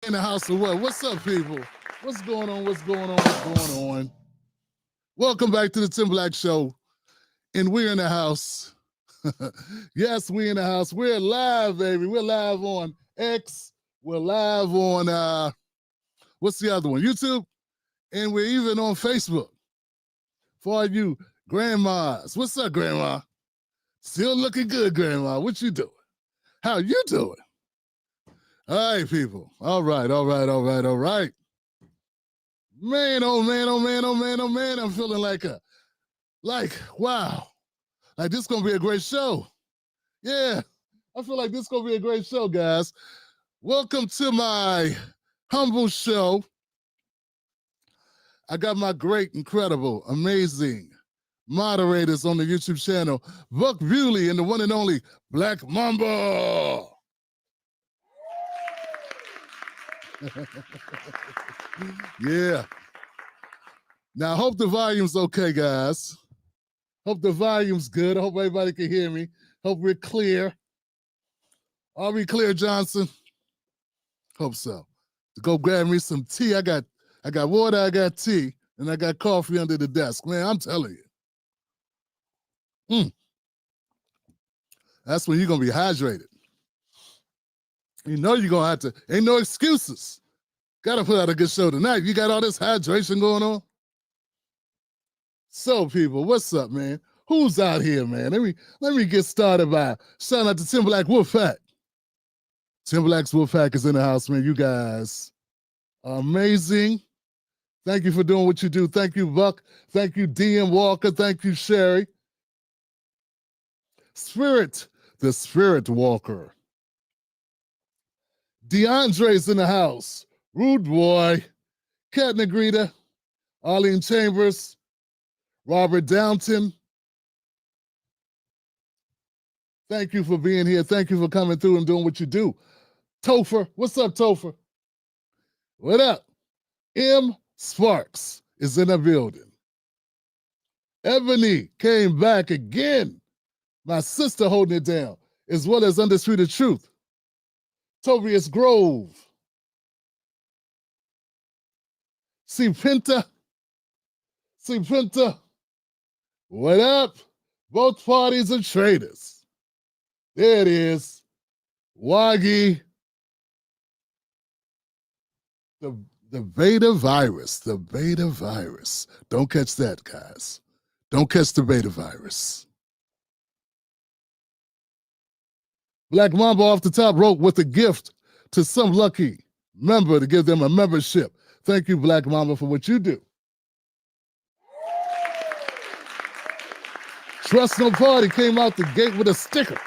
In the house of what? What's up, people? What's going on? What's going on? What's going on? Welcome back to the Tim Black Show. And we're in the house. Yes, we in the house. We're live, baby. We're live on X. We're live on what's the other one? YouTube. And we're even on Facebook. For all you grandmas. What's up, grandma? Still looking good, grandma. What you doing? How you doing? All right, people. All right. Man, oh man, oh man, oh man, oh man. I'm feeling wow. Like this is gonna be a great show. Yeah, I feel like this is gonna be a great show, guys. Welcome to my humble show. I got my great, incredible, amazing moderators on the YouTube channel, Buck Bewley and the one and only Black Mamba. Yeah. Now, I hope the volume's okay, guys. Hope the volume's good. I hope everybody can hear me. Hope we're clear. Are we clear, Johnson? Hope so. Go grab me some tea. I got water, I got tea, and I got coffee under the desk. Man, I'm telling you. That's when you're going to be hydrated. You know you're going to have to, ain't no excuses. Got to put out a good show tonight. You got all this hydration going on. So, people, what's up, man? Who's out here, man? Let me get started by shouting out to Tim Black Wolfpack. Tim Black's Wolfpack is in the house, man. You guys are amazing. Thank you for doing what you do. Thank you, Buck. Thank you, DM Walker. Thank you, Sherry. Spirit, the Spirit Walker. DeAndre's in the house. Rude Boy. Kat Negrita. Arlene Chambers. Robert Downton. Thank you for being here. Thank you for coming through and doing what you do. Topher. What's up, Topher? What up? M. Sparks is in the building. Ebony came back again. My sister holding it down, as well as Undisputed Truth. Tobias Grove. C. Pinta. What up? Both parties are traitors. There it is. Waggy. The beta virus. The beta virus. Don't catch that, guys. Don't catch the beta virus. Black Mamba off the top rope with a gift to some lucky member to give them a membership. Thank you, Black Mamba, for what you do. Trust No Party came out the gate with a sticker.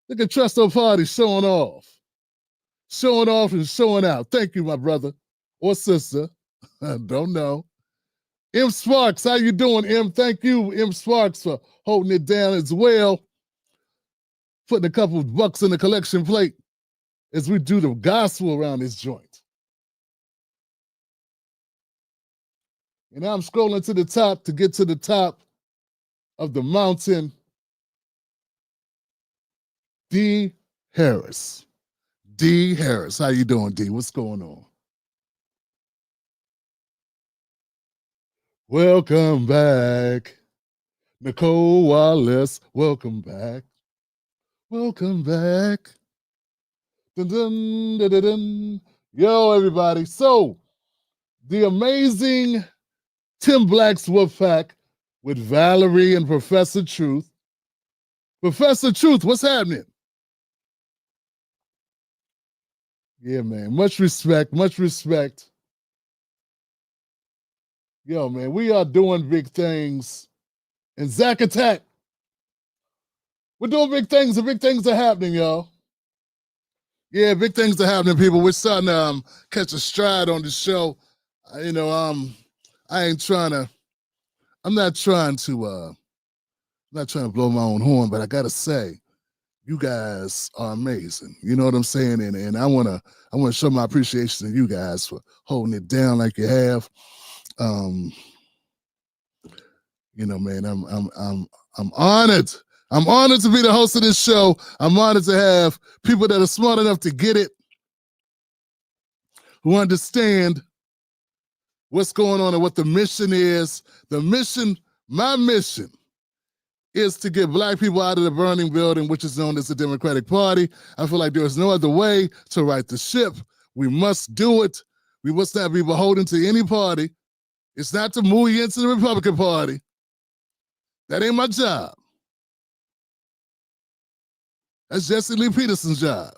Look at Trust No Party showing off. Showing off and showing out. Thank you, my brother or sister. I don't know. M. Sparks, how you doing, M? Thank you, M. Sparks, for holding it down as well. Putting a couple of bucks in the collection plate as we do the gospel around this joint. And now I'm scrolling to the top to get to the top of the mountain. D. Harris. D. Harris. How you doing, D? What's going on? Welcome back. Nicole Wallace, welcome back. Welcome back. Dun, dun, dun, dun, dun. Yo, everybody. So, the amazing Tim Black's Wolfpack with Valerie and Professor Truth. Professor Truth, what's happening? Yeah, man. Much respect. Much respect. Yo, man, we are doing big things. And Zack Attack. We're doing big things, and big things are happening, y'all. Yeah, big things are happening, people. We're starting to catch a stride on the show. I'm not trying to blow my own horn, but I gotta say, you guys are amazing. You know what I'm saying? And I wanna show my appreciation to you guys for holding it down like you have. Man, I'm honored. I'm honored to be the host of this show. I'm honored to have people that are smart enough to get it. who understand what's going on and what the mission is. The mission, my mission, is to get black people out of the burning building, which is known as the Democratic Party. I feel like there is no other way to right the ship. We must do it. We must not be beholden to any party. It's not to move you into the Republican Party. That ain't my job. That's Jesse Lee Peterson's job.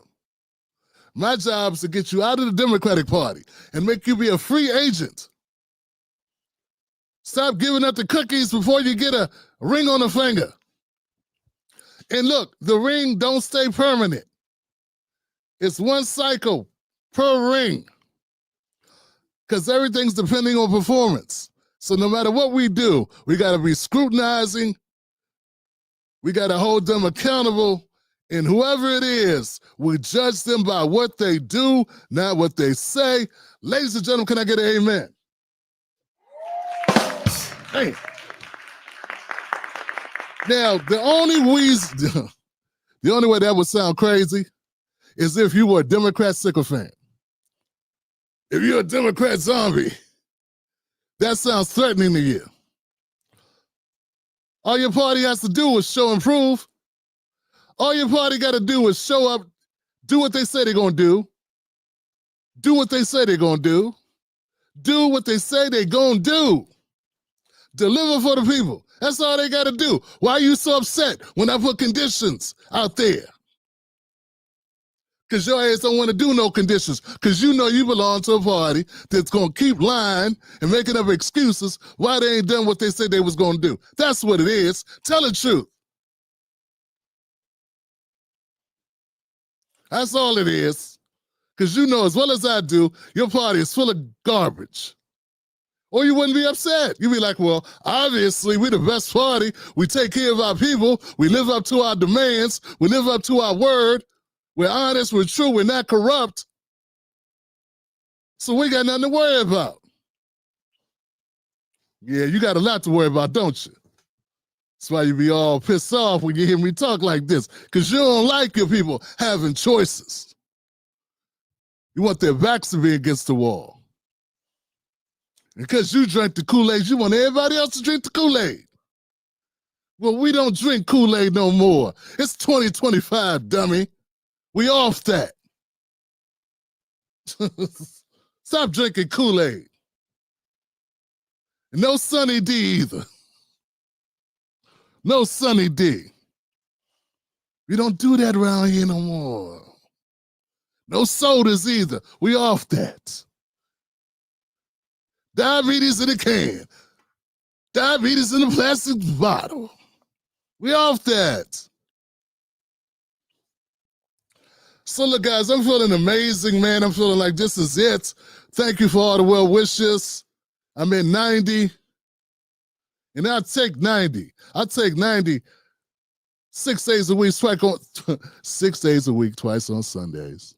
My job is to get you out of the Democratic Party and make you be a free agent. Stop giving up the cookies before you get a ring on the finger. And look, the ring don't stay permanent. It's one cycle per ring because everything's depending on performance. So no matter what we do, we got to be scrutinizing. We got to hold them accountable. And whoever it is, we judge them by what they do, not what they say. Ladies and gentlemen, can I get an amen? Hey. Now, the only way that would sound crazy is if you were a Democrat sycophant. If you're a Democrat zombie, that sounds threatening to you. All your party has to do is show and prove. All your party got to do is show up, do what they say they're going to do what they say they're going to do what they say they're going to do. Deliver for the people. That's all they got to do. Why are you so upset when I put conditions out there? Because your ass don't want to do no conditions. Because you know you belong to a party that's going to keep lying and making up excuses why they ain't done what they said they was going to do. That's what it is. Tell the truth. That's all it is. Because you know as well as I do, your party is full of garbage. Or you wouldn't be upset. You'd be like, well, obviously we're the best party. We take care of our people. We live up to our demands. We live up to our word. We're honest. We're true. We're not corrupt. So we got nothing to worry about. Yeah, you got a lot to worry about, don't you? That's why you be all pissed off when you hear me talk like this, because you don't like your people having choices. You want their backs to be against the wall. Because you drank the Kool-Aid, you want everybody else to drink the Kool-Aid. Well, we don't drink Kool-Aid no more. It's 2025, dummy. We off that. Stop drinking Kool-Aid. No Sunny D either. No Sunny D. We don't do that around here no more. No sodas either. We off that. Diabetes in a can. Diabetes in a plastic bottle. We off that. So look, guys, I'm feeling amazing, man. I'm feeling like this is it. Thank you for all the well wishes. I'm at 90. And I'll take 90. I'll take 90 6 days a week, 6 days a week, twice on Sundays.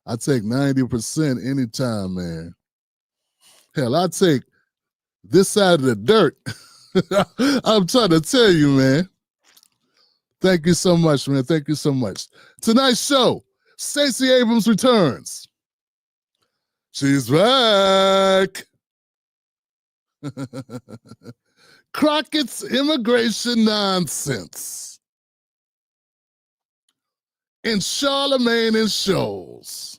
I take 90% anytime, man. Hell, I take this side of the dirt. I'm trying to tell you, man. Thank you so much, man. Thank you so much. Tonight's show, Stacey Abrams returns. She's back. Crockett's immigration nonsense. And Charlamagne and Schulz.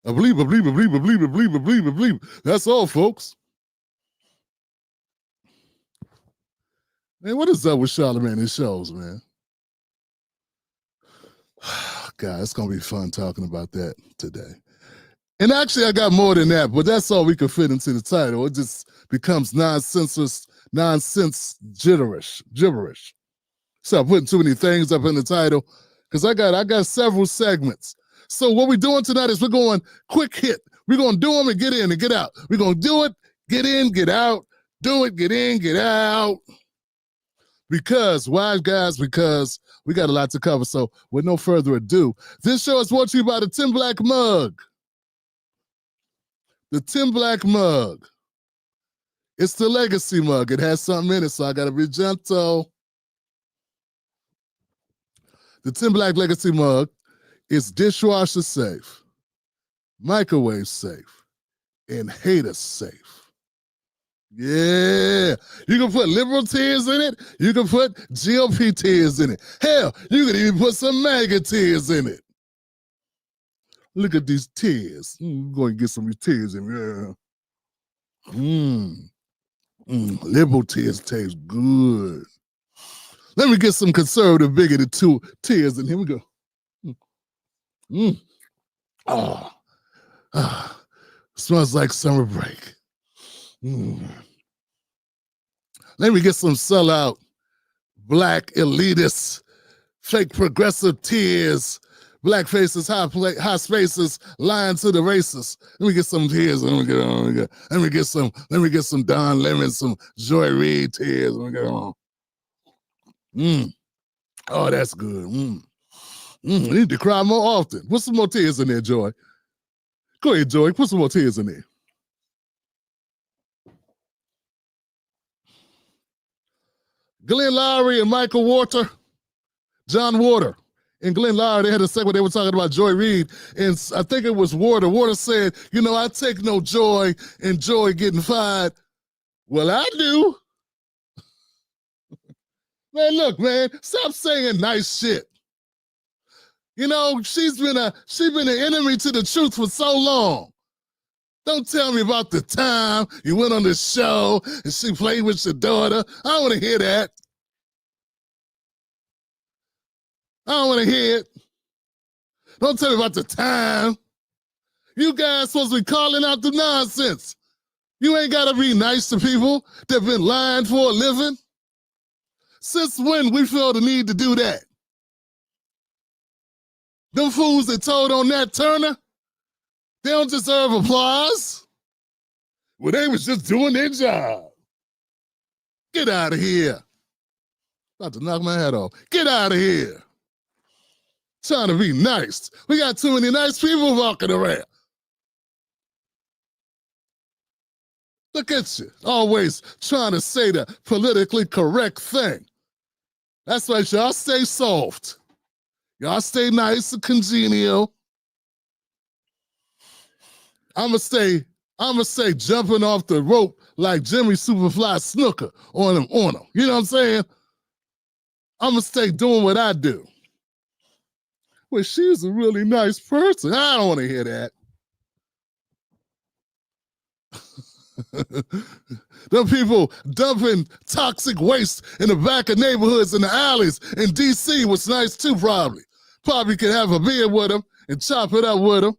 I believe. That's all, folks. Man, what is up with Charlamagne and Schulz, man? God, it's going to be fun talking about that today. And actually, I got more than that, but that's all we can fit into the title. It just becomes nonsense gibberish. So I'm putting too many things up in the title because I got several segments. So what we're doing tonight is we're going quick hit. We're going to do them and get in and get out. We're going to do it, get in, get out, do it, get in, get out. Because, why, guys? Because we got a lot to cover. So with no further ado, this show is brought to you by the Tim Black Mug. The Tim Black Mug. It's the legacy mug. It has something in it, so I got to be gentle. The Tim Black Legacy Mug is dishwasher safe, microwave safe, and hater safe. Yeah, you can put liberal tears in it. You can put GOP tears in it. Hell, you can even put some MAGA tears in it. Look at these tears. I'm going to get some of these tears in here. Liberal tears taste good. Let me get some conservative, bigoted tears in here. We go. Smells like summer break. Let me get some sellout, black elitists, fake progressive tears, black faces, high spaces, lying to the racists. Let me get some tears. Let me get some Don Lemon, some Joy Reid tears. Let me get on. Oh, that's good. I need to cry more often. Put some more tears in there, Joy. Go ahead, Joy. Put some more tears in there. Glenn Lowry and Michael John Warder, and Glenn Lowry, they had a segment, they were talking about Joy Reid, and I think it was Warder. Warder said, I take no joy in Joy getting fired. Well, I do. Man, look, man, stop saying nice shit. She's been an enemy to the truth for so long. Don't tell me about the time you went on the show and she played with your daughter. I don't want to hear that. I don't want to hear it. Don't tell me about the time. You guys supposed to be calling out the nonsense. You ain't got to be nice to people that been lying for a living. Since when we feel the need to do that? Them fools that told on Nat Turner, they don't deserve applause. Well, they was just doing their job. Get out of here. About to knock my head off. Get out of here. Trying to be nice. We got too many nice people walking around. Look at you, always trying to say the politically correct thing. That's why y'all stay soft. Y'all stay nice and congenial. I'ma stay jumping off the rope like Jimmy Superfly Snooker on them. You know what I'm saying? I'ma stay doing what I do. Well, she's a really nice person. I don't want to hear that. Them people dumping toxic waste in the back of neighborhoods in the alleys in D.C. was nice too, probably. Probably could have a beer with them and chop it up with them.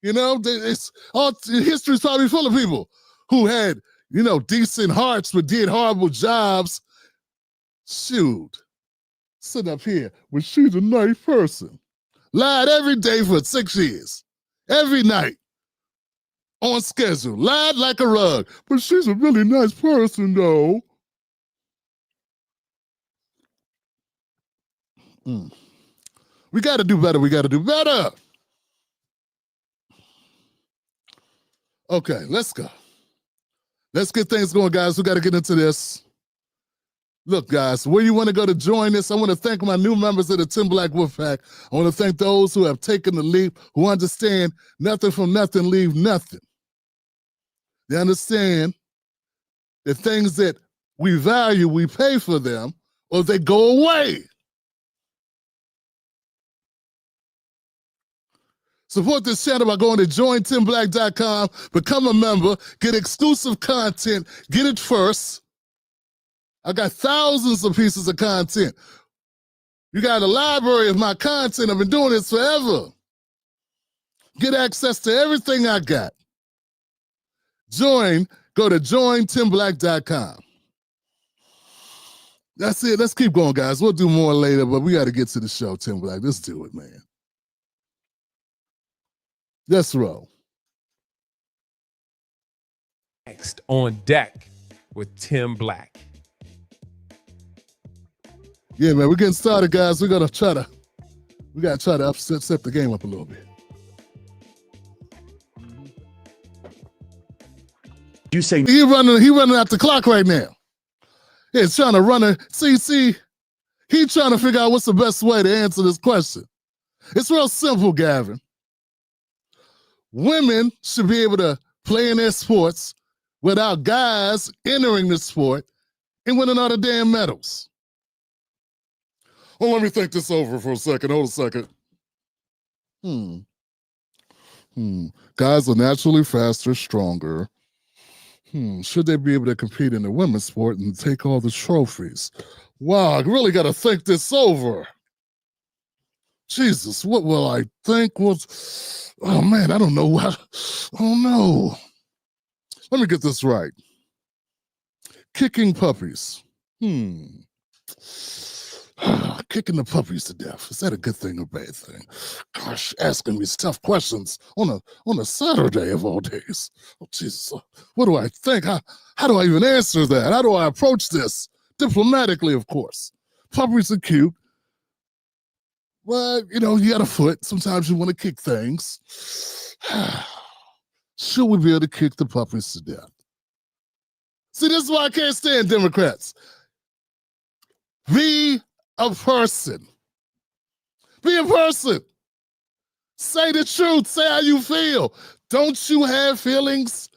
History's probably full of people who had, decent hearts but did horrible jobs. Shoot. Sitting up here, well, she's a nice person. Lied every day for 6 years. Every night. On schedule. Lied like a rug. But she's a really nice person, though. We got to do better. We got to do better. Okay, let's go. Let's get things going, guys. We got to get into this. Look, guys, where you want to go to join this, I want to thank my new members of the Tim Black Wolfpack. I want to thank those who have taken the leap, who understand nothing from nothing, leave nothing. They understand the things that we value, we pay for them, or they go away. Support this channel by going to jointimblack.com, become a member, get exclusive content, get it first. I got thousands of pieces of content. You got a library of my content. I've been doing this forever. Get access to everything I got. Go to jointimblack.com. That's it. Let's keep going, guys. We'll do more later, but we got to get to the show, Tim Black. Let's do it, man. Let's roll. Next on deck with Tim Black. Yeah, man, we're getting started, guys. We gotta try to set the game up a little bit. You say he running out the clock right now. Yeah, he's trying to run a see, he's trying to figure out what's the best way to answer this question. It's real simple, Gavin. women should be able to play in their sports without guys entering the sport and winning all the damn medals. Well, let me think this over for a second. Hold a second. Guys are naturally faster, stronger. Should they be able to compete in the women's sport and take all the trophies? Wow, I really got to think this over. Jesus, what will I think was... Oh, man, I don't know. Oh, no. Let me get this right. Kicking puppies. Kicking the puppies to death. Is that a good thing or bad thing? Gosh, asking me tough questions on a Saturday of all days. Oh, Jesus. What do I think? How do I even answer that? How do I approach this? Diplomatically, of course. Puppies are cute. But, you got a foot. Sometimes you want to kick things. Should we be able to kick the puppies to death? See, this is why I can't stand Democrats. Be a person. Be a person. Say the truth. Say how you feel. Don't you have feelings?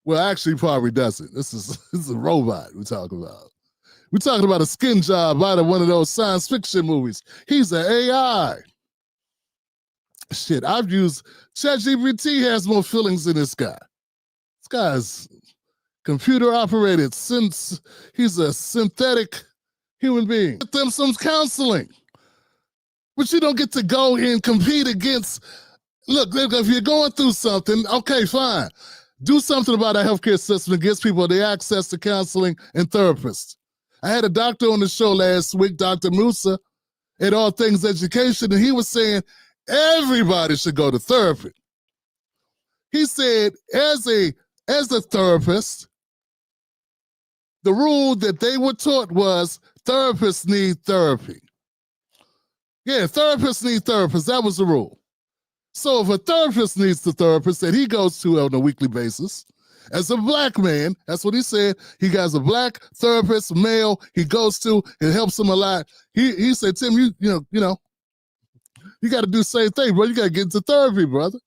Well, actually, he probably doesn't. This is a robot we're talking about. We're talking about a skin job out of one of those science fiction movies. He's an AI. Shit, I've used ChatGPT has more feelings than this guy. This guy's computer operated since he's a synthetic human being. Get them some counseling. But you don't get to go and compete against, look, if you're going through something, okay, fine. Do something about our healthcare system that gives people the access to counseling and therapists. I had a doctor on the show last week, Dr. Musa, at All Things Education, and he was saying everybody should go to therapy. He said, as a therapist, the rule that they were taught was therapists need therapy. Yeah, therapists need therapists. That was the rule. So if a therapist needs the therapist that he goes to on a weekly basis, as a black man, that's what he said. He has a black therapist, male, he goes to, it helps him a lot. He said, Tim, you got to do the same thing, bro. You got to get into therapy, brother.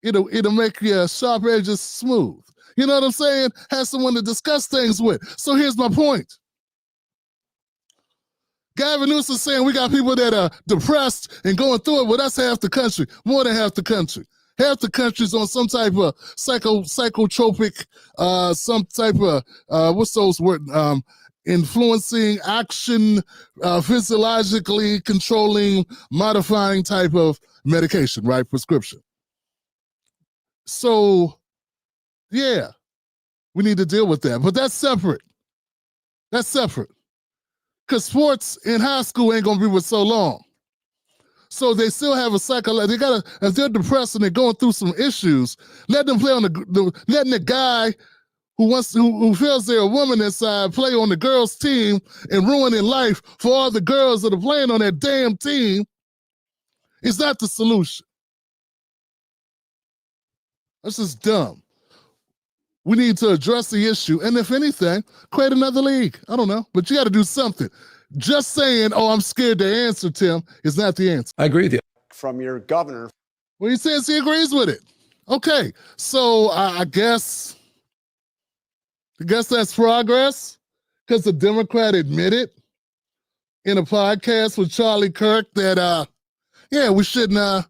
It'll make your sharp edges smooth. You know what I'm saying? Have someone to discuss things with. So here's my point. Gavin Newsom saying we got people that are depressed and going through it. Well, that's half the country, more than half the country. Half the country's on some type of psychotropic, some type of, what's those words? Influencing, action, physiologically controlling, modifying type of medication, right? Prescription. So, yeah, we need to deal with that. But that's separate. That's separate. Because sports in high school ain't going to be for so long. So they still have a they gotta, if they're depressed and they're going through some issues, let them play on letting the guy who feels they're a woman inside play on the girls' team and ruining life for all the girls that are playing on that damn team is not the solution. That's just dumb. We need to address the issue, and if anything, create another league. I don't know, but you got to do something. Just saying, oh, I'm scared to answer, Tim, is not the answer. I agree with you. From your governor. Well, he says he agrees with it. Okay, so I guess that's progress, because the Democrat admitted in a podcast with Charlie Kirk that, we shouldn't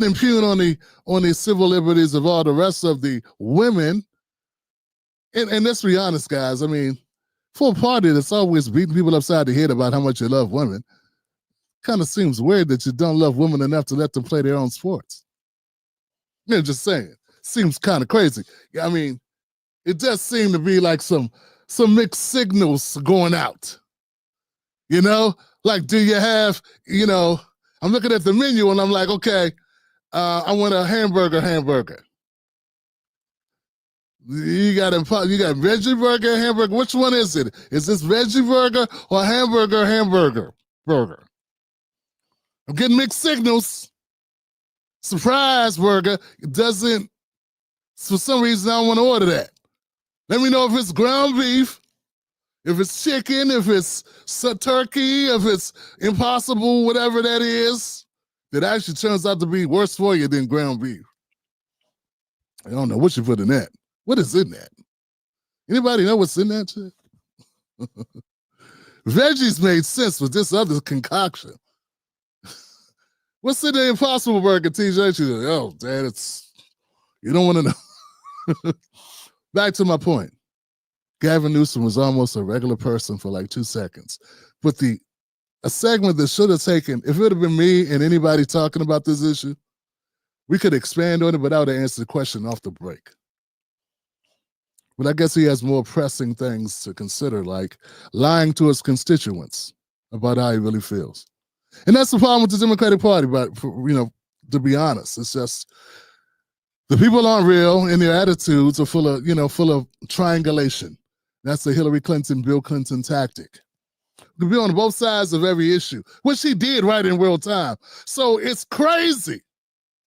impugn on the civil liberties of all the rest of the women. And let's be honest, guys. I mean, for a party that's always beating people upside the head about how much you love women, kind of seems weird that you don't love women enough to let them play their own sports. Just saying. Seems kind of crazy. I mean, it does seem to be like some mixed signals going out. Like, do you have, I'm looking at the menu and I'm like, okay, I want a hamburger. You got veggie burger, hamburger. Which one is it? Is this veggie burger or hamburger burger? I'm getting mixed signals. Surprise burger doesn't, for some reason, I don't want to order that. Let me know if it's ground beef, if it's chicken, if it's turkey, if it's impossible, whatever that is, that actually turns out to be worse for you than ground beef. I don't know what you put in that. What is in that? Anybody know what's in that shit? Veggies made sense with this other concoction. What's in the Impossible Burger, TJ? She's like, oh, Dad, you don't want to know. Back to my point. Gavin Newsom was almost a regular person for like 2 seconds. But a segment that should have taken, if it would have been me and anybody talking about this issue, we could expand on it, but I would have answered the question off the break. But I guess he has more pressing things to consider, like lying to his constituents about how he really feels. And that's the problem with the Democratic Party, but to be honest, it's just the people aren't real and their attitudes are full of triangulation. That's the Hillary Clinton, Bill Clinton tactic. To be on both sides of every issue, which he did right in real time. So it's crazy,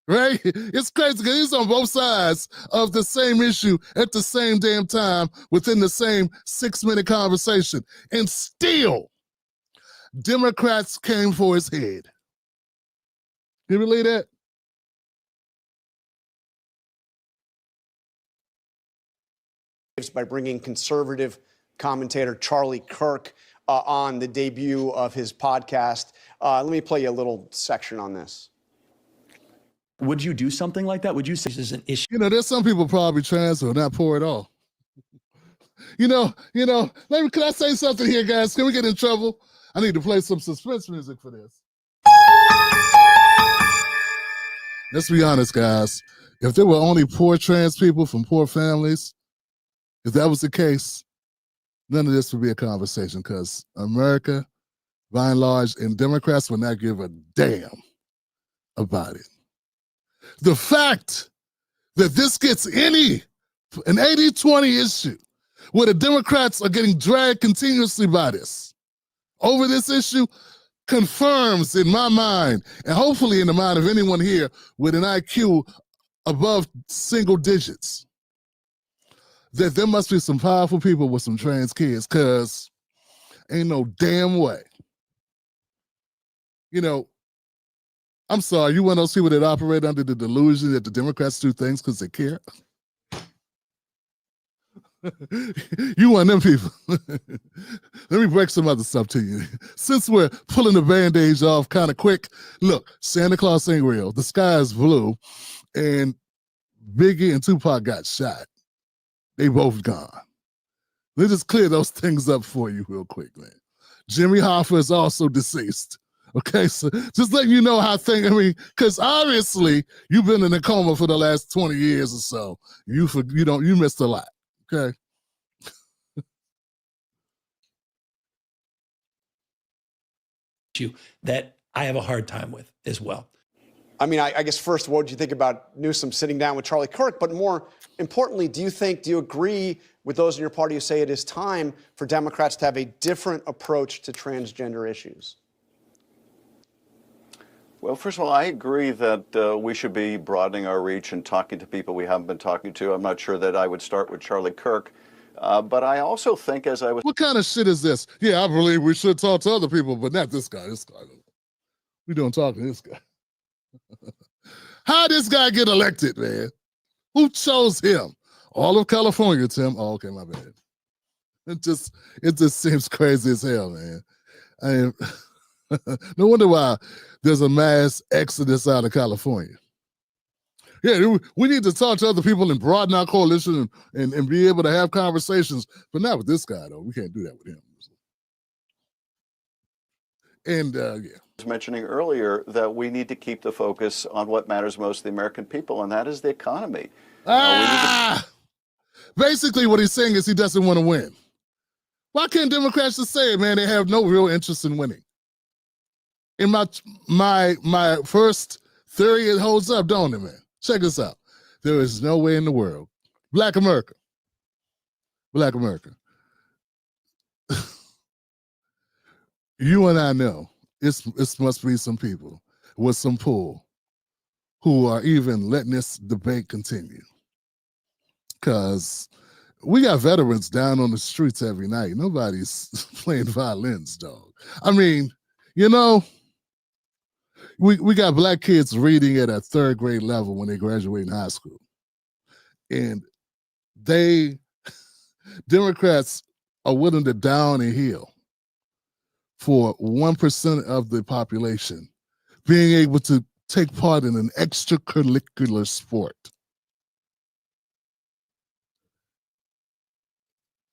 right? It's crazy because he's on both sides of the same issue at the same damn time within the same 6-minute conversation. And still, Democrats came for his head. Can you believe that? By bringing conservative commentator Charlie Kirk on the debut of his podcast. Let me play you a little section on this. Would you do something like that? Would you say this is an issue? There's some people probably trans who are not poor at all. Can I say something here, guys? Can we get in trouble? I need to play some suspense music for this. Let's be honest, guys. If there were only poor trans people from poor families, if that was the case, none of this would be a conversation because America, by and large, and Democrats would not give a damn about it. The fact that this gets an 80-20 issue where the Democrats are getting dragged continuously by this, over this issue, confirms in my mind, and hopefully in the mind of anyone here with an IQ above single digits, that there must be some powerful people with some trans kids, because ain't no damn way. I'm sorry, you one of those people that operate under the delusion that the Democrats do things because they care? You one of them people. Let me break some other stuff to you. Since we're pulling the band-aids off kind of quick, look, Santa Claus ain't real. The sky is blue, and Biggie and Tupac got shot. They both gone. Let's just clear those things up for you real quick, man. Jimmy Hoffa is also deceased. Okay, so just letting you know how because obviously you've been in a coma for the last 20 years or so. You missed a lot. Okay. That I have a hard time with as well. I mean, I guess first, what did you think about Newsom sitting down with Charlie Kirk? But more importantly, do you agree with those in your party who say it is time for Democrats to have a different approach to transgender issues? Well, first of all, I agree that we should be broadening our reach and talking to people we haven't been talking to. I'm not sure that I would start with Charlie Kirk. But I also think What kind of shit is this? Yeah, I believe we should talk to other people, but not this guy. We don't talk to this guy. How did this guy get elected, man? Who chose him? All of California, Tim. Oh, okay, my bad. It just seems crazy as hell, man. I mean, no wonder why there's a mass exodus out of California. Yeah, we need to talk to other people and broaden our coalition and be able to have conversations, but not with this guy, though. We can't do that with him. And, yeah. I was mentioning earlier that we need to keep the focus on what matters most to the American people, and that is the economy. Basically, what he's saying is he doesn't want to win. Why can't Democrats just say it, man? They have no real interest in winning. In my first theory, it holds up, don't it, man? Check this out. There is no way in the world. Black America. You and I know it must be some people with some pull who are even letting this debate continue. Because we got veterans down on the streets every night. Nobody's playing violins, dog. I mean, we got black kids reading at a third grade level when they graduate in high school. And Democrats are willing to down a hill for 1% of the population being able to take part in an extracurricular sport.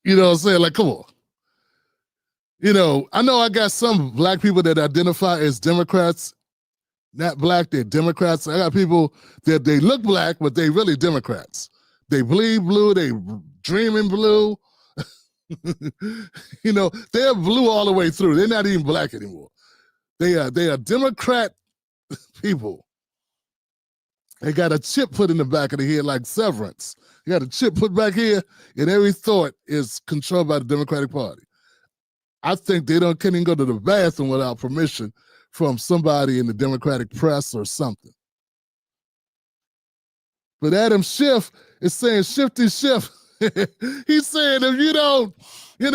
You know what I'm saying? Like, come on. You know I got some black people that identify as Democrats, not black, they're Democrats. I got people that they look black, but they really Democrats. They bleed blue, they dream in blue. You know, they're blue all the way through. They're not even black anymore. They are Democrat people. They got a chip put in the back of the head like Severance. You got a chip put back here, and every thought is controlled by the Democratic Party. I think they can't even go to the bathroom without permission from somebody in the Democratic press or something. But Adam Schiff is saying shifty shift. He's saying if you don't, we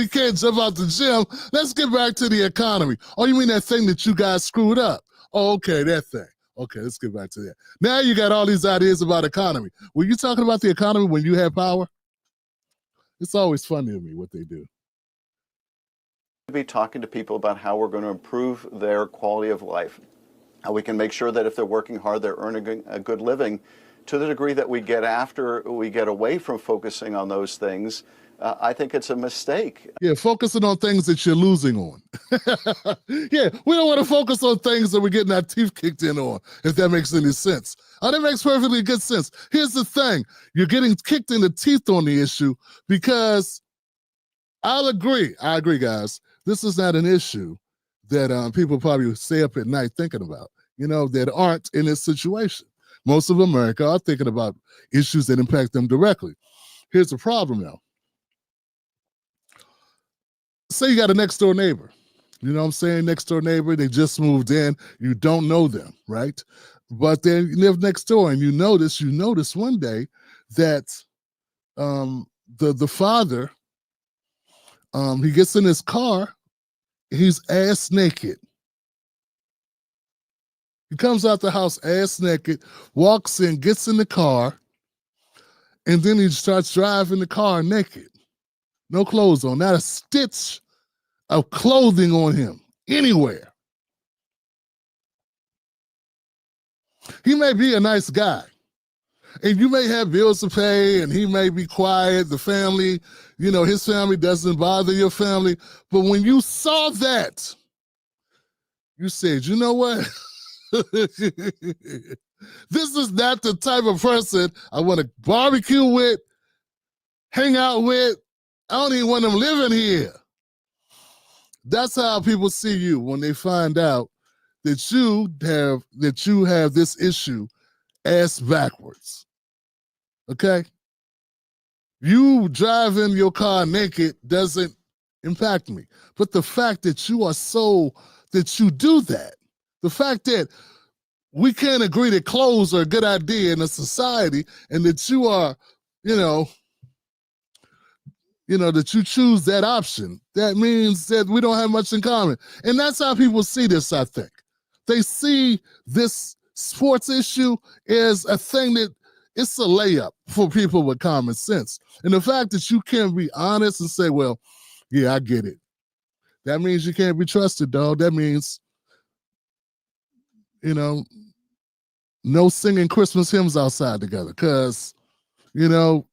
can't jump out the gym. Let's get back to the economy. Oh, you mean that thing that you guys screwed up? Oh, okay, that thing. Okay, let's get back to that. Now you got all these ideas about economy. Were you talking about the economy when you had power? It's always funny to me what they do. Be talking to people about how we're going to improve their quality of life, how we can make sure that if they're working hard, they're earning a good living. To the degree that we get away from focusing on those things, I think it's a mistake. Yeah, focusing on things that you're losing on. Yeah, we don't want to focus on things that we're getting our teeth kicked in on, if that makes any sense. Oh, that makes perfectly good sense. Here's the thing. You're getting kicked in the teeth on the issue because I agree, guys. This is not an issue that people probably stay up at night thinking about, that aren't in this situation. Most of America are thinking about issues that impact them directly. Here's the problem now. Say you got a next door neighbor, next door neighbor, they just moved in, you don't know them, right? But they live next door and you notice one day that the father, he gets in his car, he's ass naked. He comes out the house ass naked, walks in, gets in the car, and then he starts driving the car naked. No clothes on, not a stitch of clothing on him anywhere. He may be a nice guy, and you may have bills to pay, and he may be quiet. The family, his family doesn't bother your family. But when you saw that, you said, you know what? This is not the type of person I want to barbecue with, hang out with. I don't even want them living here. That's how people see you when they find out that you have this issue ass backwards. Okay? You driving your car naked doesn't impact me. But the fact that you do that, the fact that we can't agree that clothes are a good idea in a society and that you are, that you choose that option, that means that we don't have much in common. And that's how people see this, I think. They see this sports issue as a thing that it's a layup for people with common sense. And the fact that you can't be honest and say, well, yeah, I get it. That means you can't be trusted, dog. That means, no singing Christmas hymns outside together because, no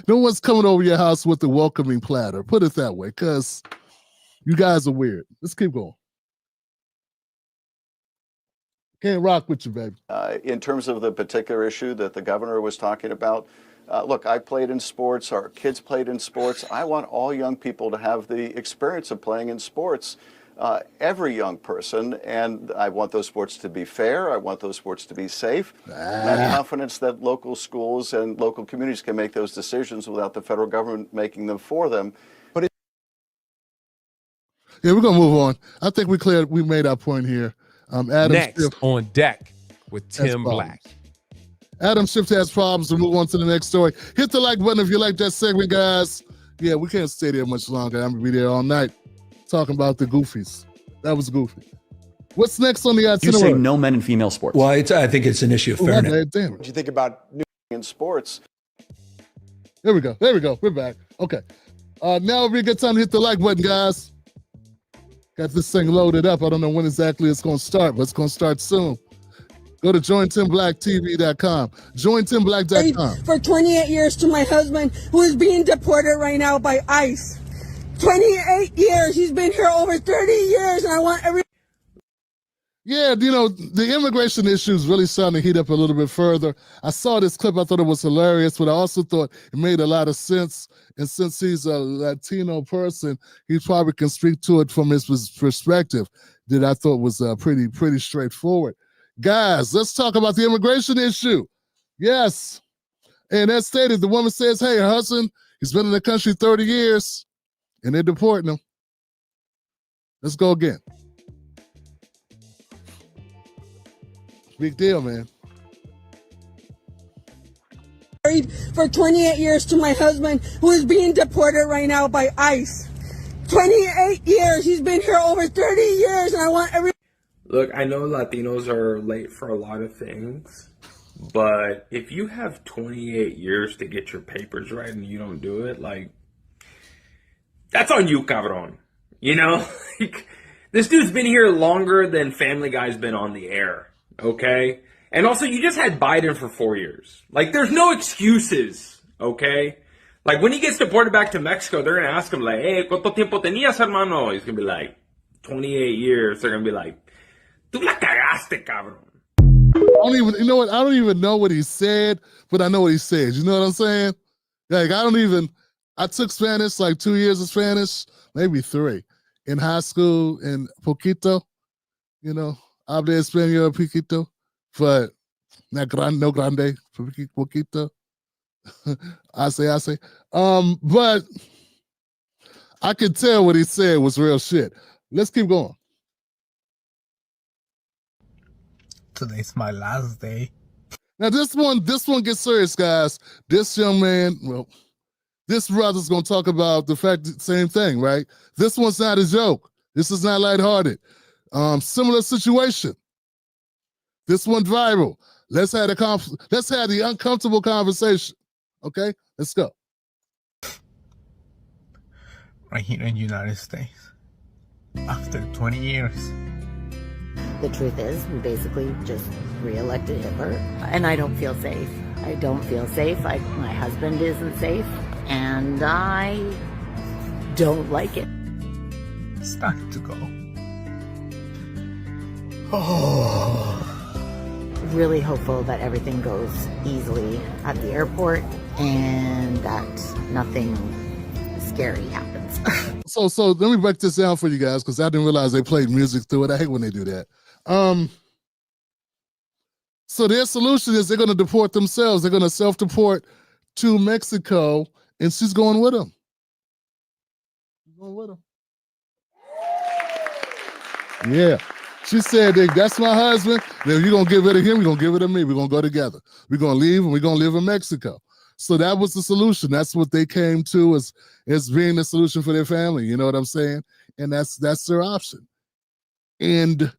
one's coming over your house with a welcoming platter. Put it that way, because you guys are weird. Let's keep going. Can't rock with you, baby. In terms of the particular issue that the governor was talking about, look, I played in sports. Our kids played in sports. I want all young people to have the experience of playing in sports. Every young person, and I want those sports to be fair. I want those sports to be safe. I have confidence that local schools and local communities can make those decisions without the federal government making them for them. But yeah, we're gonna move on. I think we made our point here. Adam Next Schiff on deck with Tim Black. Adam Schiff has problems. We'll move on to the next story. Hit the like button if you like that segment, guys. Yeah, we can't stay there much longer. I'm gonna be there all night talking about the goofies. That was goofy. What's next on the You itinerary? say no men in female sports. Well, I think it's an issue of Oh, my fairness. bad, damn What it. do you think about In sports, There we go. There we go. We're back. Okay. Now would be a good time to hit the like button, guys. Got this thing loaded up. I don't know when exactly it's going to start, but it's going to start soon. Go to jointimblacktv.com. Jointimblack.com. For 28 years to my husband, who is being deported right now by ICE. 28 years. He's been here over 30 years, and I want every... Yeah, you know, the immigration issue is really starting to heat up a little bit further. I saw this clip. I thought it was hilarious, but I also thought it made a lot of sense. And since he's a Latino person, he probably can speak to it from his perspective that I thought was pretty straightforward. Guys, let's talk about the immigration issue. Yes. And as stated, the woman says, hey, her husband, he's been in the country 30 years, and they're deporting him. Let's go again. Big deal, man. Married for 28 years to my husband, who is being deported right now by ICE. 28 years. He's been here over 30 years, and I want every... Look, I know Latinos are late for a lot of things, but if you have 28 years to get your papers right and you don't do it, like, that's on you, cabron. You know? This dude's been here longer than Family Guy's been on the air, okay? And also, you just had Biden for 4 years. Like, there's no excuses, okay? Like, when he gets deported back to Mexico, they're going to ask him, like, hey, ¿cuánto tiempo tenías, hermano? He's going to be like, 28 years. They're going to be like, tú la cagaste, cabrón. You know what? I don't even know what he said, but I know what he said. You know what I'm saying? Like, I took Spanish, like 2 years of Spanish, maybe 3, in high school in poquito, you know, hablo español poquito, but no grande, poquito, hace. But I could tell what he said was real shit. Let's keep going. Today's my last day. Now this one gets serious, guys. This young man, well, this brother's gonna talk about the fact that same thing, right? This one's not a joke. This is not lighthearted. Similar situation. This one viral. Let's have the uncomfortable conversation. Okay, let's go. Right here in the United States. After 20 years. The truth is, we basically just re-elected Hitler, and I don't feel safe. I don't feel safe. My husband isn't safe, and I don't like it. It's time to go. Really hopeful that everything goes easily at the airport and that nothing scary happens. So let me break this down for you guys because I didn't realize they played music through it. I hate when they do that. So their solution is they're going to deport themselves. They're going to self-deport to Mexico, and she's going with them. She's going with them. Yeah. She said, that's my husband. Now, you're going to get rid of him, you're going to get rid of me. We're going to go together. We're going to leave, and we're going to live in Mexico. So that was the solution. That's what they came to as being the solution for their family. You know what I'm saying? And that's their option. And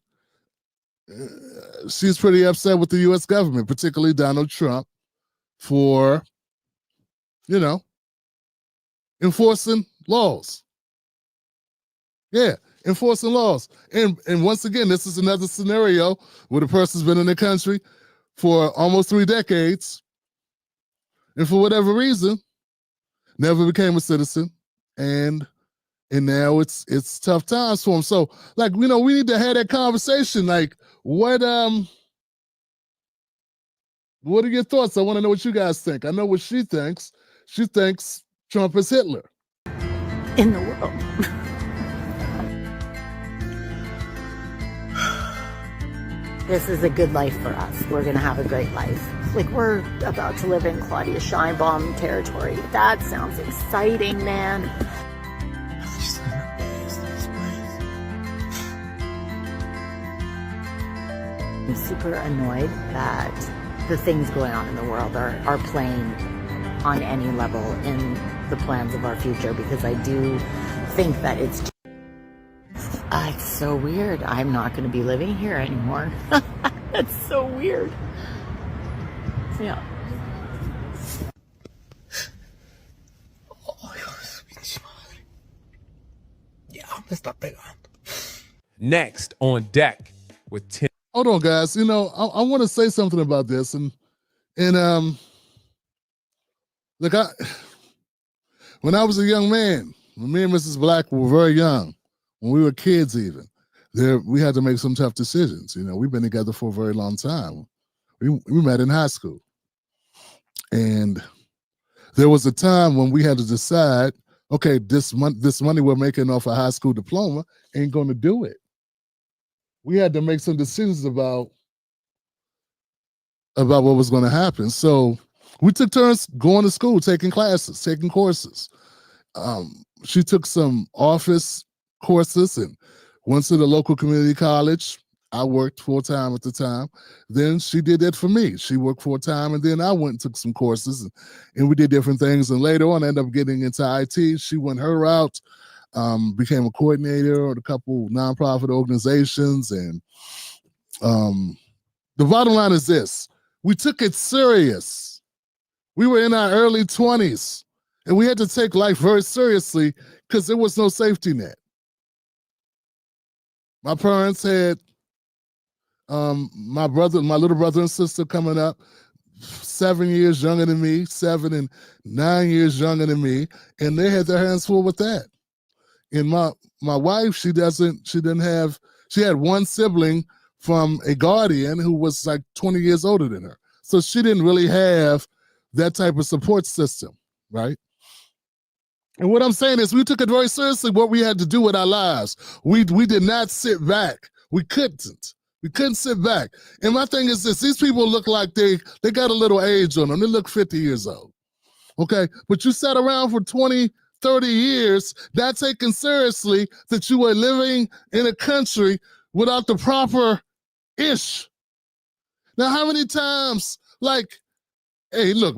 she's pretty upset with the U.S. government, particularly Donald Trump, for, enforcing laws. Yeah, enforcing laws. And once again, this is another scenario where the person's been in the country for almost 3 decades, and for whatever reason, never became a citizen, and now it's tough times for him. So, we need to have that conversation. Like, what are your thoughts? I want to know what you guys think. I know what she thinks. She thinks Trump is Hitler. In the world. This is a good life for us. We're going to have a great life. We're about to live in Claudia Scheinbaum territory. That sounds exciting, man. I'm super annoyed that the things going on in the world are playing on any level in the plans of our future, because I do think that It's so weird. I'm not going to be living here anymore. It's so weird. Yeah. Oh, Dios, pinche madre. Ya me está pegando. Next on deck with Tim. Hold on, guys. You know, I want to say something about this, and look, when I was a young man, when me and Mrs. Black were very young, when we were kids even, we had to make some tough decisions. You know, we've been together for a very long time. We met in high school. And there was a time when we had to decide, okay, this money we're making off a high school diploma ain't going to do it. We had to make some decisions about what was going to happen. So we took turns going to school, taking classes, taking courses. She took some office courses and went to the local community college. I worked full-time at the time. Then she did that for me. She worked full-time, and then I went and took some courses, and we did different things. And later on, I ended up getting into IT. She went her route, became a coordinator at a couple nonprofit organizations. And the bottom line is this. We took it serious. We were in our early 20s, and we had to take life very seriously because there was no safety net. My parents had my little brother and sister coming up 7 years younger than me, 7 and 9 years younger than me, and they had their hands full with that. And my wife, she had one sibling from a guardian who was like 20 years older than her. So she didn't really have that type of support system, right? And what I'm saying is we took it very seriously what we had to do with our lives. We did not sit back. We couldn't. We couldn't sit back. And my thing is this, these people look like they got a little age on them. They look 50 years old, okay? But you sat around for 20, 30 years, not taking seriously that you were living in a country without the proper ish. Now, how many times, like, hey, look,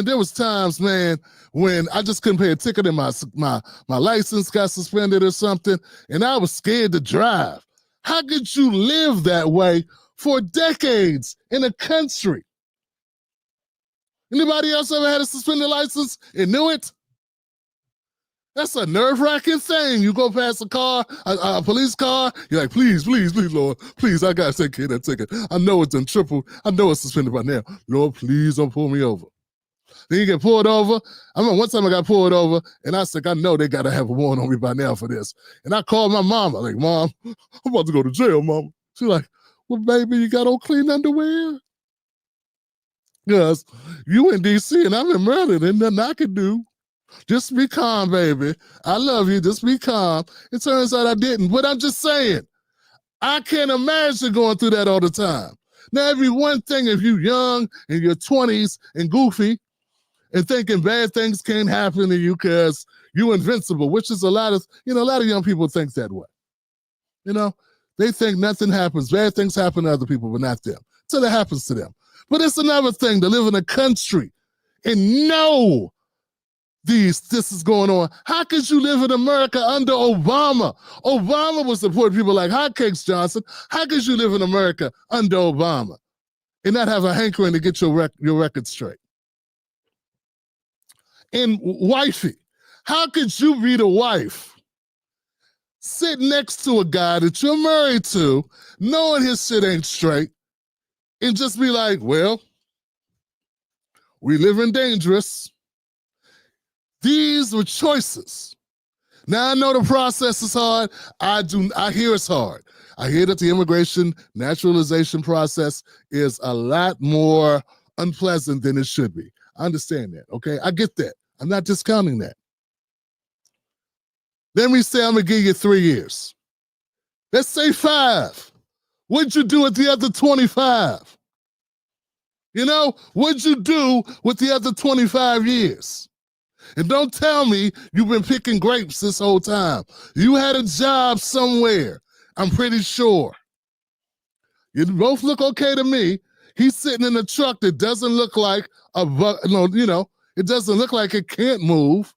there was times, man, when I just couldn't pay a ticket and my license got suspended or something, and I was scared to drive. How could you live that way for decades in a country? Anybody else ever had a suspended license and knew it? That's a nerve-wracking thing. You go past a police car, you're like, please, please, please, Lord, please, I gotta take care of that ticket. I know it's I know it's suspended by now. Lord, please don't pull me over. Then you get pulled over. I remember one time I got pulled over, and I said, I know they got to have a warrant on me by now for this. And I called my mama, like, Mom, I'm about to go to jail, Mama. She's like, well, baby, you got old clean underwear? Because you in D.C. and I'm in Maryland, and nothing I can do. Just be calm, baby. I love you. Just be calm. It turns out I didn't. But I'm just saying, I can't imagine going through that all the time. Now, it'd be one thing if you're young, in your 20s, and goofy, and thinking bad things can't happen to you because you're invincible, which is a lot of young people think that way. You know, they think nothing happens. Bad things happen to other people, but not them. Until it happens to them. But it's another thing to live in a country and know this is going on. How could you live in America under Obama? Obama was supporting people like hotcakes, Johnson. How could you live in America under Obama and not have a hankering to get your record straight? And wifey, how could you be the wife, sit next to a guy that you're married to, knowing his shit ain't straight, and just be like, well, we live in dangerous. These were choices. Now I know the process is hard. I hear it's hard. I hear that the immigration naturalization process is a lot more unpleasant than it should be. I understand that, okay? I get that. I'm not discounting that. Let me say I'm going to give you 3 years. Let's say 5. What'd you do with the other 25? You know, what'd you do with the other 25 years? And don't tell me you've been picking grapes this whole time. You had a job somewhere, I'm pretty sure. You both look okay to me. He's sitting in a truck that doesn't look like it doesn't look like it can't move.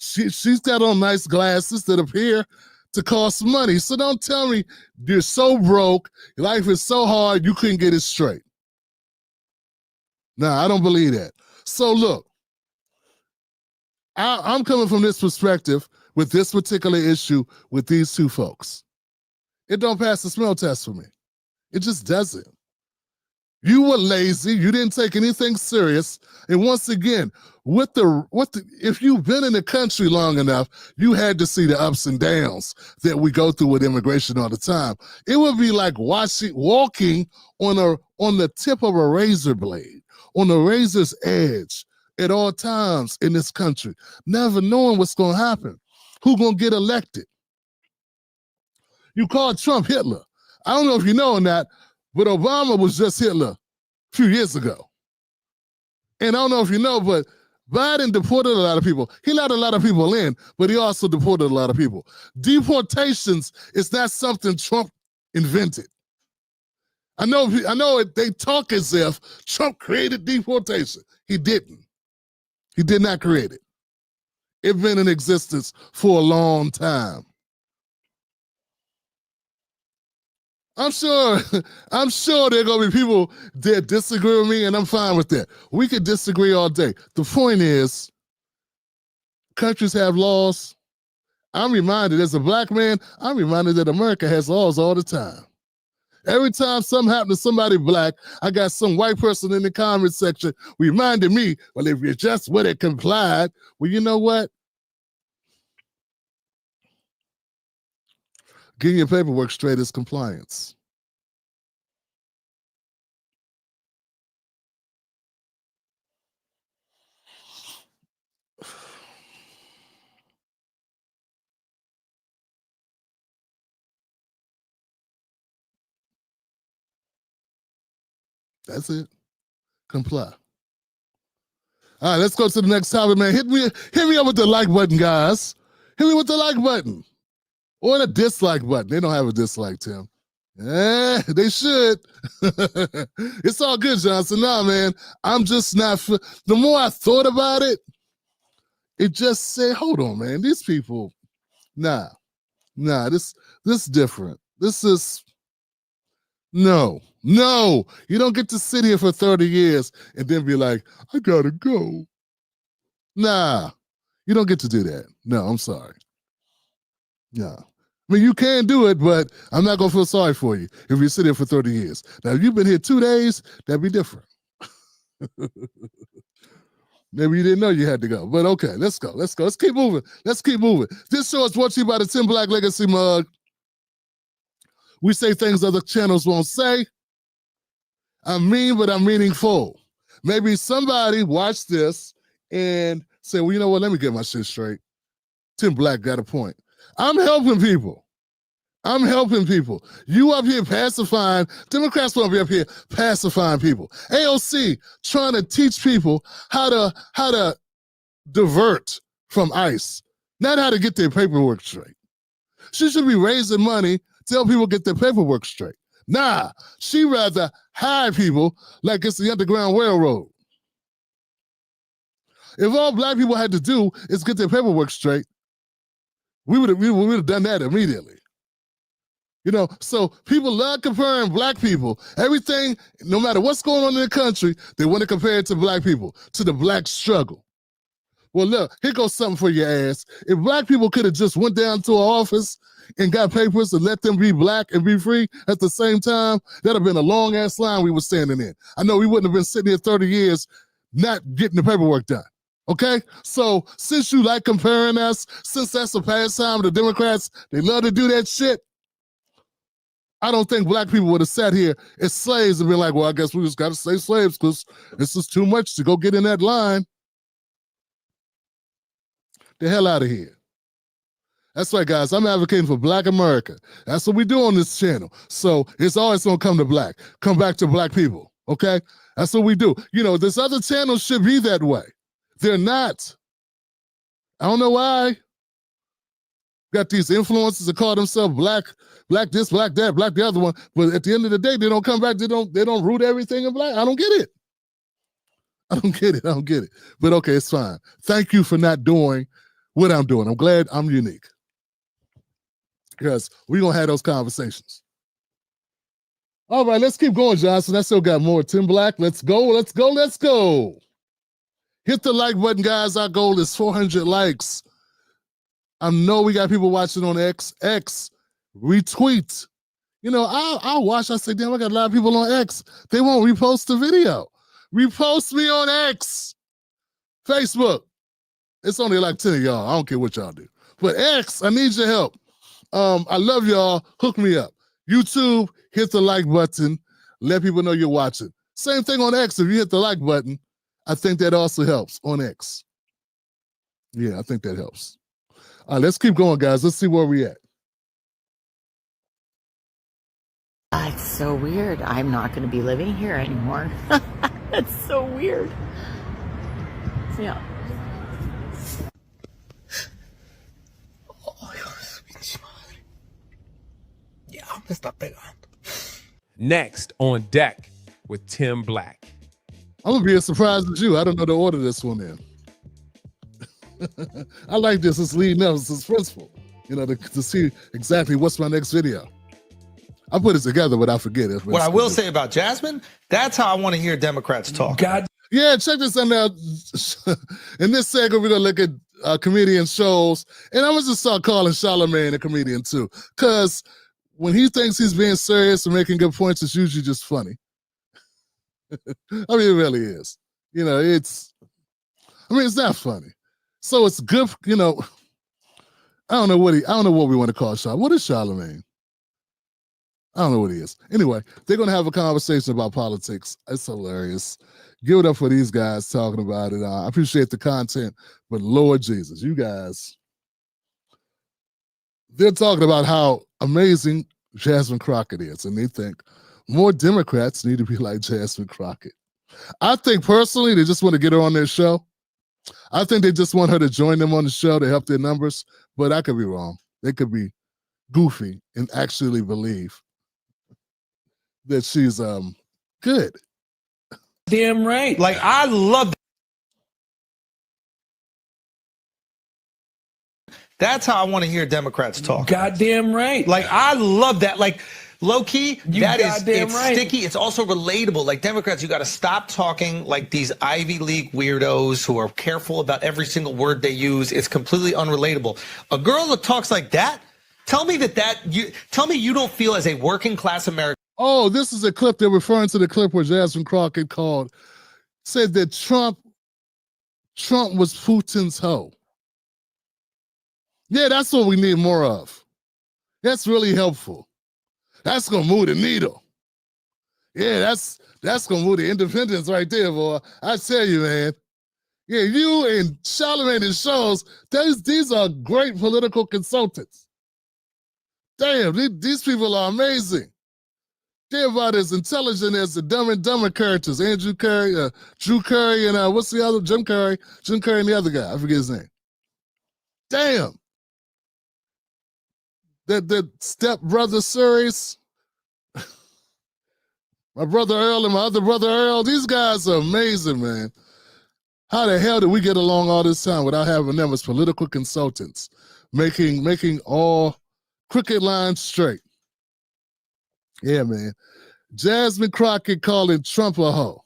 She's got on nice glasses that appear to cost money. So don't tell me you're so broke, life is so hard, you couldn't get it straight. Nah, I don't believe that. So look, I'm coming from this perspective with this particular issue with these two folks. It don't pass the smell test for me. It just doesn't. You were lazy. You didn't take anything serious. And once again, if you've been in the country long enough, you had to see the ups and downs that we go through with immigration all the time. It would be like walking on the tip of a razor blade, on the razor's edge at all times in this country, never knowing what's going to happen, who's going to get elected. You called Trump Hitler. I don't know if you know or not, but Obama was just Hitler a few years ago. And I don't know if you know, but Biden deported a lot of people. He let a lot of people in, but he also deported a lot of people. Deportations is not something Trump invented. I know they talk as if Trump created deportation. He didn't. He did not create it. It's been in existence for a long time. I'm sure there are going to be people that disagree with me, and I'm fine with that. We could disagree all day. The point is, countries have laws. I'm reminded, as a black man, I'm reminded that America has laws all the time. Every time something happens to somebody black, I got some white person in the comment section reminding me, well, if you just would have complied, well, you know what? Getting your paperwork straight is compliance. That's it. Comply. All right, let's go to the next topic, man. Hit me up with the like button, guys. Hit me with the like button. Or the dislike button. They don't have a dislike, Tim. Yeah, they should. It's all good, Johnson. Nah, man, I'm just not. The more I thought about it, it just said, hold on, man. These people, nah, this different. This is, no. You don't get to sit here for 30 years and then be like, I gotta go. Nah, you don't get to do that. No, I'm sorry. Yeah. I mean, you can do it, but I'm not going to feel sorry for you if you sit here for 30 years. Now, if you've been here 2 days, that'd be different. Maybe you didn't know you had to go. But okay, let's go. Let's keep moving. This show is brought to you by the Tim Black Legacy Mug. We say things other channels won't say. I'm mean, but I'm meaningful. Maybe somebody watched this and said, well, you know what? Let me get my shit straight. Tim Black got a point. I'm helping people. You up here pacifying, Democrats won't be up here pacifying people. AOC trying to teach people how to divert from ICE, not how to get their paperwork straight. She should be raising money to help people get their paperwork straight. Nah, she rather hire people like it's the Underground Railroad. If all black people had to do is get their paperwork straight, we would have done that immediately. You know, so people love comparing black people. Everything, no matter what's going on in the country, they want to compare it to black people, to the black struggle. Well, look, here goes something for your ass. If black people could have just went down to an office and got papers and let them be black and be free at the same time, that'd have been a long-ass line we were standing in. I know we wouldn't have been sitting here 30 years not getting the paperwork done. Okay, so since you like comparing us, since that's a pastime of the Democrats, they love to do that shit. I don't think black people would have sat here as slaves and been like, well, I guess we just got to stay slaves because this is too much to go get in that line. The hell out of here. That's right, guys. I'm advocating for Black America. That's what we do on this channel. So it's always going to come back to black people. Okay, that's what we do. You know, this other channel should be that way. They're not. I don't know why. Got these influencers that call themselves black this, black that, black the other one. But at the end of the day, they don't come back. They don't root everything in black. I don't get it. But okay, it's fine. Thank you for not doing what I'm doing. I'm glad I'm unique because we're going to have those conversations. All right, let's keep going, Johnson. I still got more. Tim Black, let's go, let's go, let's go. Hit the like button, guys. Our goal is 400 likes. I know we got people watching on X. Retweet. You know, I'll watch. I say, damn, I got a lot of people on X. They won't repost the video. Repost me on X. Facebook. It's only like 10 of y'all. I don't care what y'all do. But X, I need your help. I love y'all. Hook me up. YouTube, hit the like button. Let people know you're watching. Same thing on X. If you hit the like button, I think that also helps on X. Yeah, I think that helps. All right, let's keep going, guys. Let's see where we at. It's so weird. I'm not going to be living here anymore. It's so weird. Yeah. Next on deck with Tim Black. I'm gonna be as surprised as you. I don't know to order this one in. I like this. It's leading up. It's suspenseful. You know, to see exactly what's my next video. I put it together, but I forget it. What I will say about Jasmine, that's how I want to hear Democrats talk. God. Yeah, check this out now. In this segment, we're gonna look at comedian shows, and I'm gonna just start calling Charlamagne a comedian too, because when he thinks he's being serious and making good points, it's usually just funny. I mean, it really is. You know, it's not funny. So it's good, you know. I don't know what we want to call Charlamagne. What is Charlamagne? I don't know what he is. Anyway, they're gonna have a conversation about politics. It's hilarious. Give it up for these guys talking about it. I appreciate the content, but Lord Jesus, you guys, they're talking about how amazing Jasmine Crockett is, and they think more Democrats need to be like Jasmine Crockett. I think personally they just want to get her on their show. I think they just want her to join them on the show to help their numbers, but I could be wrong. They could be goofy and actually believe that she's good. Damn right. Like, I love that. That's how I want to hear Democrats talk. Goddamn right. Like, I love that. Like, low key, it's right. sticky. It's also relatable. Like, Democrats, you got to stop talking like these Ivy League weirdos who are careful about every single word they use. It's completely unrelatable. A girl that talks like that, tell me you don't feel as a working class American. Oh, this is a clip. They're referring to the clip where Jasmine Crockett said that Trump was Putin's hoe. Yeah, that's what we need more of. That's really helpful. That's gonna move the needle. Yeah, that's gonna move the independence right there, boy. I tell you, man. Yeah, you and Charlamagne and Schulz, these are great political consultants. Damn, these people are amazing. They're about as intelligent as the Dumb and Dumber characters, Drew Curry, and what's the other, Jim Curry and the other guy, I forget his name. Damn. That Step Brother series, my brother Earl and my other brother Earl, these guys are amazing, man. How the hell did we get along all this time without having them as political consultants, making all crooked lines straight? Yeah, man. Jasmine Crockett calling Trump a hoe.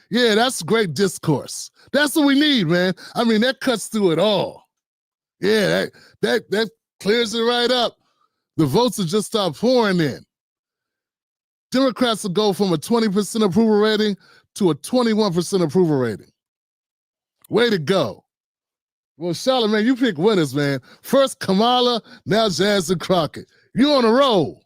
Yeah, that's great discourse. That's what we need, man. I mean, that cuts through it all. Yeah, that clears it right up. The votes will just start pouring in. Democrats will go from a 20% approval rating to a 21% approval rating. Way to go. Well, Charlamagne, you pick winners, man. First Kamala, now Jasmine Crockett. You on a roll.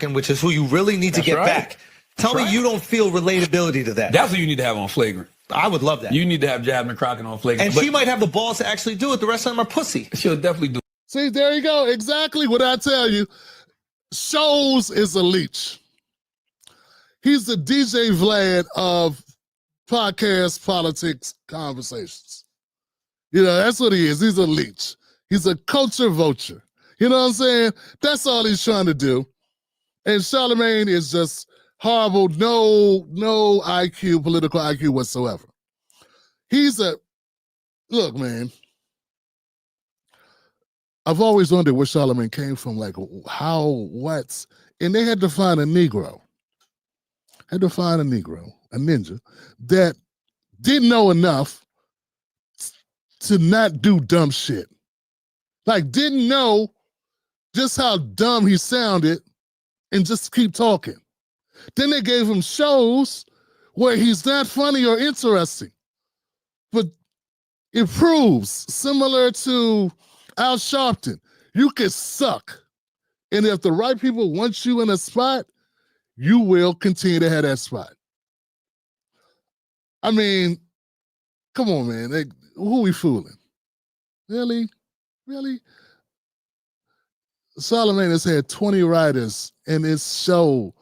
Which is who you really need to get back. Tell me you don't feel relatability to that. That's what you need to have on Flagrant. I would love that. You need to have Jasmine Crockett on Flagrant. And she might have the balls to actually do it. The rest of them are pussy. She'll definitely do it. See, there you go. Exactly what I tell you. Schulz is a leech. He's the DJ Vlad of podcast, politics, conversations. You know, that's what he is. He's a leech. He's a culture vulture. You know what I'm saying? That's all he's trying to do. And Charlamagne is just horrible, no IQ, political IQ whatsoever. Look, man. I've always wondered where Charlamagne came from, like and they had to find a Negro. A ninja, that didn't know enough to not do dumb shit. Like, didn't know just how dumb he sounded and just keep talking. Then they gave him shows where he's not funny or interesting. But it proves, similar to Al Sharpton, you can suck. And if the right people want you in a spot, you will continue to have that spot. I mean, come on, man. Who we fooling? Really? Charlamagne has had 20 writers in his show.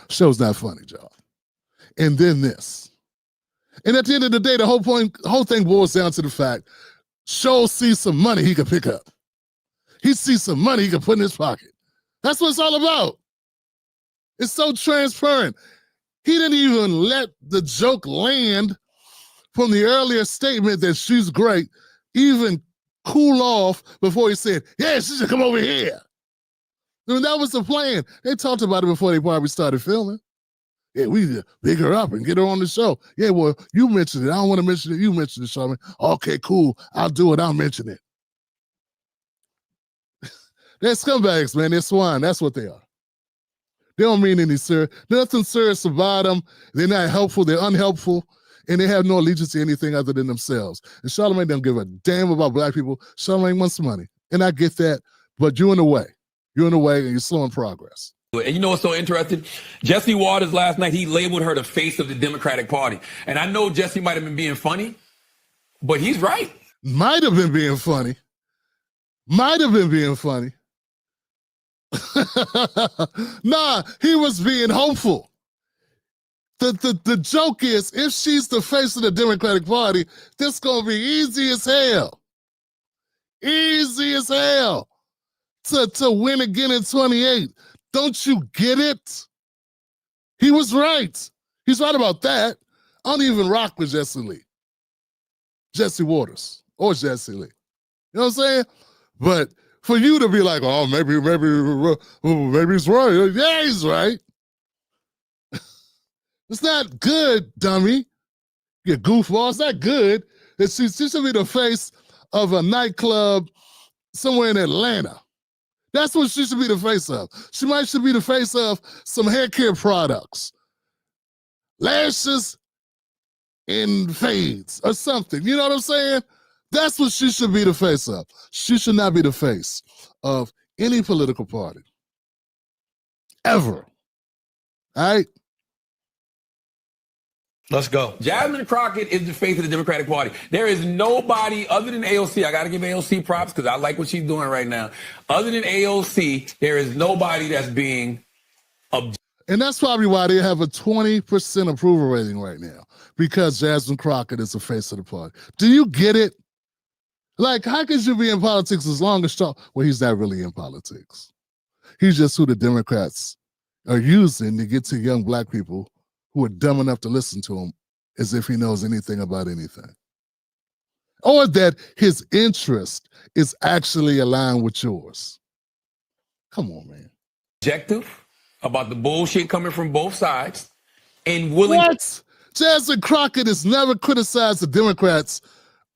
Show's not funny, y'all. And then this. And at the end of the day, the whole thing boils down to the fact, Schulz sees some money he can pick up. He sees some money he can put in his pocket. That's what it's all about. It's so transparent. He didn't even let the joke land from the earlier statement that she's great, even cool off before he said, yeah, she should come over here. I mean, that was the plan. They talked about it before they probably started filming. Yeah, we need to pick her up and get her on the show. Yeah, well, you mentioned it. I don't want to mention it. You mentioned it, Charlamagne. Okay, cool. I'll do it. I'll mention it. They're scumbags, man. They're swine. That's what they are. They don't mean any serious. Nothing serious about them. They're not helpful. They're unhelpful. And they have no allegiance to anything other than themselves. And Charlamagne don't give a damn about black people. Charlamagne wants money. And I get that. But you're in the way. You're in the way and you're slowing progress. And you know what's so interesting? Jesse Waters last night, he labeled her the face of the Democratic Party. And I know Jesse might have been being funny, but he's right. Might have been being funny. Nah, he was being hopeful. The joke is, if she's the face of the Democratic Party, this gonna be easy as hell. Easy as hell to win again in 28. Don't you get it? He was right. He's right about that. I don't even rock with Jesse Waters or Jesse Lee. You know what I'm saying? But for you to be like, oh, maybe he's right. Yeah, he's right. It's not good, dummy. You goofball. It's not good. She should be the face of a nightclub somewhere in Atlanta. That's what she should be the face of. She should be the face of some hair care products. Lashes and fades or something. You know what I'm saying? That's what she should be the face of. She should not be the face of any political party. Ever. All right? Let's go. Jasmine Crockett is the face of the Democratic Party. There is nobody other than AOC. I got to give AOC props because I like what she's doing right now. Other than AOC, there is nobody that's being and that's probably why they have a 20% approval rating right now, because Jasmine Crockett is the face of the party. Do you get it? Like, how could you be in politics as long as well, he's not really in politics. He's just who the Democrats are using to get to young black people who are dumb enough to listen to him as if he knows anything about anything. Or that his interest is actually aligned with yours. Come on, man. Objective about the bullshit coming from both sides and willing. What? Jasmine Crockett has never criticized the Democrats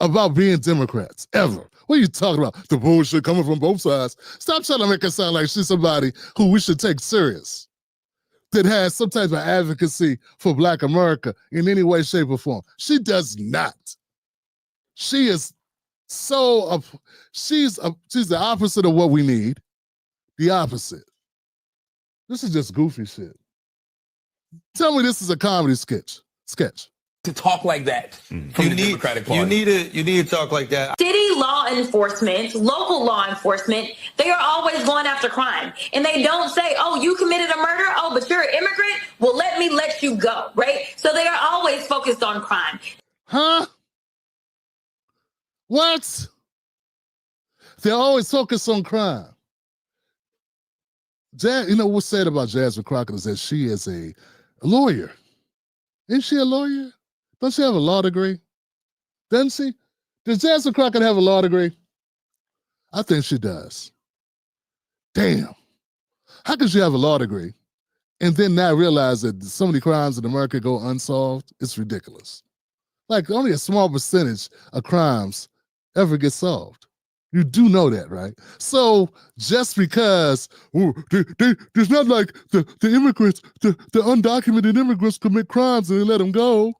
about being Democrats, ever. What are you talking about? The bullshit coming from both sides. Stop trying to make it sound like she's somebody who we should take serious, that has some type of advocacy for Black America in any way, shape, or form. She does not. She is she's the opposite of what we need. The opposite. This is just goofy shit. Tell me this is a comedy sketch. To talk like that from the Democratic Party. You need to talk like that. City law enforcement, local law enforcement, they are always going after crime. And they don't say, oh, you committed a murder? Oh, but you're an immigrant? Well, let me let you go, right? So they are always focused on crime. Huh? What? They're always focused on crime. You know what's said about Jasmine Crockett is that she is a lawyer. Isn't she a lawyer? Don't she have a law degree? Doesn't she? Does Jasmine Crockett have a law degree? I think she does. Damn. How could she have a law degree and then not realize that so many crimes in America go unsolved? It's ridiculous. Like only a small percentage of crimes ever get solved. You do know that, right? So just because there's not like the immigrants, the undocumented immigrants commit crimes and they let them go.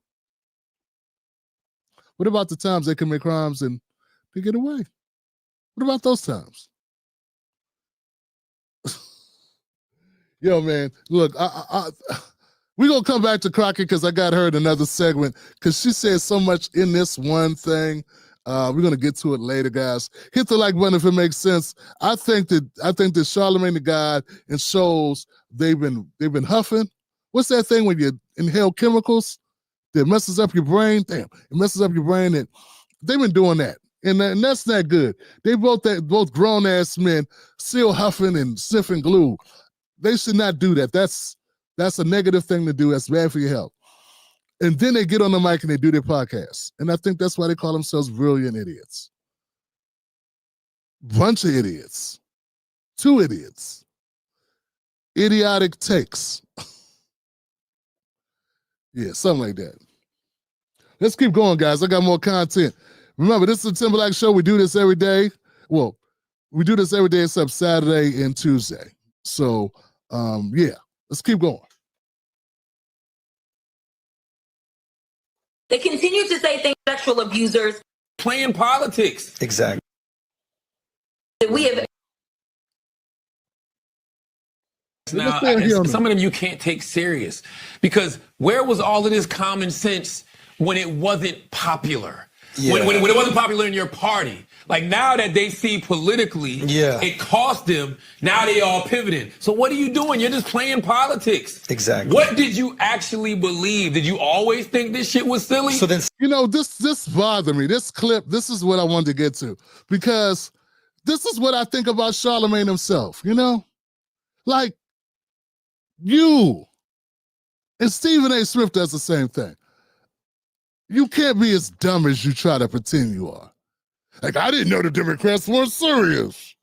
What about the times they commit crimes and they get away? What about those times? Yo, man, look, we're going to come back to Crockett because I got her in another segment because she said so much in this one thing. We're going to get to it later, guys. Hit the like button if it makes sense. I think that Charlamagne the God and Schulz, they've been huffing. What's that thing when you inhale chemicals that messes up your brain? Damn, it messes up your brain. And they've been doing that. And that's not good. They both grown-ass men still huffing and sniffing glue. They should not do that. That's a negative thing to do. That's bad for your health. And then they get on the mic and they do their podcast. And I think that's why they call themselves brilliant idiots. Bunch of idiots. Two idiots. Idiotic takes. Yeah, something like that. Let's keep going, guys. I got more content. Remember, this is the Tim Black Show. We do this every day. Well, we do this every day except Saturday and Tuesday. So, yeah, let's keep going. They continue to say things, sexual abusers. Playing politics. Exactly. We have. Now, some of them you can't take serious because where was all of this common sense when it wasn't popular? Yeah. When it wasn't popular in your party. Like now that they see politically, it cost them, now they all pivoting. So what are you doing? You're just playing politics. Exactly. What did you actually believe? Did you always think this shit was silly? So then, you know, this bothered me. This clip, this is what I wanted to get to because this is what I think about Charlamagne himself, you know? Like you and Stephen A. Smith does the same thing. You can't be as dumb as you try to pretend you are. Like, I didn't know the Democrats weren't serious.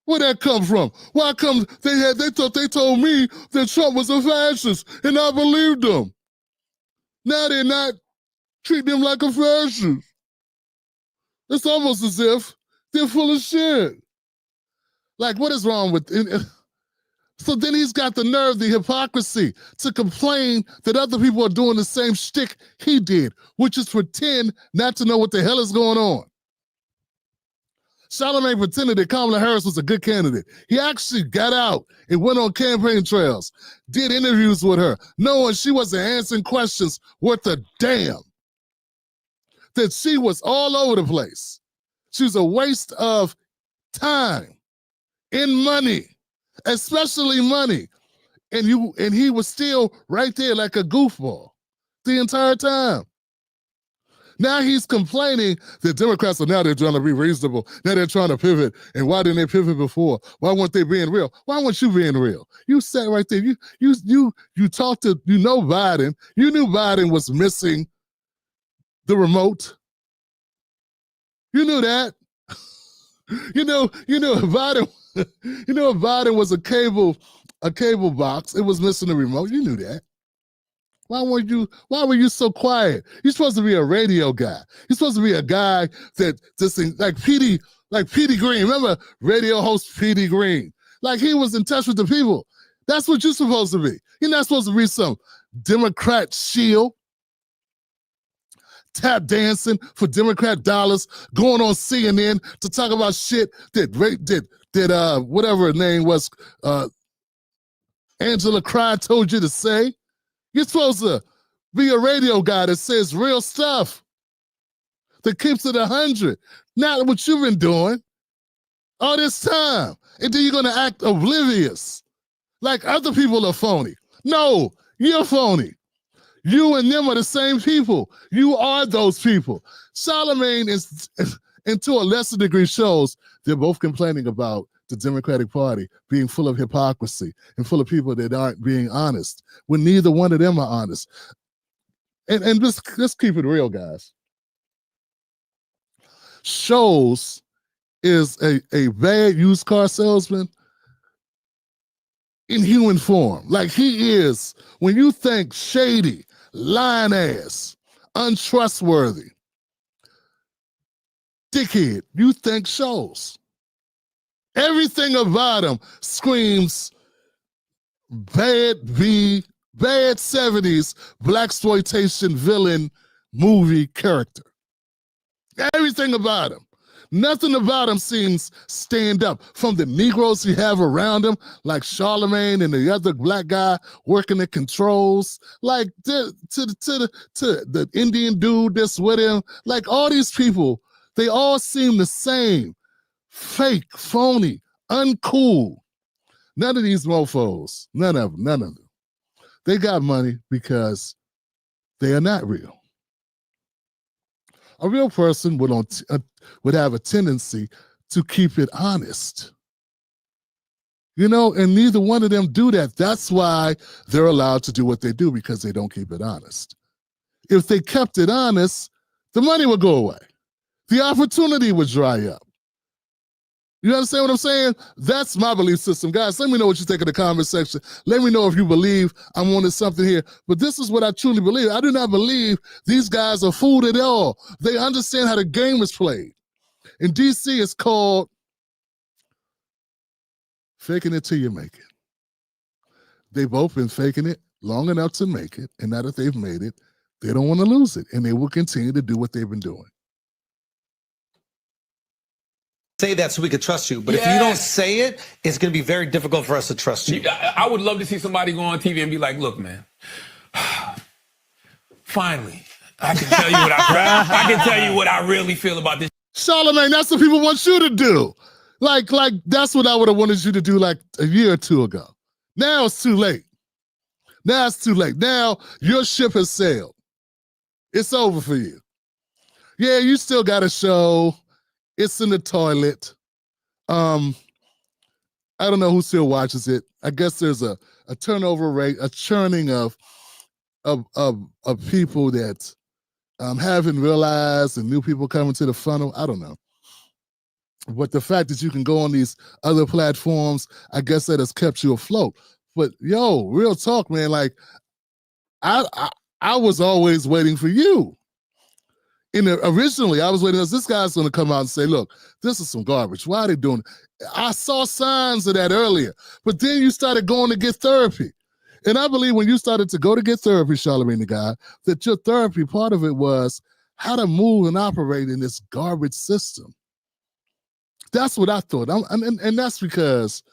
Where'd that come from? Why come they thought they told me that Trump was a fascist and I believed them. Now they're not treating him like a fascist. It's almost as if they're full of shit. Like, what is wrong with it? So then he's got the nerve, the hypocrisy, to complain that other people are doing the same shtick he did, which is pretend not to know what the hell is going on. Charlamagne pretended that Kamala Harris was a good candidate. He actually got out and went on campaign trails, did interviews with her, knowing she wasn't answering questions worth a damn. That she was all over the place. She was a waste of time and money. Especially money. And he was still right there like a goofball the entire time. Now he's complaining that Democrats are now they're trying to be reasonable. Now they're trying to pivot. And why didn't they pivot before? Why weren't they being real? Why weren't you being real? You sat right there. You talked to, you know, Biden. You knew Biden was missing the remote. You knew that. You know Biden. You know, if Biden was a cable box, it was missing the remote. You knew that. Why were you so quiet? You're supposed to be a radio guy. You're supposed to be a guy that just like Petey Green. Remember radio host Petey Green? Like he was in touch with the people. That's what you're supposed to be. You're not supposed to be some Democrat shield, tap dancing for Democrat dollars, going on CNN to talk about shit that whatever her name was, Angela Cry told you to say. You're supposed to be a radio guy that says real stuff, that keeps it 100. Not what you've been doing all this time. And then you're going to act oblivious, like other people are phony. No, you're phony. You and them are the same people. You are those people. Charlamagne is, and to a lesser degree, Schulz they're both complaining about the Democratic Party being full of hypocrisy and full of people that aren't being honest, when neither one of them are honest. and let's keep it real, guys. Schulz is a bad used car salesman in human form. Like he is, when you think shady, lying ass, untrustworthy, dickhead, you think Schulz. Everything about him screams bad 70s blaxploitation villain movie character. Everything about him. Nothing about him seems stand up. From the Negroes he have around him, like Charlamagne and the other black guy working the controls, like to the Indian dude that's with him, like all these people, they all seem the same. Fake, phony, uncool. None of these mofos, none of them. They got money because they are not real. A real person would have a tendency to keep it honest. You know, and neither one of them do that. That's why they're allowed to do what they do, because they don't keep it honest. If they kept it honest, the money would go away. The opportunity would dry up. You understand what I'm saying? That's my belief system. Guys, let me know what you think in the comment section. Let me know if you believe I'm wanting something here. But this is what I truly believe. I do not believe these guys are fooled at all. They understand how the game is played. In DC, it's called faking it till you make it. They've both been faking it long enough to make it. And now that they've made it, they don't want to lose it. And they will continue to do what they've been doing. Say that so we could trust you, but if you don't say it, it's going to be very difficult for us to trust you. I would love to see somebody go on TV and be like, look, man, finally, I can tell you what I can tell you what I really feel about this. Charlamagne, that's what people want you to do. Like that's what I would have wanted you to do like a year or two ago. Now it's too late. Now it's too late. Now your ship has sailed. It's over for you. Yeah, you still got a show. It's in the toilet. I don't know who still watches it. I guess there's a turnover rate, a churning of people that haven't realized, and new people coming to the funnel. I don't know. But the fact that you can go on these other platforms, I guess that has kept you afloat. But yo, real talk, man. Like I was always waiting for you. Originally, I was waiting because this guy's going to come out and say, look, this is some garbage. Why are they doing it? I saw signs of that earlier. But then you started going to get therapy. And I believe when you started to go to get therapy, Charlamagne the guy, that your therapy, part of it was how to move and operate in this garbage system. That's what I thought. And that's because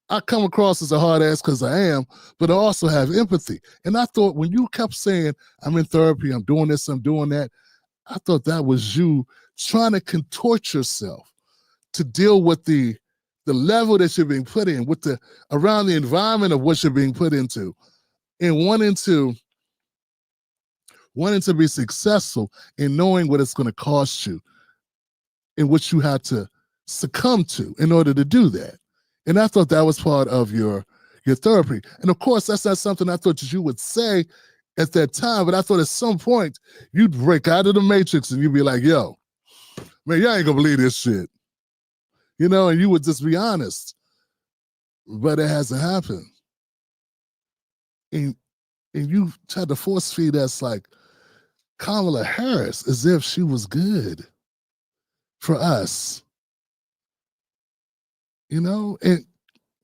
I come across as a hard ass because I am, but I also have empathy. And I thought when you kept saying, I'm in therapy, I'm doing this, I'm doing that, I thought that was you trying to contort yourself to deal with the level that you're being put in, with around the environment of what you're being put into, and wanting to be successful and knowing what it's going to cost you and what you had to succumb to in order to do that. And I thought that was part of your therapy. And of course, that's not something I thought that you would say at that time, but I thought at some point you'd break out of the matrix and you'd be like, yo, man, y'all ain't gonna believe this shit. You know, and you would just be honest. But it hasn't happened. And you tried to force feed us like Kamala Harris as if she was good for us. You know, and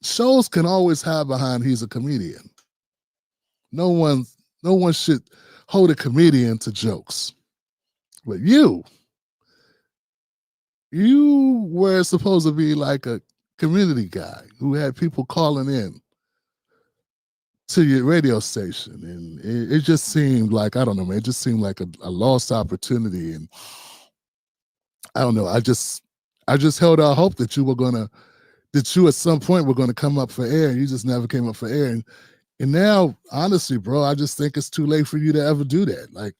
shows can always hide behind he's a comedian. No one should hold a comedian to jokes. But you were supposed to be like a community guy who had people calling in to your radio station. And it just seemed like, I don't know, man, it just seemed like a lost opportunity. And I don't know, I just held out hope that you at some point were gonna come up for air, and you just never came up for air. And now, honestly, bro, I just think it's too late for you to ever do that. Like,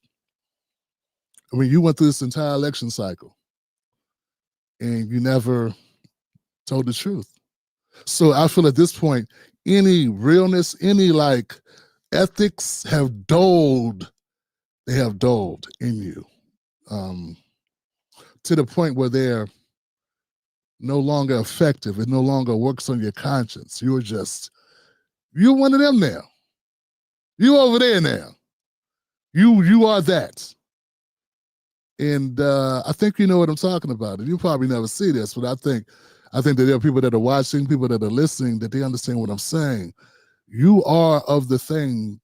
I mean, you went through this entire election cycle and you never told the truth. So I feel at this point, any realness, any like ethics have dulled they have dulled in you, to the point where they're no longer effective. It no longer works on your conscience. You're one of them now. You over there now. You are that. And I think you know what I'm talking about. And you probably never see this, but I think that there are people that are watching, people that are listening, that they understand what I'm saying. You are of the thing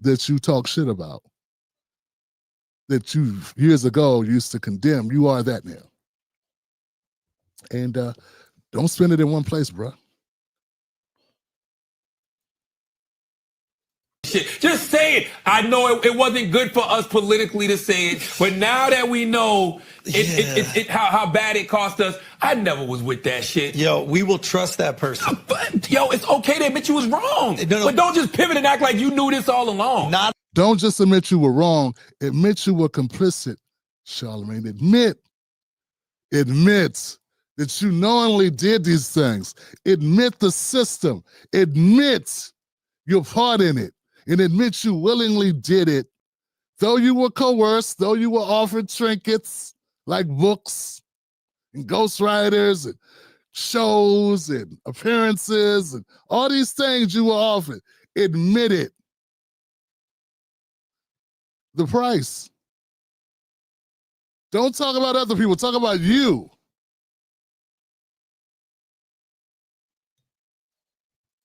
that you talk shit about, that you years ago used to condemn. You are that now. And don't spend it in one place, bro. Just say it. I know it wasn't good for us politically to say it, but now that we know how bad it cost us, I never was with that shit. Yo, we will trust that person. But, yo, it's okay to admit you was wrong. No. But don't just pivot and act like you knew this all along. Don't just admit you were wrong. Admit you were complicit, Charlamagne. Admit that you knowingly did these things. Admit the system. Admit your part in it. And admit you willingly did it, though you were coerced, though you were offered trinkets like books and ghostwriters and shows and appearances and all these things you were offered. Admit it. The price. Don't talk about other people. Talk about you.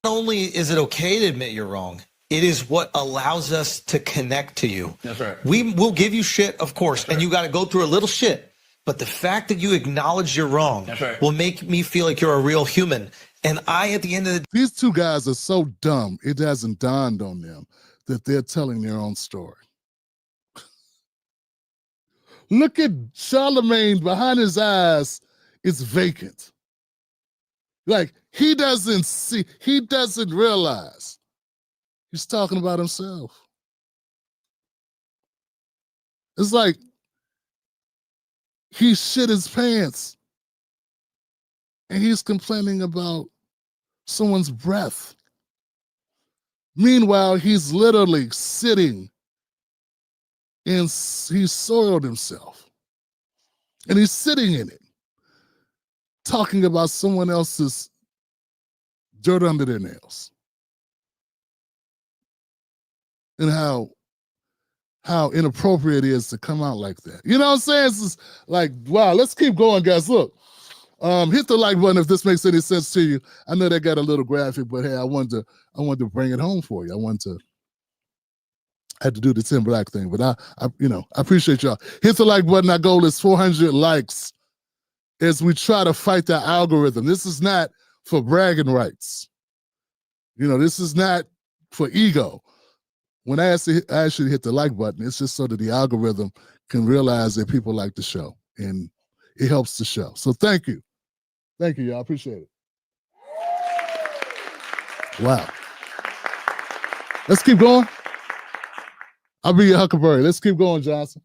Not only is it okay to admit you're wrong, it is what allows us to connect to you. That's right. We will give you shit, of course, and you got to go through a little shit. But the fact that you acknowledge you're wrong will make me feel like you're a real human. And at the end of the day, these two guys are so dumb, it hasn't dawned on them that they're telling their own story. Look at Charlamagne, behind his eyes, it's vacant. Like, he doesn't realize. He's talking about himself. It's like he shit his pants and he's complaining about someone's breath. Meanwhile, he's literally sitting and he's soiled himself. And he's sitting in it, talking about someone else's dirt under their nails. And how inappropriate it is to come out like that. You know what I'm saying? It's just like, wow, let's keep going, guys. Look, hit the like button if this makes any sense to you. I know that got a little graphic, but hey, I wanted to bring it home for you. I had to do the Tim Black thing, but I appreciate y'all. Hit the like button. Our goal is 400 likes as we try to fight the algorithm. This is not for bragging rights. This is not for ego. When I ask you to hit the like button, it's just so that the algorithm can realize that people like the show, and it helps the show. So thank you. Thank you, y'all. I appreciate it. Wow. Let's keep going. I'll be your Huckleberry. Let's keep going, Johnson.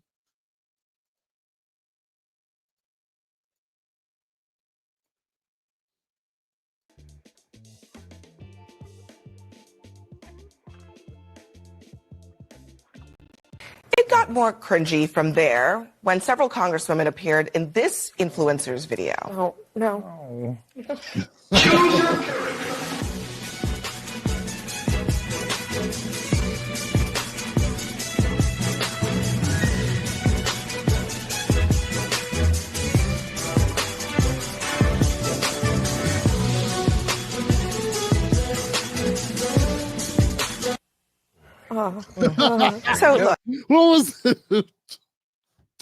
It got more cringy from there when several congresswomen appeared in this influencer's video. Oh, no. So look. What was it?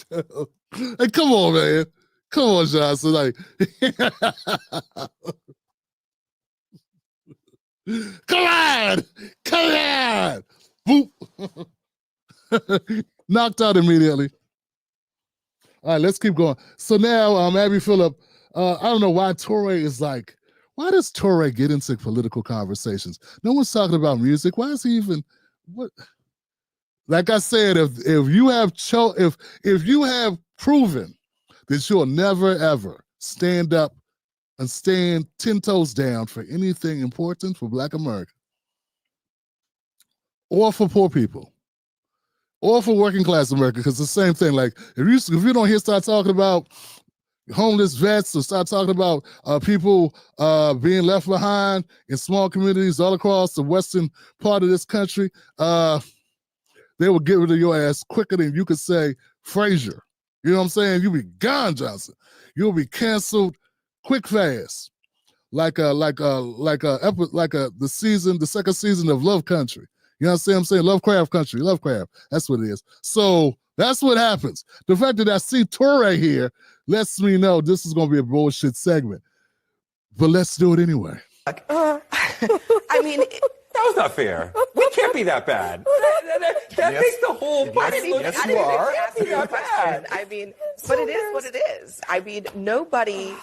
Hey, come on, man. Come on, Johnson. Like, come on. Boop. Knocked out immediately. All right, let's keep going. So now, Abby Phillip, I don't know why Torre is like, why does Torre get into political conversations? No one's talking about music. Why is he even, what? Like I said, if you have proven that you'll never ever stand up and stand 10 toes down for anything important for Black America, or for poor people, or for working class America, because it's the same thing. Like if you don't start talking about homeless vets, or start talking about people being left behind in small communities all across the western part of this country, they will get rid of your ass quicker than you could say Frazier. You know what I'm saying? You'll be gone, Johnson. You'll be canceled quick fast, like the second season of Love Country. You know what I'm saying? Lovecraft Country, Lovecraft. That's what it is. So that's what happens. The fact that I see Torre here lets me know this is going to be a bullshit segment. But let's do it anyway. I mean, that was not fair. We can't be that bad. That makes the whole party look I didn't even answer your question. I mean, but it is what it is. I mean, nobody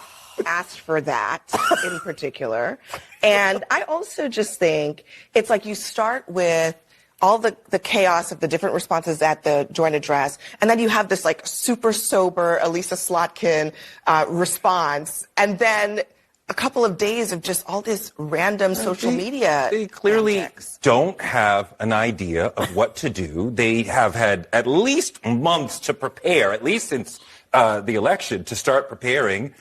asked for that in particular. And I also just think it's like you start with all the chaos of the different responses at the joint address, and then you have this like super sober Elisa Slotkin response, and then a couple of days of just all this random social media. They clearly antics. don't have an idea of what to do. They have had at least months to prepare, at least since the election, to start preparing.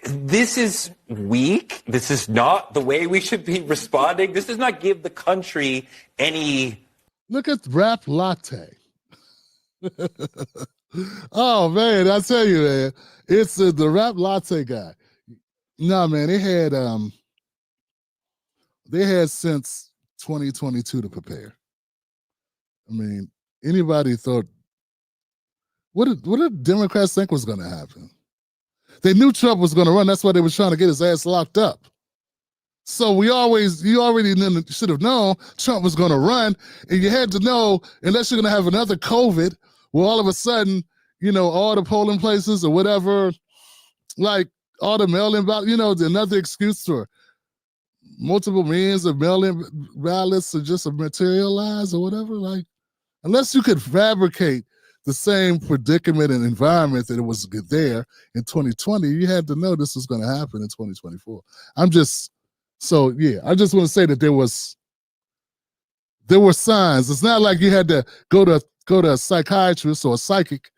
This is weak. This is not the way we should be responding. This does not give the country any... Look at Rap Latte. Oh, man, I tell you, man. It's the Rap Latte guy. No, man, they had since 2022 to prepare. I mean, anybody thought, what did Democrats think was going to happen? They knew Trump was going to run. That's why they were trying to get his ass locked up. So you already should have known Trump was going to run, and you had to know, unless you're going to have another COVID, where all of a sudden, all the polling places or whatever, like all the mail-in ballots, another excuse for multiple means of mail-in ballots to just materialize or whatever. Like, unless you could fabricate the same predicament and environment that it was there in 2020, you had to know this was going to happen in 2024. I just want to say that there were signs. It's not like you had to go to a psychiatrist or a psychic.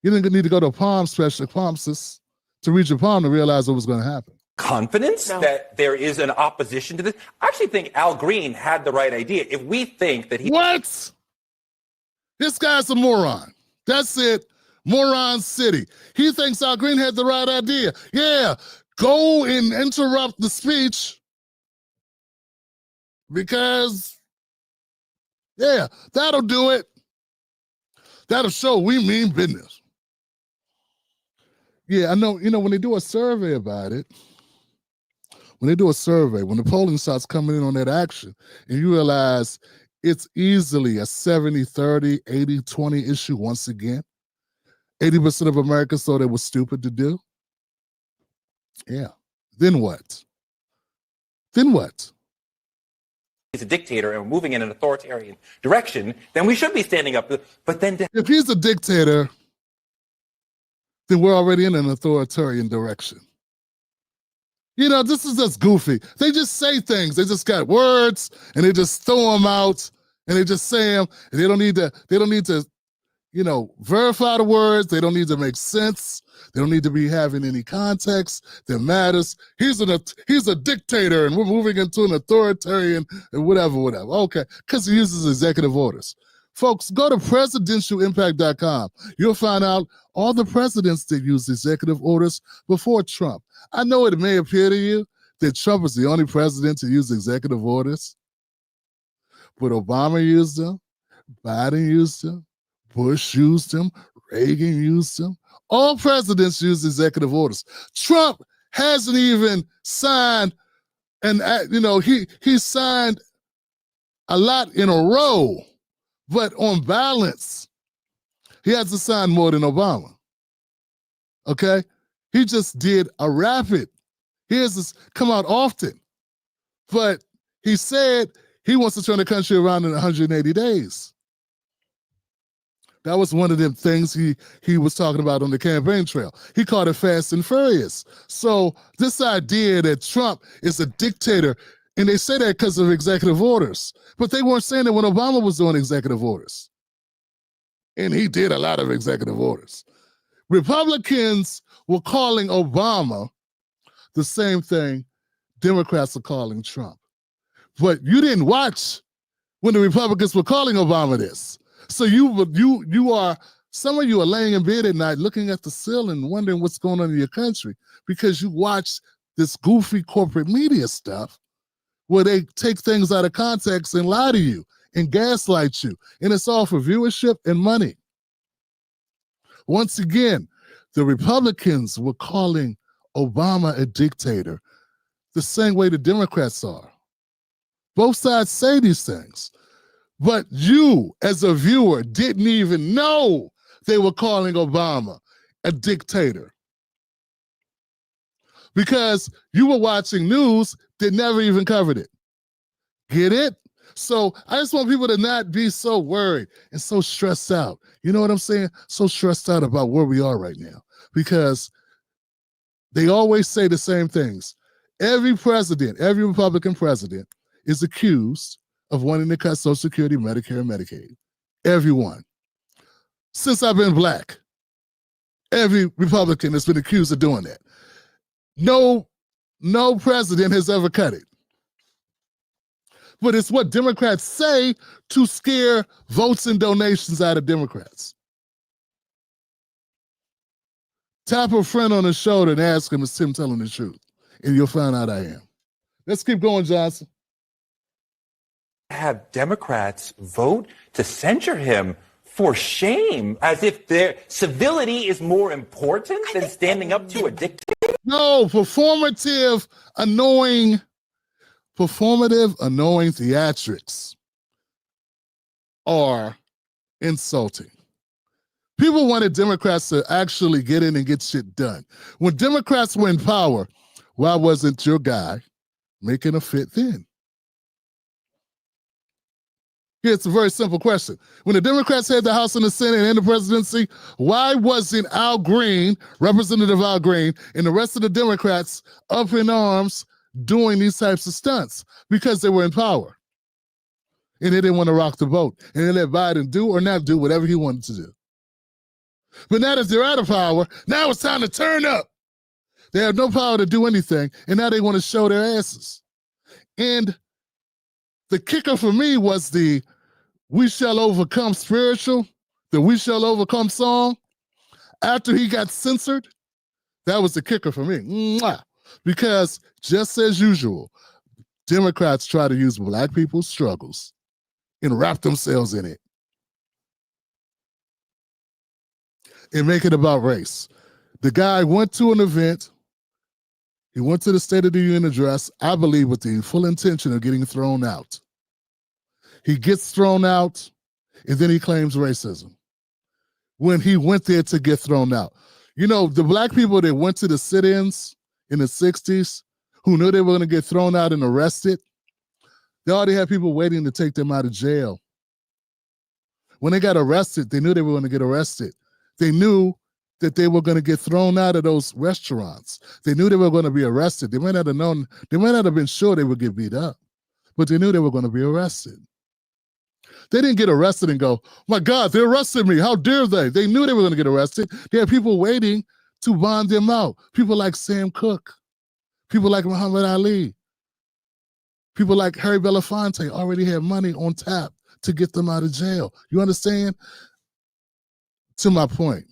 You didn't need to go to a palm specialist to read your palm to realize what was going to happen. Confidence that there is an opposition to this. I actually think Al Green had the right idea. If we think that he... What? This guy's a moron. That's it. Moron City. He thinks Al Green had the right idea. Yeah, go and interrupt the speech because, yeah, that'll do it. That'll show we mean business. Yeah, I know, when they do a survey about it, when the polling starts coming in on that action, and you realize it's easily a 70-30, 80-20 issue once again. 80% of Americans thought it was stupid to do. Yeah. Then what? He's a dictator and we're moving in an authoritarian direction, then we should be standing up. But then... If he's a dictator, then we're already in an authoritarian direction. This is just goofy. They just say things. They just got words and they just throw them out and they just say them. And they don't need to, verify the words. They don't need to make sense. They don't need to be having any context that matters. He's a dictator and we're moving into an authoritarian and whatever. Okay, because he uses executive orders. Folks, go to presidentialimpact.com. You'll find out all the presidents that used executive orders before Trump. I know it may appear to you that Trump is the only president to use executive orders, but Obama used them, Biden used them, Bush used them, Reagan used them. All presidents use executive orders. Trump hasn't even signed, and he signed a lot in a row, but on balance, he has to sign more than Obama. Okay? He just did a rapid. He has this come out often. But he said he wants to turn the country around in 180 days. That was one of them things he was talking about on the campaign trail. He called it fast and furious. So this idea that Trump is a dictator, and they say that because of executive orders, but they weren't saying that when Obama was doing executive orders. and he did a lot of executive orders. Republicans were calling Obama the same thing Democrats are calling Trump. But you didn't watch when the Republicans were calling Obama this. So some of you are laying in bed at night looking at the ceiling wondering what's going on in your country because you watch this goofy corporate media stuff where they take things out of context and lie to you and gaslight you. And it's all for viewership and money. Once again, the Republicans were calling Obama a dictator the same way the Democrats are. Both sides say these things. But you, as a viewer, didn't even know they were calling Obama a dictator. Because you were watching news that never even covered it. Get it? So I just want people to not be so worried and so stressed out. You know what I'm saying? So stressed out about where we are right now. Because they always say the same things. Every president, every Republican president is accused of wanting to cut Social Security, Medicare, and Medicaid. Everyone. Since I've been black, every Republican has been accused of doing that. No president has ever cut it. But it's what Democrats say to scare votes and donations out of Democrats. Tap a friend on the shoulder and ask him, is Tim telling the truth? And you'll find out I am. Let's keep going, Johnson. Have Democrats vote to censure him for shame, as if their civility is more important than standing up to a dictator? No, performative, annoying theatrics are insulting. People wanted Democrats to actually get in and get shit done. When Democrats were in power, why wasn't your guy making a fit then? It's a very simple question. When the Democrats had the House and the Senate and the presidency, why wasn't Al Green, Representative Al Green, and the rest of the Democrats up in arms doing these types of stunts? Because they were in power. And they didn't want to rock the boat. And they let Biden do or not do whatever he wanted to do. But now that they're out of power, now it's time to turn up. They have no power to do anything, and now they want to show their asses. And the kicker for me was the We Shall Overcome spiritual, the We Shall Overcome song. After he got censored, that was the kicker for me. Mwah! Because just as usual, Democrats try to use black people's struggles and wrap themselves in it and make it about race. The guy went to an event. He went to the State of the Union address, I believe, with the full intention of getting thrown out. He gets thrown out, and then he claims racism when he went there to get thrown out. You know, the black people that went to the sit-ins in the 60s who knew they were going to get thrown out and arrested, they already had people waiting to take them out of jail. When they got arrested, they knew they were going to get arrested. They knew that they were going to get thrown out of those restaurants. They knew they were going to be arrested. They might not have been sure they would get beat up, but they knew they were going to be arrested. They didn't get arrested and go, my God, they arrested me. How dare they? They knew they were going to get arrested. They had people waiting to bond them out. People like Sam Cooke, people like Muhammad Ali, people like Harry Belafonte already had money on tap to get them out of jail. You understand? To my point,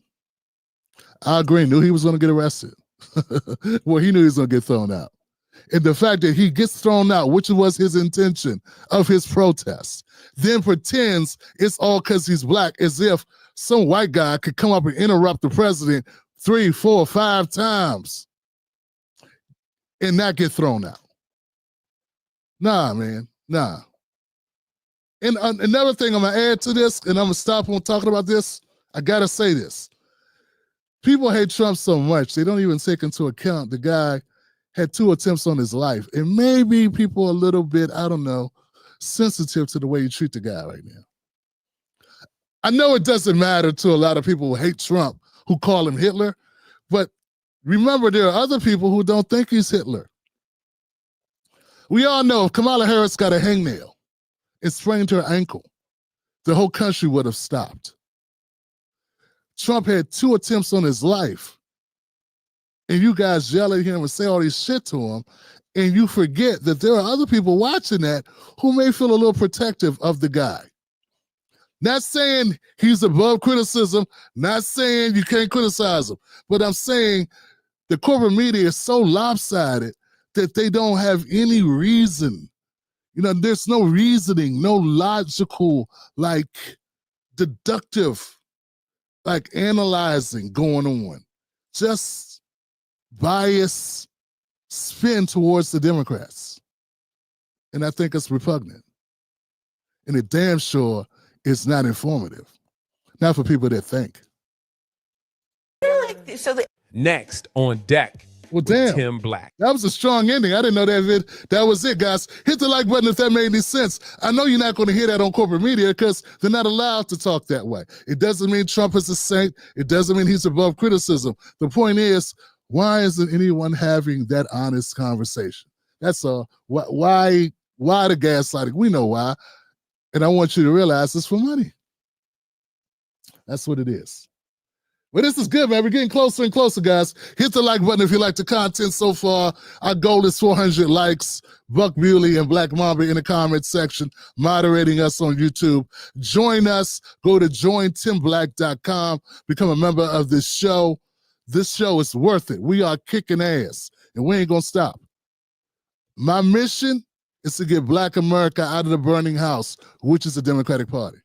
Al Green knew he was going to get arrested. Well, he knew he was going to get thrown out. And the fact that he gets thrown out, which was his intention of his protest, then pretends it's all because he's black, as if some white guy could come up and interrupt the president 3, 4, 5 times and not get thrown out. Nah, man, nah. And another thing I'm going to add to this, and I'm going to stop on talking about this, I got to say this. People hate Trump so much, they don't even take into account the guy had 2 attempts on his life. And maybe people are a little bit, I don't know, sensitive to the way you treat the guy right now. I know it doesn't matter to a lot of people who hate Trump, who call him Hitler, but remember there are other people who don't think he's Hitler. We all know if Kamala Harris got a hangnail and sprained her ankle, the whole country would have stopped. Trump had 2 attempts on his life, and you guys yell at him and say all this shit to him, and you forget that there are other people watching that who may feel a little protective of the guy. Not saying he's above criticism, not saying you can't criticize him, but I'm saying the corporate media is so lopsided that they don't have any reason. You know, there's no reasoning, no logical, like deductive, like analyzing going on. Just bias spin towards the Democrats. And I think it's repugnant. And it damn sure is not informative. Not for people that think. Next on deck. Well, damn. Tim Black. That was a strong ending. I didn't know that was it, guys. Hit the like button if that made any sense. I know you're not going to hear that on corporate media because they're not allowed to talk that way. It doesn't mean Trump is a saint. It doesn't mean he's above criticism. The point is, why isn't anyone having that honest conversation? That's all. Why the gaslighting? We know why. And I want you to realize it's for money. That's what it is. Well, this is good, man. We're getting closer and closer, guys. Hit the like button if you like the content so far. Our goal is 400 likes. Buck Bewley and Black Mamba in the comment section, moderating us on YouTube. Join us. Go to jointimblack.com. Become a member of this show. This show is worth it. We are kicking ass, and we ain't going to stop. My mission is to get Black America out of the burning house, which is the Democratic Party.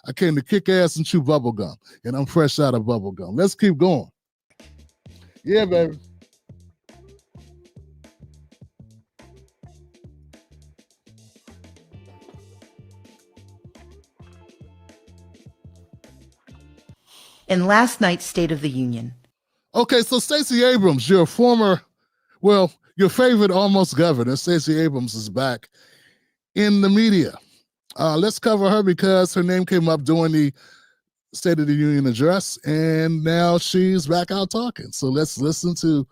I came to kick ass and chew bubble gum, and I'm fresh out of bubble gum. Let's keep going. Yeah, baby. In last night's State of the Union. Okay, so Stacey Abrams, your favorite almost governor, Stacey Abrams, is back in the media. Let's cover her because her name came up during the State of the Union address, and now she's back out talking. So let's listen to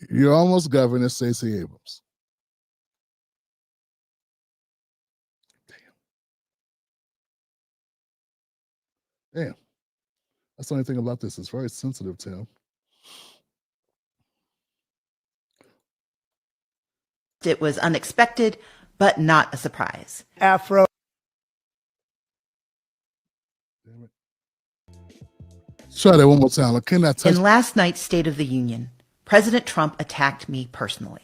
your almost governor, Stacey Abrams. Damn. That's the only thing about this. It's very sensitive, Tim. It was unexpected, but not a surprise. Afro. Try that one more time. I cannot touch. In last night's State of the Union, President Trump attacked me personally.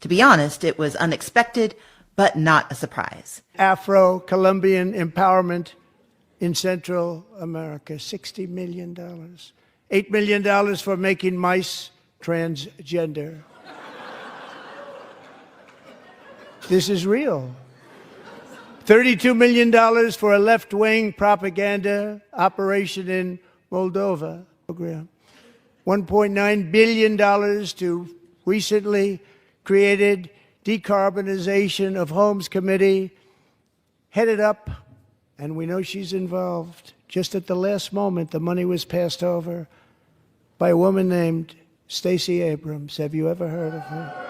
To be honest, it was unexpected, but not a surprise. Afro-Colombian empowerment in Central America, $60 million. $8 million for making mice transgender. This is real. $32 million for a left-wing propaganda operation in Moldova program. $1.9 billion to recently created Decarbonization of Homes Committee, headed up, and we know she's involved. Just at the last moment, the money was passed over by a woman named Stacey Abrams. Have you ever heard of her?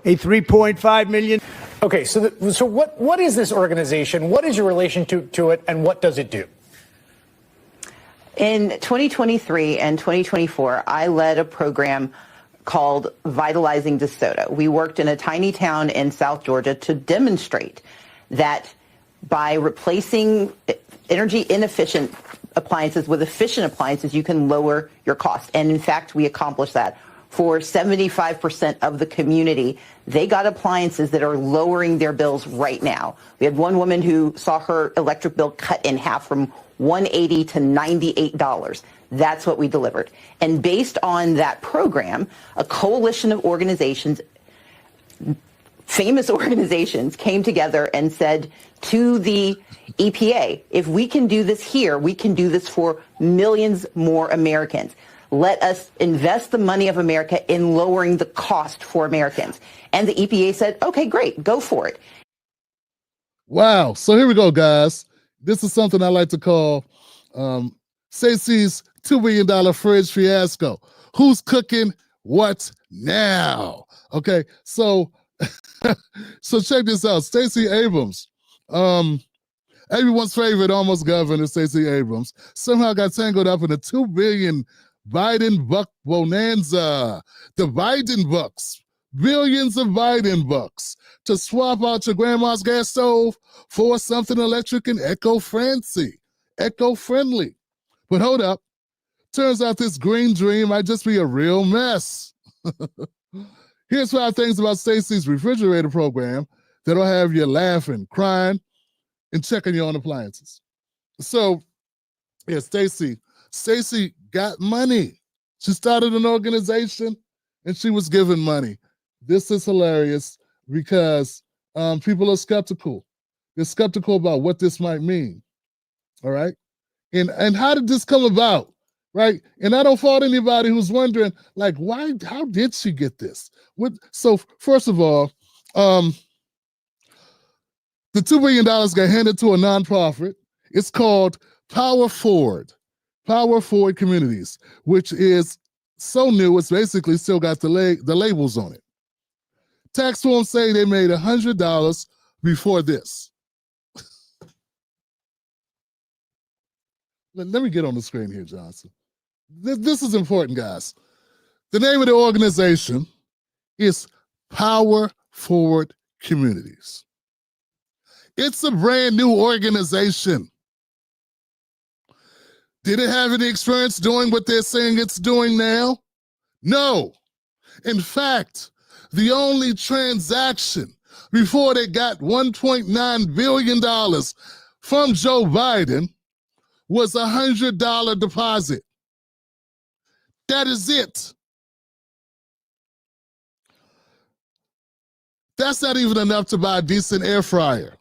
A $3.5 million. Okay, so what is this organization? What is your relation to it, and what does it do? In 2023 and 2024, I led a program called Vitalizing DeSoto. We worked in a tiny town in South Georgia to demonstrate that by replacing energy inefficient appliances with efficient appliances, you can lower your cost. And in fact, we accomplished that. For 75% of the community, they got appliances that are lowering their bills right now. We had one woman who saw her electric bill cut in half from $180 to $98. That's what we delivered. And based on that program, a coalition of organizations, famous organizations, came together and said to the EPA, if we can do this here, we can do this for millions more Americans. Let us invest the money of America in lowering the cost for Americans. And the EPA said, okay, great, go for it. Wow. So here we go, guys. This is something I like to call Stacey's $2 billion fridge fiasco. Who's cooking what now? Okay, so so check this out. Stacey Abrams, Everyone's favorite almost governor, Stacey Abrams, somehow got tangled up in a $2 billion Biden buck bonanza. The Biden bucks, billions of Biden bucks, to swap out your grandma's gas stove for something electric and eco-friendly. But hold up. Turns out this green dream might just be a real mess. Here's 5 things about Stacey's refrigerator program that'll have you laughing, crying, and checking your own appliances. So, yeah, Stacey got money. She started an organization and she was given money. This is hilarious because people are skeptical. They're skeptical about what this might mean. All right. And how did this come about? Right. And I don't fault anybody who's wondering, like, how did she get this? So first of all, the $2 billion got handed to a nonprofit. It's called Power Forward Communities, which is so new, it's basically still got the labels on it. Tax forms say they made $100 before this. Let me get on the screen here, Johnson. This is important, guys. The name of the organization is Power Forward Communities. It's a brand new organization. Did it have any experience doing what they're saying it's doing now? No. In fact, the only transaction before they got $1.9 billion from Joe Biden was a $100 deposit. That is it. That's not even enough to buy a decent air fryer.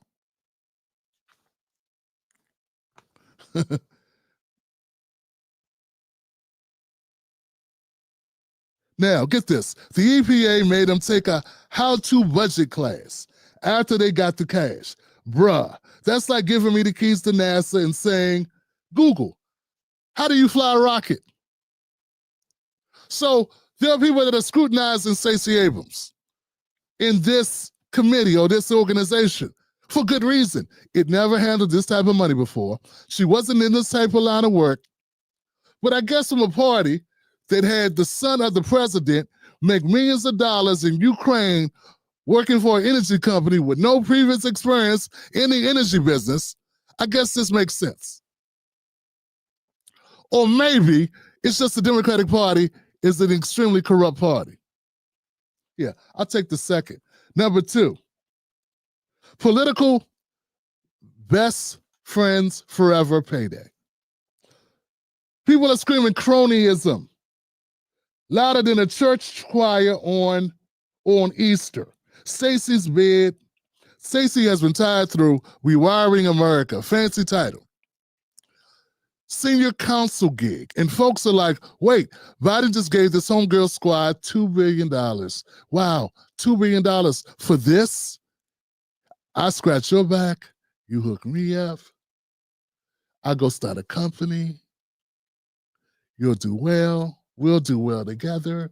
Now, get this. The EPA made them take a how-to budget class after they got the cash. Bruh, that's like giving me the keys to NASA and saying, Google, how do you fly a rocket? So there are people that are scrutinizing Stacey Abrams in this committee or this organization for good reason. It never handled this type of money before. She wasn't in this type of line of work. But I guess from a party that had the son of the president make millions of dollars in Ukraine working for an energy company with no previous experience in the energy business, I guess this makes sense. Or maybe it's just the Democratic Party is an extremely corrupt party. Yeah, I'll take the second. Number 2, political best friends forever payday. People are screaming cronyism louder than a church choir on Easter. Stacey's bid. Stacey has been tied through Rewiring America, fancy title. Senior council gig. And folks are like, wait, Biden just gave this homegirl squad $2 billion. Wow, $2 billion for this? I scratch your back, you hook me up, I go start a company, you'll do well, we'll do well together.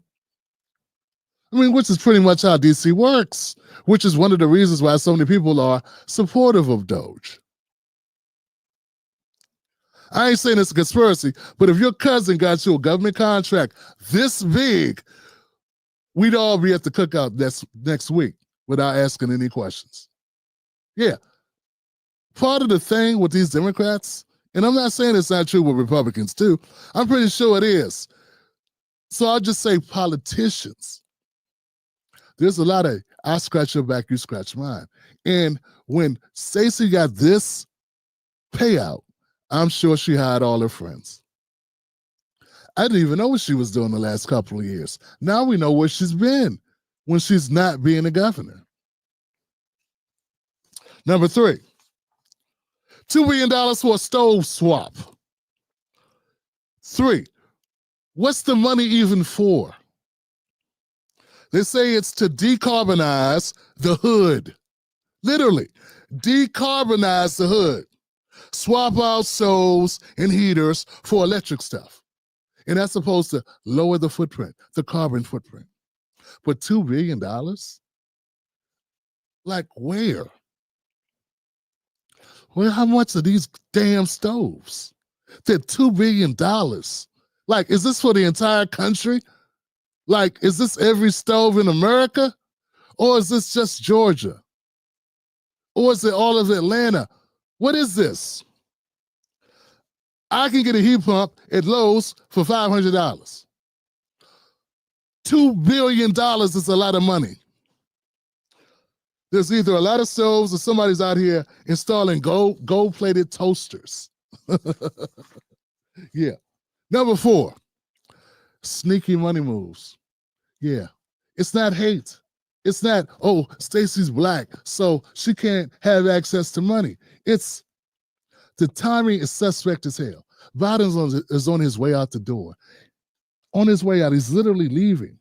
I mean, which is pretty much how DC works, which is one of the reasons why so many people are supportive of Doge. I ain't saying it's a conspiracy, but if your cousin got you a government contract this big, we'd all be at the cookout next week without asking any questions. Yeah. Part of the thing with these Democrats, and I'm not saying it's not true with Republicans too, I'm pretty sure it is. So I'll just say politicians. There's a lot of I scratch your back, you scratch mine. And when Stacey got this payout, I'm sure she hired all her friends. I didn't even know what she was doing the last couple of years. Now we know where she's been when she's not being a governor. Number 3, $2 billion for a stove swap. 3, what's the money even for? They say it's to decarbonize the hood. Literally, decarbonize the hood. Swap out stoves and heaters for electric stuff. And that's supposed to lower the footprint, the carbon footprint. But $2 billion? Like where? Well, how much are these damn stoves? They're $2 billion. Like, is this for the entire country? Like, is this every stove in America? Or is this just Georgia? Or is it all of Atlanta? What is this? I can get a heat pump at Lowe's for $500. $2 billion is a lot of money. There's either a lot of stoves or somebody's out here installing gold-plated toasters. Yeah. Number 4, sneaky money moves. Yeah. It's not hate. It's not, oh, Stacey's black, so she can't have access to money. It's the timing is suspect as hell. Biden is on his way out the door. On his way out, he's literally leaving.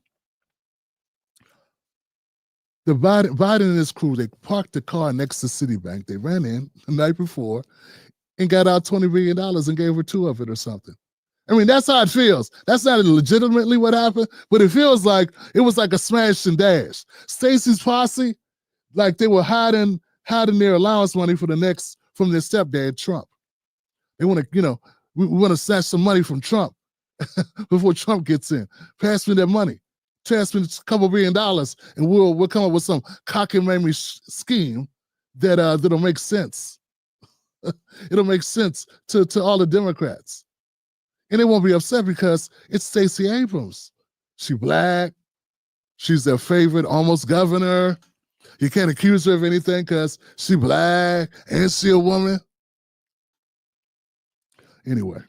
The Biden and his crew, they parked the car next to Citibank. They ran in the night before and got out $20 billion and gave her 2 of it or something. I mean, that's how it feels. That's not legitimately what happened, but it feels like it was like a smash and dash. Stacey's posse, like they were hiding their allowance money from their stepdad, Trump. They want to, we want to snatch some money from Trump before Trump gets in. Pass me that money. Pass me a couple $1 billion, and we'll come up with some cockamamie scheme that'll make sense. It'll make sense to all the Democrats. And they won't be upset because it's Stacey Abrams. She black. She's their favorite almost governor. You can't accuse her of anything because she black and she a woman. Anyway,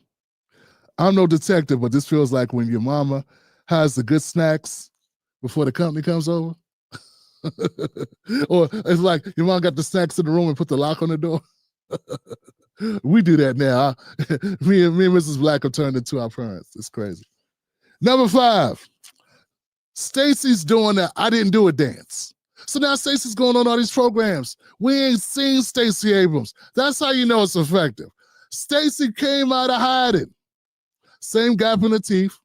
I'm no detective, but this feels like when your mama has the good snacks before the company comes over. Or it's like your mom got the snacks in the room and put the lock on the door. We do that now. Me and Mrs. Black have turned into our parents. It's crazy. Number 5, Stacey's doing the I didn't do it dance. So now Stacey's going on all these programs. We ain't seen Stacey Abrams. That's how you know it's effective. Stacey came out of hiding. Same gap in the teeth.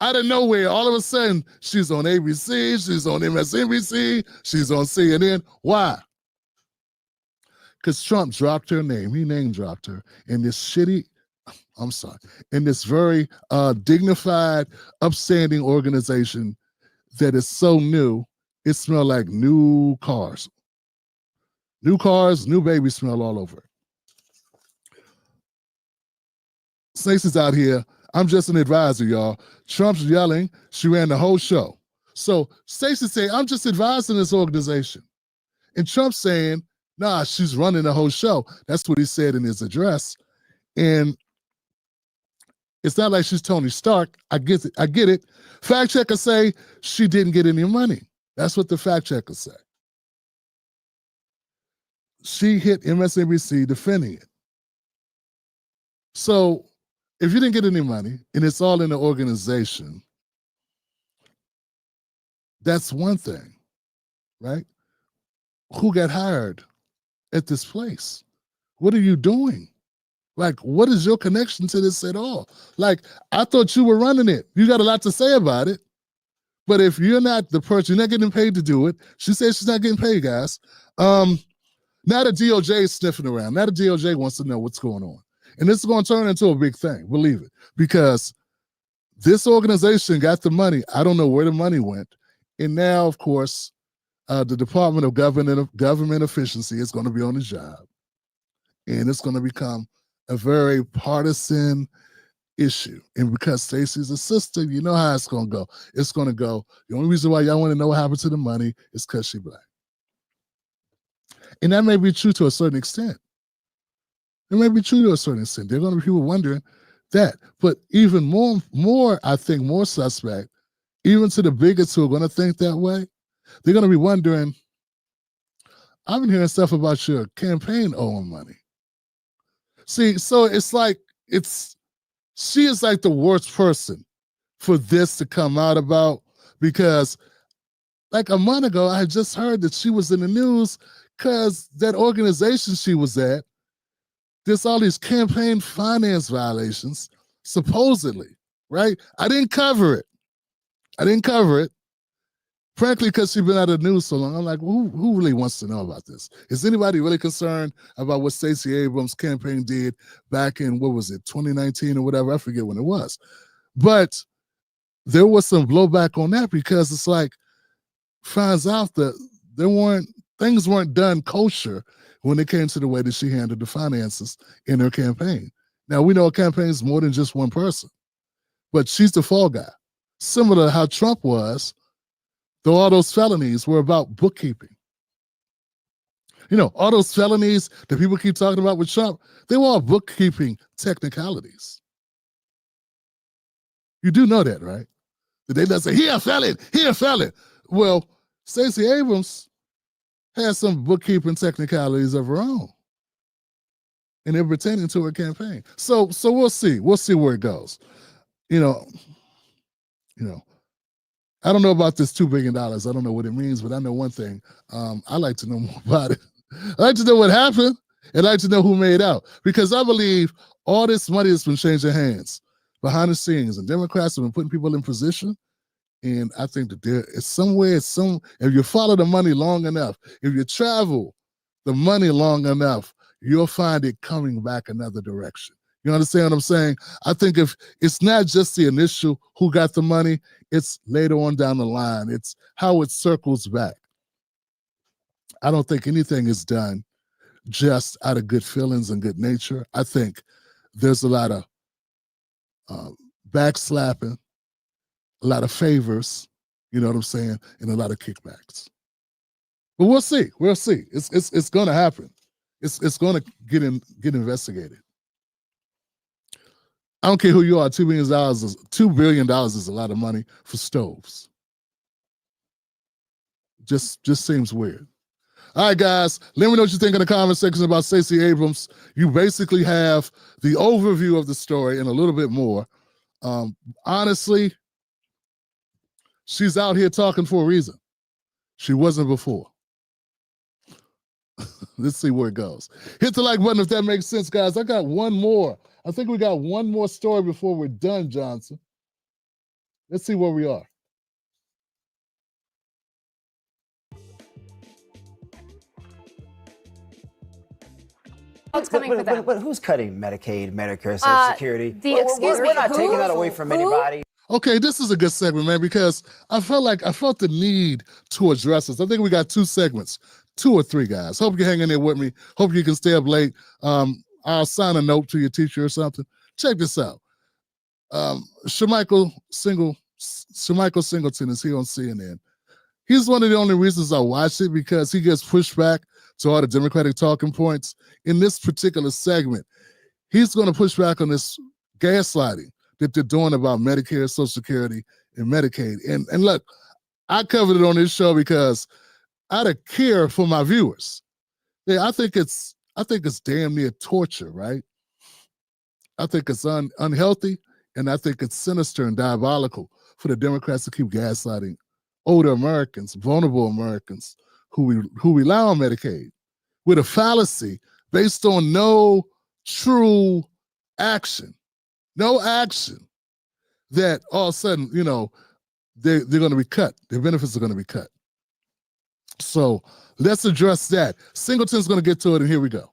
Out of nowhere, all of a sudden, she's on ABC, she's on MSNBC, she's on CNN. Why? Because Trump dropped her name. He name dropped her in this in this very dignified, upstanding organization that is so new, it smells like new cars. New cars, new baby smell all over it. Stacey's out here. I'm just an advisor, y'all. Trump's yelling. She ran the whole show. So Stacey saying, I'm just advising this organization. And Trump's saying, nah, she's running the whole show. That's what he said in his address. And it's not like she's Tony Stark. I get it. Fact checkers say she didn't get any money. That's what the fact checkers say. She hit MSNBC defending it. So if you didn't get any money and it's all in the organization, that's one thing, right? Who got hired at this place? What are you doing? Like, what is your connection to this at all? Like, I thought you were running it. You got a lot to say about it. But if you're not the person, you're not getting paid to do it. She says she's not getting paid, guys. Now the DOJ is sniffing around. Now the DOJ wants to know what's going on. And this is going to turn into a big thing, believe it. Because this organization got the money. I don't know where the money went. And now, of course, the Department of Government Efficiency is going to be on the job. And it's going to become a very partisan issue. And because Stacey's a sister, you know how it's going to go. It's going to go, the only reason why y'all want to know what happened to the money is because she's black. And that may be true to a certain extent. It may be true to a certain extent. There are going to be people wondering that. But even more, I think, more suspect, even to the bigots who are going to think that way, they're going to be wondering, I've been hearing stuff about your campaign owing money. See, so it's like, she is like the worst person for this to come out about, because like a month ago, I had just heard that she was in the news because that organization she was at, there's all these campaign finance violations, supposedly, right? I didn't cover it. Frankly, because she's been out of the news so long, I'm like, well, who really wants to know about this? Is anybody really concerned about what Stacey Abrams' campaign did back in, 2019 or whatever? I forget when it was. But there was some blowback on that because it's like, finds out that things weren't done kosher when it came to the way that she handled the finances in her campaign. Now, we know a campaign is more than just one person, but she's the fall guy. Similar to how Trump was, though all those felonies were about bookkeeping. All those felonies that people keep talking about with Trump, they were all bookkeeping technicalities. You do know that, right? That they don't say, he a felon. Well, Stacey Abrams has some bookkeeping technicalities of her own. And they're pertaining to her campaign. So we'll see. We'll see where it goes. I don't know about this $2 billion. I don't know what it means, but I know one thing. I like to know more about it. I like to know what happened, and I like to know who made out. Because I believe all this money has been changing hands behind the scenes, and Democrats have been putting people in position. And I think that there is somewhere, if you follow the money long enough, if you travel the money long enough, you'll find it coming back another direction. You understand what I'm saying? I think if it's not just the initial who got the money, it's later on down the line. It's how it circles back. I don't think anything is done just out of good feelings and good nature. I think there's a lot of backslapping, a lot of favors, you know what I'm saying, and a lot of kickbacks. But we'll see. We'll see. It's going to happen. It's going to get investigated. I don't care who you are. $2 billion is a lot of money for stoves. Just seems weird. All right, guys, let me know what you think in the comment section about Stacey Abrams. You basically have the overview of the story and a little bit more. Honestly, she's out here talking for a reason. She wasn't before. Let's see where it goes. Hit the like button if that makes sense, guys. I got one more. I think we got one more story before we're done, Johnson. Let's see where we are. But who's cutting Medicaid, Medicare, Social Security? We're not taking that away from anybody. Okay, this is a good segment, man, because I felt the need to address this. I think we got 2 segments, 2 or 3, guys. Hope you're hanging there with me. Hope you can stay up late. I'll sign a note to your teacher or something. Check this out. Shamichael Singleton is here on CNN. He's one of the only reasons I watch it because he gets pushed back to all the Democratic talking points. In this particular segment, he's going to push back on this gaslighting that they're doing about Medicare, Social Security, and Medicaid. And look, I covered it on this show because out of care for my viewers. Yeah, I think it's damn near torture, right? I think it's unhealthy, and I think it's sinister and diabolical for the Democrats to keep gaslighting older Americans, vulnerable Americans who rely on Medicaid with a fallacy based on no true action. No action that all of a sudden, they're going to be cut. Their benefits are going to be cut. So let's address that. Singleton's going to get to it, and here we go.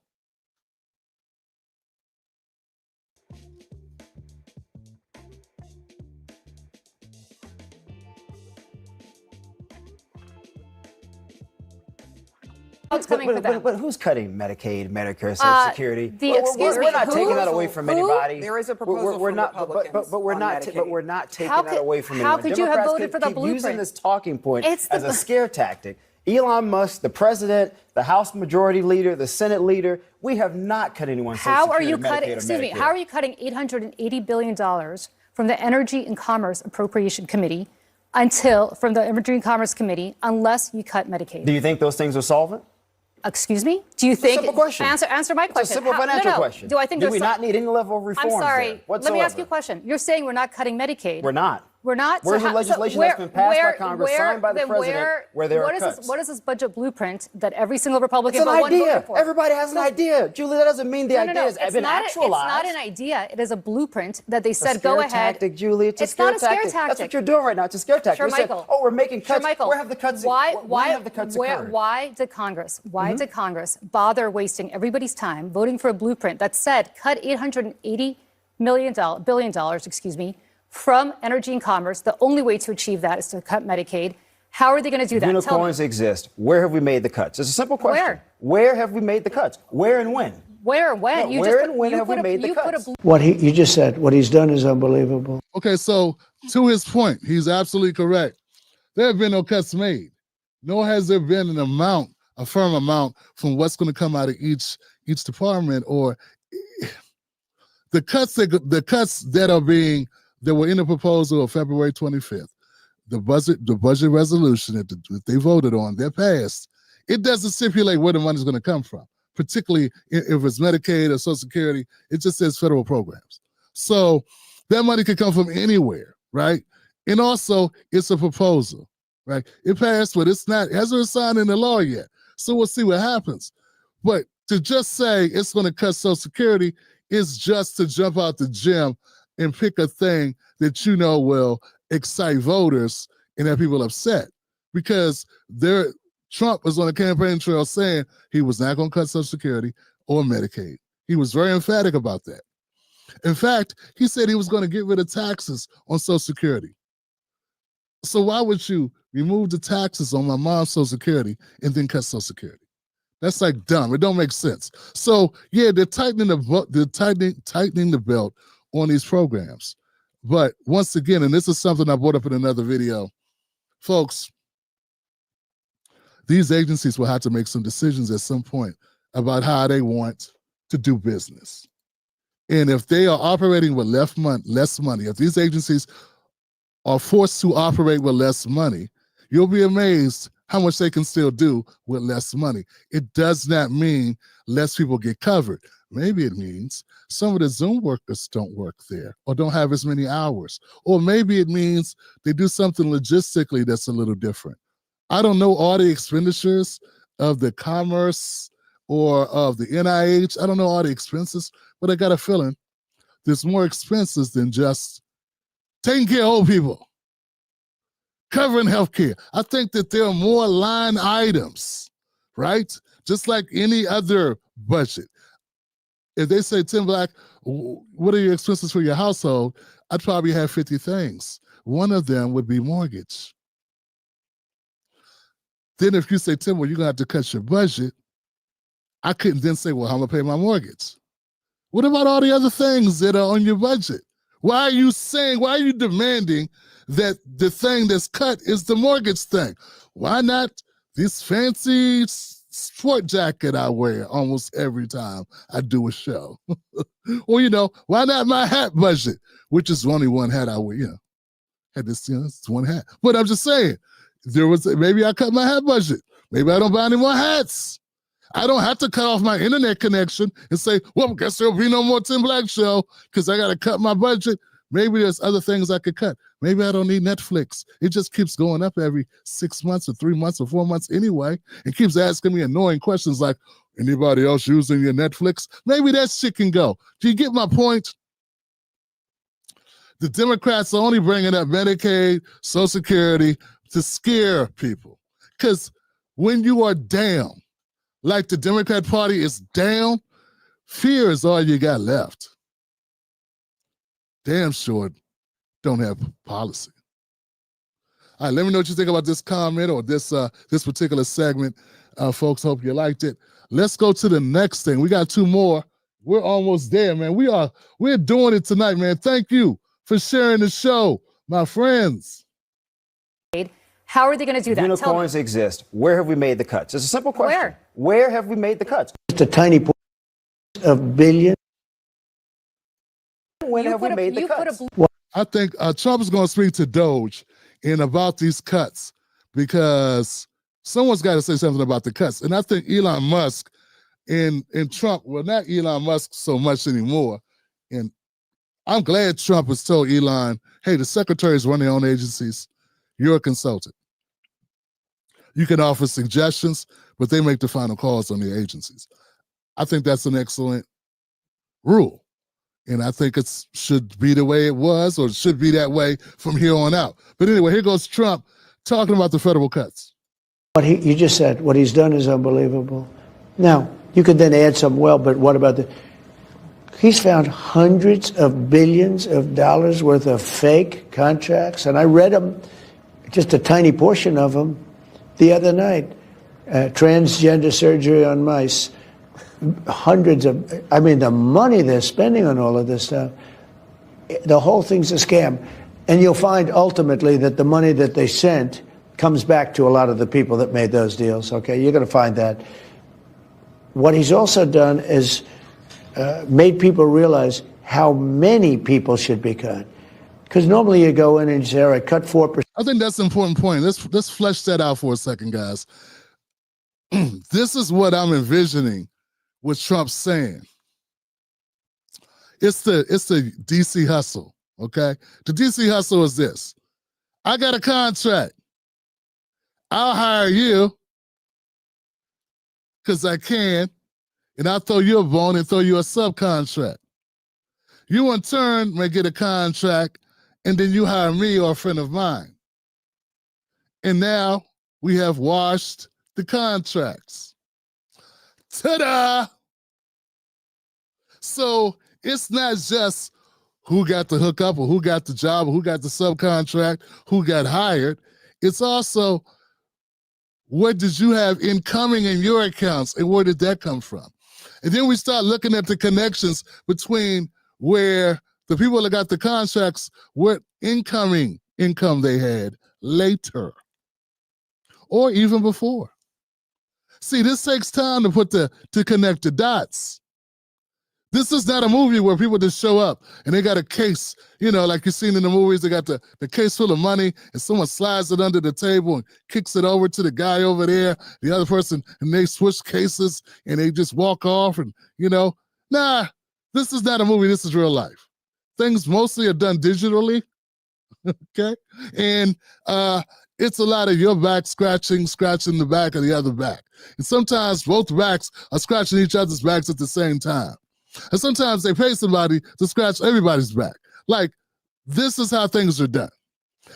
But who's cutting Medicaid, Medicare, Social Security? We're not taking that away from anybody. There is a proposal we're not, from Republicans but we're not. But we're not taking that away from anyone. How could you have voted for the blueprint? Using this talking point as a scare tactic. Elon Musk, the president, the House Majority Leader, the Senate Leader, we have not cut anyone's Social Security, How are you cutting $880 billion from the Energy and Commerce Appropriation Committee from the Energy and Commerce Committee unless you cut Medicaid? Do you think those things are solvent? Excuse me? Do you think? Simple question. Answer my question. It's a simple financial question. Do I think do we not need any level of reform? I'm sorry. Let me ask you a question. You're saying we're not cutting Medicaid. We're not. We're not. Where's the legislation that's been passed by Congress, signed by the president, where there are cuts? What is this budget blueprint that every single Republican It's an idea. for? Everybody has an idea. Julie, that doesn't mean the idea has been actualized. It's not an idea. It is a blueprint that they said, go ahead. Tactic, Julie. It's not a scare tactic. tactic. That's what you're doing right now. It's a scare tactic. Sure, You're saying, Michael. oh, we're making cuts. Sure, Michael. Where have the cuts? Why have the cuts occurred? Why did Congress did Congress bother wasting everybody's time voting for a blueprint that said cut $880 billion, from energy and commerce? The only way to achieve that is to cut Medicaid. How are they going to do that? Unicorns exist. Where have we made the cuts? It's a simple question. Where have we made the cuts? Where and when? Where and when? No, where and when have we made the cuts? What you just said, what he's done is unbelievable. Okay, so to his point, he's absolutely correct. There have been no cuts made, nor has there been an amount, a firm amount from what's going to come out of each department, or the cuts that were in the proposal of February 25th, the budget resolution that they voted on, they're passed. It doesn't stipulate where the money's going to come from, particularly if it's Medicaid or Social Security. It just says federal programs. So that money could come from anywhere, right? And also, it's a proposal, right? It passed, but it hasn't signed into law yet. So we'll see what happens. But to just say it's going to cut Social Security is just to jump out the gym and pick a thing that you know will excite voters and have people upset, because Trump was on the campaign trail saying he was not going to cut Social Security or Medicaid. He was very emphatic about that. In fact, he said he was going to get rid of taxes on Social Security. So why would you remove the taxes on my mom's Social Security and then cut Social Security? That's like dumb. It don't make sense. So yeah, they're tightening the belt on these programs. But once again, and this is something I brought up in another video, folks, these agencies will have to make some decisions at some point about how they want to do business. And if they are operating with less money, if these agencies are forced to operate with less money, you'll be amazed how much they can still do with less money. It does not mean less people get covered. Maybe it means some of the Zoom workers don't work there or don't have as many hours. Or maybe it means they do something logistically that's a little different. I don't know all the expenditures of the commerce or of the NIH. I don't know all the expenses, but I got a feeling there's more expenses than just taking care of old people, covering healthcare. I think that there are more line items, right? Just like any other budget. If they say, Tim Black, what are your expenses for your household? I'd probably have 50 things. One of them would be mortgage. Then if you say, Tim, well, you're going to have to cut your budget, I couldn't then say, well, how am I going to pay my mortgage? What about all the other things that are on your budget? Why are you demanding that the thing that's cut is the mortgage thing? Why not this fancy sport jacket I wear almost every time I do a show? Or, why not my hat budget, which is only one hat I wear, had this, it's one hat. But I'm just saying, maybe I cut my hat budget. Maybe I don't buy any more hats. I don't have to cut off my internet connection and say, well, guess there'll be no more Tim Black Show because I got to cut my budget. Maybe there's other things I could cut. Maybe I don't need Netflix. It just keeps going up every 6 months or 3 months or 4 months anyway, and keeps asking me annoying questions like, anybody else using your Netflix? Maybe that shit can go. Do you get my point? The Democrats are only bringing up Medicaid, Social Security to scare people. Because when you are down, like the Democrat Party is down, fear is all you got left. Damn sure don't have policy. All right, let me know what you think about this comment or this particular segment. Folks, hope you liked it. Let's go to the next thing. We got 2 more. We're almost there, man. We're doing it tonight, man. Thank you for sharing the show, my friends. How are they going to do that? Unicorns exist. Where have we made the cuts? It's a simple question. Where have we made the cuts? Just a tiny portion of billion. When have we made the cuts? I think Trump is going to speak to Doge about these cuts because someone's got to say something about the cuts. And I think Elon Musk and Trump, well, not Elon Musk so much anymore, and I'm glad Trump has told Elon, hey, the secretaries run their own agencies. You're a consultant. You can offer suggestions, but they make the final calls on the agencies. I think that's an excellent rule. And I think it should be the way it was, or it should be that way from here on out. But anyway, here goes Trump talking about the federal cuts. You just said what he's done is unbelievable. Now, you could then add some, well, but what about he's found hundreds of billions of dollars worth of fake contracts, and I read them, just a tiny portion of them, the other night. Transgender surgery on mice. Hundreds of, the money they're spending on all of this stuff, the whole thing's a scam. And you'll find ultimately that the money that they sent comes back to a lot of the people that made those deals, okay? You're going to find that. What he's also done is made people realize how many people should be cut. Because normally you go in and you say, all right, cut 4%. I think that's an important point. Let's flesh that out for a second, guys. This is what I'm envisioning what Trump's saying. It's the DC hustle, okay? The DC hustle is this. I got a contract. I'll hire you because I can, and I'll throw you a bone and throw you a subcontract. You in turn may get a contract, and then you hire me or a friend of mine. And now we have washed the contracts. Ta-da! So it's not just who got the hookup or who got the job or who got the subcontract, who got hired. It's also what did you have incoming in your accounts and where did that come from? And then we start looking at the connections between where the people that got the contracts, what incoming income they had later or even before. See, this takes time to connect the dots. This is not a movie where people just show up and they got a case, like you've seen in the movies, they got the case full of money and someone slides it under the table and kicks it over to the guy over there, the other person, and they switch cases and they just walk off and, nah, this is not a movie, this is real life. Things mostly are done digitally, okay? And it's a lot of your back scratching the back of the other back. And sometimes both backs are scratching each other's backs at the same time. And sometimes they pay somebody to scratch everybody's back. Like, this is how things are done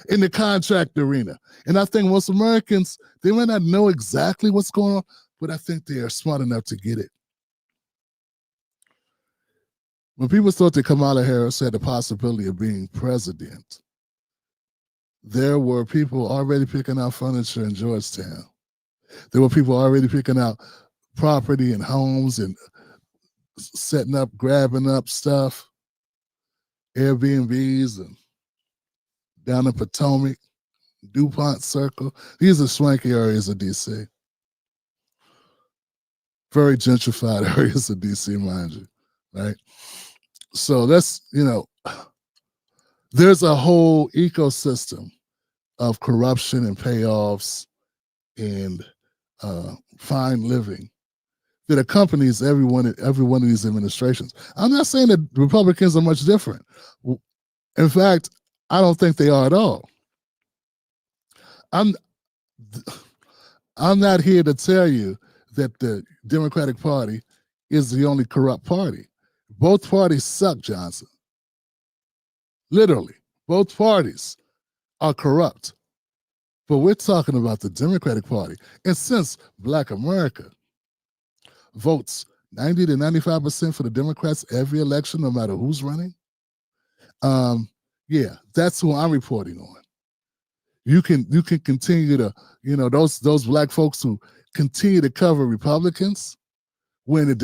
in the contract arena. And I think most Americans, they may not know exactly what's going on, but I think they are smart enough to get it. When people thought that Kamala Harris had the possibility of being president, there were people already picking out furniture in Georgetown. There were people already picking out property and homes and setting up, grabbing up stuff, Airbnbs and down in Potomac, DuPont Circle. These are swanky areas of DC. Very gentrified areas of DC, mind you, right? So that's, there's a whole ecosystem of corruption and payoffs and fine living that accompanies every one of these administrations. I'm not saying that Republicans are much different. In fact, I don't think they are at all. I'm not here to tell you that the Democratic Party is the only corrupt party. Both parties suck, Johnson. Literally, both parties are corrupt. But we're talking about the Democratic Party. And since Black America votes 90 to 95% for the Democrats every election, no matter who's running, yeah, that's who I'm reporting on. You can continue to, those Black folks who continue to cover Republicans when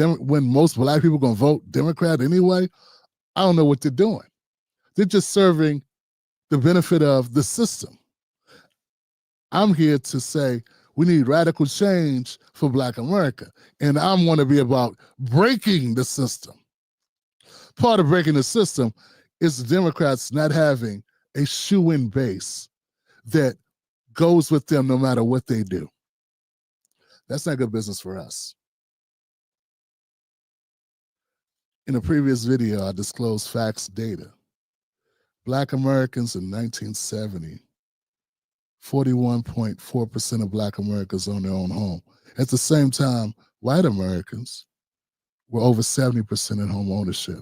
most Black people are going to vote Democrat anyway, I don't know what they're doing. They're just serving the benefit of the system. I'm here to say we need radical change for Black America. And I want to be about breaking the system. Part of breaking the system is the Democrats not having a shoe-in base that goes with them no matter what they do. That's not good business for us. In a previous video, I disclosed facts data. Black Americans in 1970, 41.4% of Black Americans own their own home. At the same time, white Americans were over 70% in home ownership.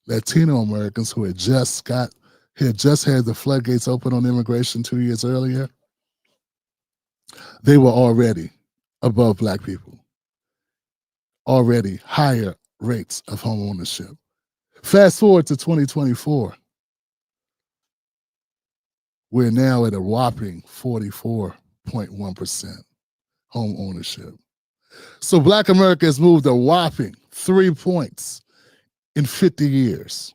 Latino Americans who had just had the floodgates open on immigration 2 years earlier, they were already above Black people, already higher rates of home ownership. Fast forward to 2024, we're now at a whopping 44.1% home ownership. So Black America has moved a whopping 3 points in 50 years.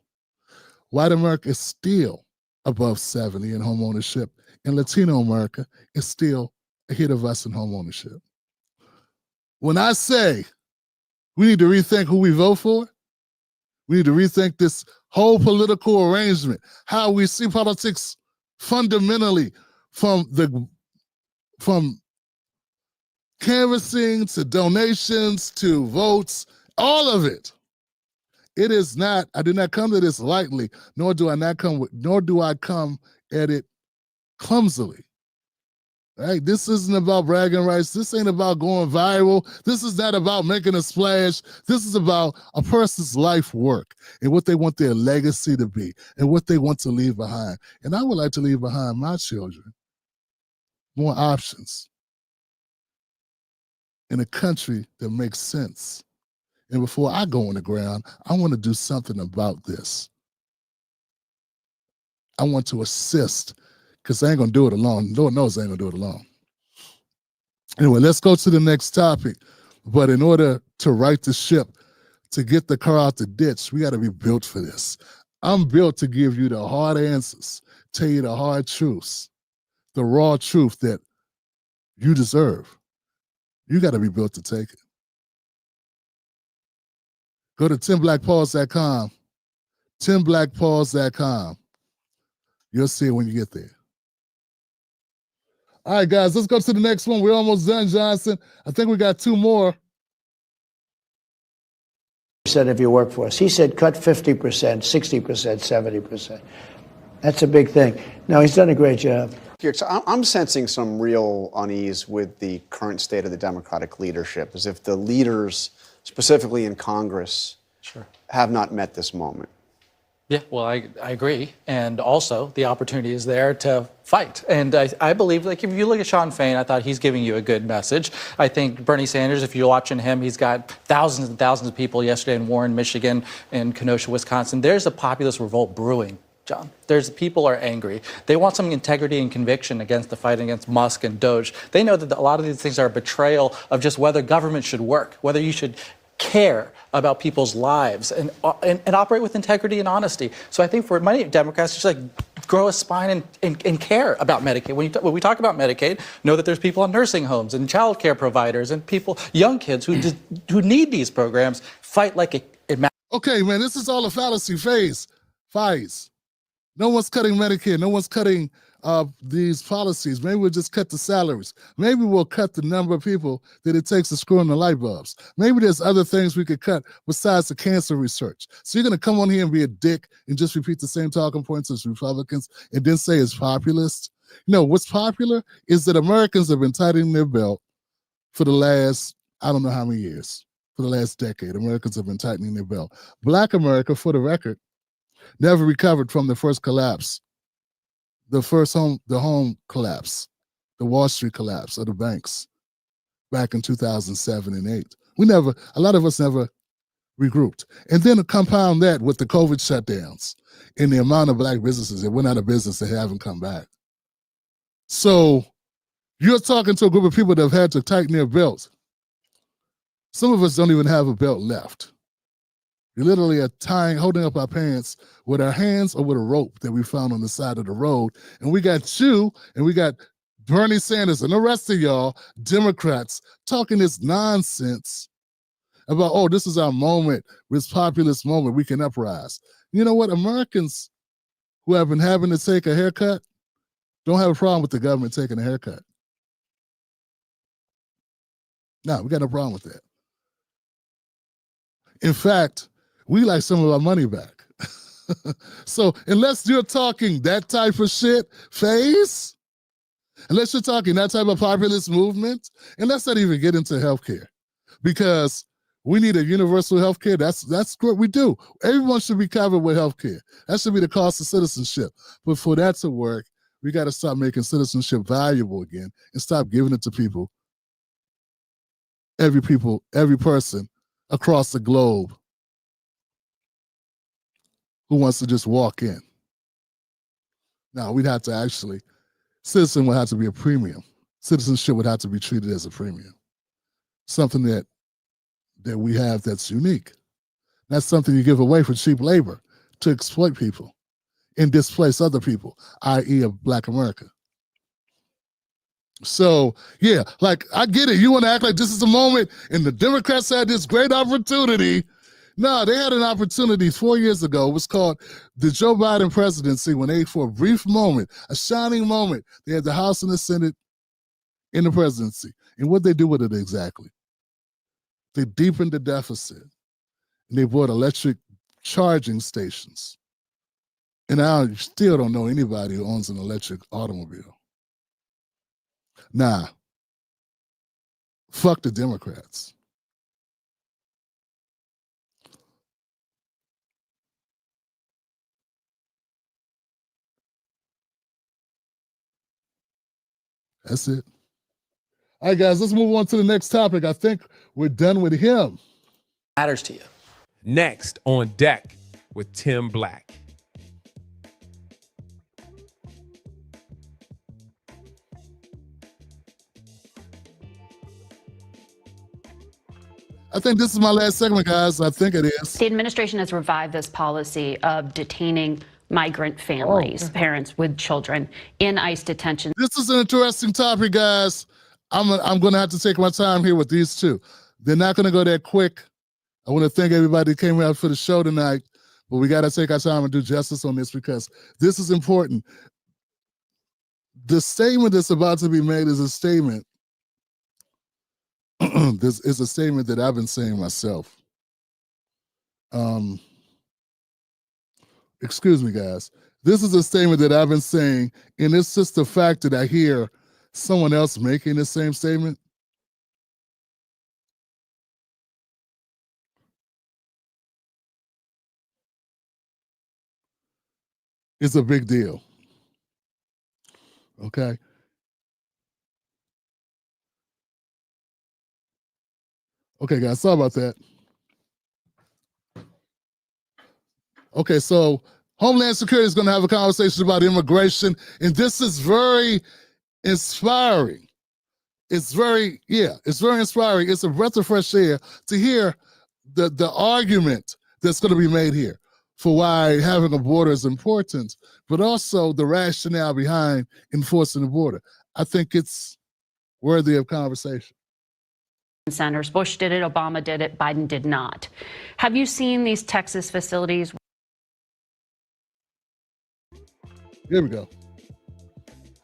White America is still above 70 in home ownership, and Latino America is still ahead of us in home ownership. When I say we need to rethink who we vote for, we need to rethink this whole political arrangement, how we see politics fundamentally from canvassing to donations to votes, all of it. It is not, I did not come to this lightly, nor do I come at it clumsily. Right? This isn't about bragging rights. This ain't about going viral. This is not about making a splash. This is about a person's life work and what they want their legacy to be and what they want to leave behind. And I would like to leave behind my children more options in a country that makes sense. And before I go on the ground, I want to do something about this. I want to assist, because I ain't going to do it alone. Lord knows I ain't going to do it alone. Anyway, let's go to the next topic. But in order to right the ship, to get the car out the ditch, we got to be built for this. I'm built to give you the hard answers, tell you the hard truths, the raw truth that you deserve. You got to be built to take it. Go to timblackpause.com, timblackpause.com. You'll see it when you get there. All right, guys, let's go to the next one. We're almost done, Johnson. I think we got two more. Of your workforce. He said cut 50%, 60%, 70%. That's a big thing. No, he's done a great job. So I'm sensing some real unease with the current state of the Democratic leadership, as if the leaders, specifically in Congress, have not met this moment. Yeah, well, I agree. And also, the opportunity is there to fight. And I believe, like, if you look at Sean Fain, I thought he's giving you a good message. I think Bernie Sanders, if you're watching him, he's got thousands and thousands of people yesterday in Warren, Michigan, and Kenosha, Wisconsin. There's a populist revolt brewing, John. People are angry. They want some integrity and conviction against the fight against Musk and Doge. They know that a lot of these things are a betrayal of just whether government should work, whether you should care about people's lives and operate with integrity and honesty. So I think for many Democrats, just like grow a spine and care about Medicaid. When we talk about Medicaid, know that there's people on nursing homes and child care providers and people, young kids who need these programs. Fight like it matters. Okay, man, this is all a fallacy phase. No one's cutting Medicare. No one's cutting these policies. Maybe we'll just cut the salaries. Maybe we'll cut the number of people that it takes to screw in the light bulbs. Maybe there's other things we could cut besides the cancer research. So you're going to come on here and be a dick and just repeat the same talking points as Republicans and then say it's populist? No, what's popular is that Americans have been tightening their belt for the last, I don't know how many years, for the last decade. Americans have been tightening their belt. Black America, for the record, never recovered from the first collapse. The home collapse, the Wall Street collapse of the banks back in 2007 and 8. A lot of us never regrouped. And then to compound that with the COVID shutdowns and the amount of black businesses that went out of business that haven't come back. So you're talking to a group of people that have had to tighten their belts. Some of us don't even have a belt left. We literally are holding up our pants with our hands or with a rope that we found on the side of the road. And we got you and we got Bernie Sanders and the rest of y'all, Democrats, talking this nonsense about, oh, this is our moment, this populist moment, we can uprise. You know what? Americans who have been having to take a haircut don't have a problem with the government taking a haircut. No, we got no problem with that. In fact, we like some of our money back. So unless you're talking that type of shit, phase, unless you're talking that type of populist movement, and let's not even get into healthcare, because we need a universal healthcare. That's what we do. Everyone should be covered with healthcare. That should be the cost of citizenship. But for that to work, we got to stop making citizenship valuable again and stop giving it to people, every person across the globe who wants to just walk in. Now, we'd have to actually, citizen would have to be a premium. Citizenship would have to be treated as a premium. Something that we have that's unique. That's something you give away for cheap labor to exploit people and displace other people, i.e. of Black America. So, yeah, like, I get it. You want to act like this is a moment and the Democrats had this great opportunity. No, they had an opportunity 4 years ago. It was called the Joe Biden presidency, when they, for a brief moment, a shining moment, they had the House and the Senate in the presidency. And what they do with it exactly? They deepened the deficit, and they bought electric charging stations. And I still don't know anybody who owns an electric automobile. Nah, fuck the Democrats. That's it. All right, guys, let's move on to the next topic. I think we're done with him. Matters to you. Next on deck with Tim Black. I think this is my last segment, guys. I think it is. The administration has revived this policy of detaining migrant families, parents with children in ICE detention. This is an interesting topic, guys. I'm going to have to take my time here with these two. They're not going to go that quick. I want to thank everybody who came out for the show tonight, but we got to take our time and do justice on this because this is important. The statement that's about to be made is a statement. This is a statement that I've been saying myself. Excuse me, guys. This is a statement that I've been saying, and it's just the fact that I hear someone else making the same statement. It's a big deal. Okay? Okay, guys, sorry about that. Okay, so Homeland Security is going to have a conversation about immigration, and this is very inspiring. It's very inspiring. It's a breath of fresh air to hear the argument that's going to be made here for why having a border is important, but also the rationale behind enforcing the border. I think it's worthy of conversation. Senators Bush did it, Obama did it, Biden did not. Have you seen these Texas facilities? Here we go.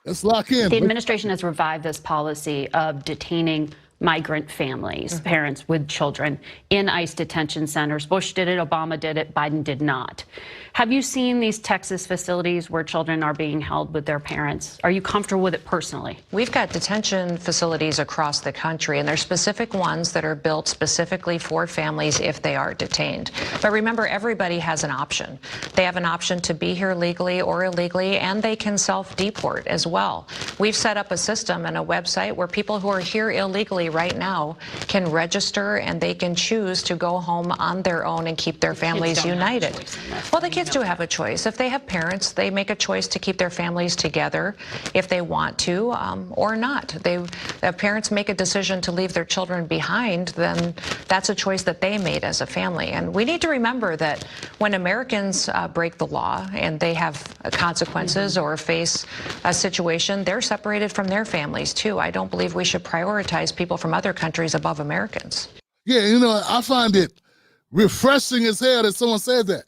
Let's lock in. The administration has revived this policy of detaining migrant families, parents with children in ICE detention centers. Bush did it, Obama did it, Biden did not. Have you seen these Texas facilities where children are being held with their parents? Are you comfortable with it personally? We've got detention facilities across the country, and there's specific ones that are built specifically for families if they are detained. But remember, everybody has an option. They have an option to be here legally or illegally, and they can self-deport as well. We've set up a system and a website where people who are here illegally right now can register, and they can choose to go home on their own and keep their families united. Well, the kids do have a choice. If they have parents, they make a choice to keep their families together if they want to, or not. If parents make a decision to leave their children behind, then that's a choice that they made as a family. And we need to remember that when Americans break the law and they have consequences or face a situation, they're separated from their families too. I don't believe we should prioritize people from other countries above Americans. Yeah, you know, I find it refreshing as hell that someone said that.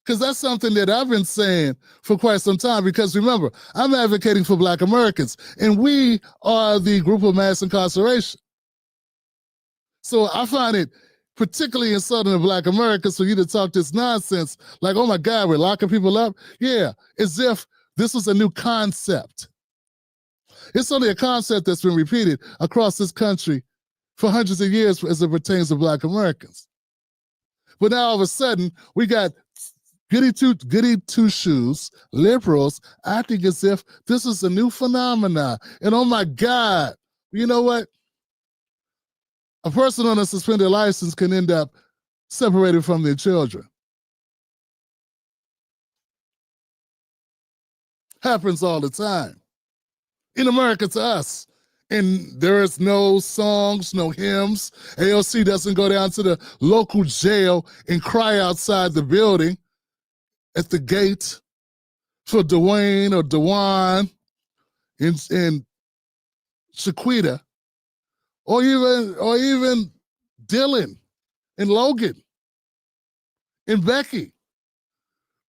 Because that's something that I've been saying for quite some time. Because remember, I'm advocating for Black Americans, and we are the group of mass incarceration. So I find it particularly in Southern Black America, for you to talk this nonsense like, oh my God, we're locking people up. Yeah, as if this was a new concept. It's only a concept that's been repeated across this country for hundreds of years as it pertains to Black Americans. But now all of a sudden, we got goody two-shoes, liberals, acting as if this is a new phenomenon. And oh my God, you know what? A person on a suspended license can end up separated from their children. Happens all the time. In America to us. And there is no songs, no hymns. AOC doesn't go down to the local jail and cry outside the building at the gate for Dwayne or Dewan and Shaquita, or even Dylan and Logan and Becky,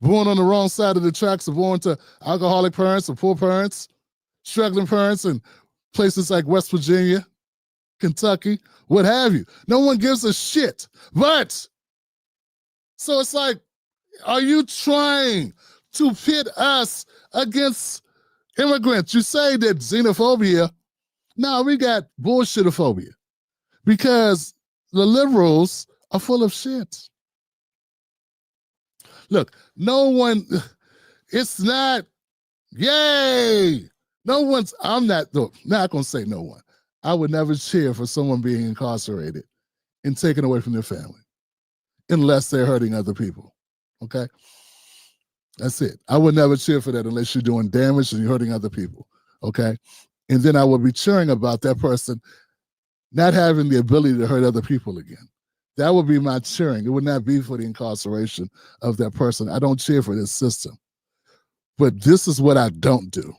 born on the wrong side of the tracks, or born to alcoholic parents or poor parents, struggling parents in places like West Virginia, Kentucky, what have you. No one gives a shit. But, so it's like, are you trying to pit us against immigrants? You say that xenophobia. No, we got bullshitophobia because the liberals are full of shit. Look, no one, it's not, yay. No one's, I'm not going to say no one. I would never cheer for someone being incarcerated and taken away from their family unless they're hurting other people. Okay? That's it. I would never cheer for that unless you're doing damage and you're hurting other people. Okay? And then I would be cheering about that person not having the ability to hurt other people again. That would be my cheering. It would not be for the incarceration of that person. I don't cheer for this system. But this is what I don't do.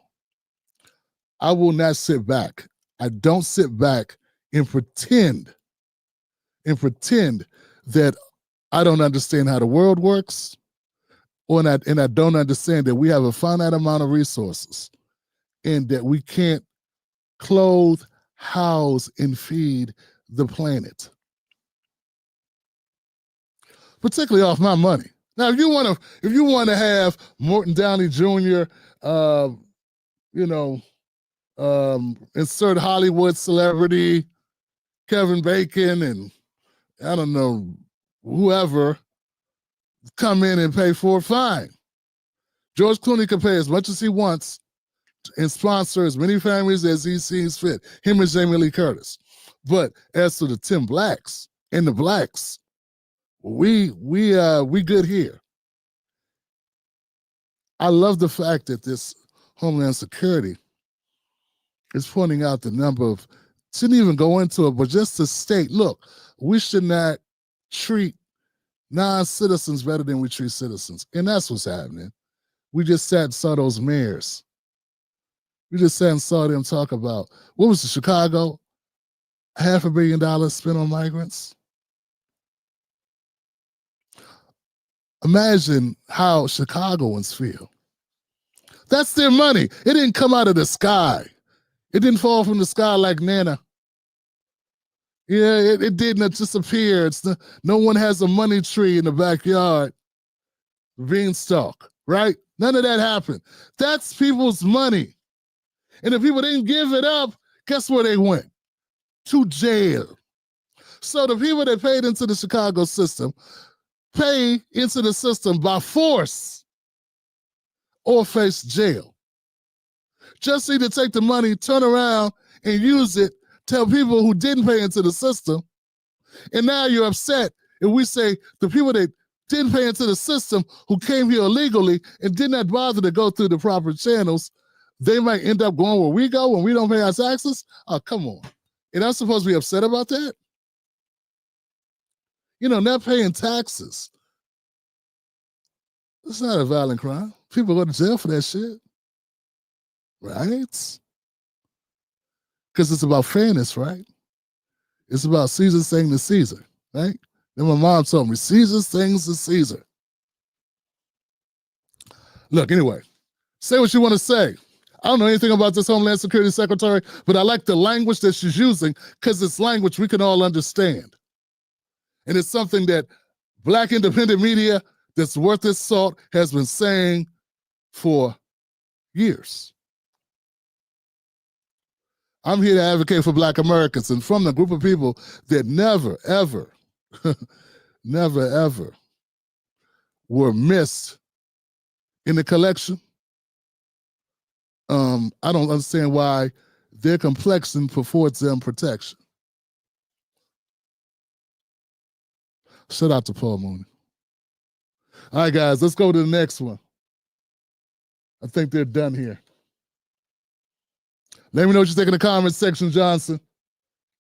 I will not sit back. I don't sit back and pretend that I don't understand how the world works, and I don't understand that we have a finite amount of resources and that we can't clothe, house, and feed the planet. Particularly off my money. Now, if you want to have Morton Downey Jr., insert Hollywood celebrity, Kevin Bacon, and I don't know, whoever, come in and pay for it, fine. George Clooney can pay as much as he wants and sponsor as many families as he sees fit, him and Jamie Lee Curtis. But as to the Tim Blacks and the Blacks, we good here. I love the fact that this Homeland Security is pointing out the number of, shouldn't even go into it, but just to state, look, we should not treat non-citizens better than we treat citizens. And that's what's happening. We just sat and saw those mayors. We just sat and saw them talk about, what was it, Chicago? $500 million spent on migrants. Imagine how Chicagoans feel. That's their money. It didn't come out of the sky. It didn't fall from the sky like Nana. Yeah, it didn't just appear. No one has a money tree in the backyard. Beanstalk, right? None of that happened. That's people's money. And if people didn't give it up, guess where they went? To jail. So the people that paid into the Chicago system pay into the system by force or face jail. Just either take the money, turn around, and use it, tell people who didn't pay into the system, and now you're upset if we say the people that didn't pay into the system who came here illegally and did not bother to go through the proper channels, they might end up going where we go when we don't pay our taxes? Oh, come on. And I'm supposed to be upset about that? Not paying taxes. It's not a violent crime. People go to jail for that shit. Right? Because it's about fairness, right? It's about Caesar saying to Caesar, right? Then my mom told me, Caesar's things to Caesar. Look, anyway, say what you want to say. I don't know anything about this Homeland Security Secretary, but I like the language that she's using because it's language we can all understand. And it's something that Black independent media that's worth its salt has been saying for years. I'm here to advocate for Black Americans, and from the group of people that never, ever, never, ever were missed in the collection. I don't understand why their complexion affords them protection. Shout out to Paul Mooney. All right, guys, let's go to the next one. I think they're done here. Let me know what you think in the comment section, Johnson.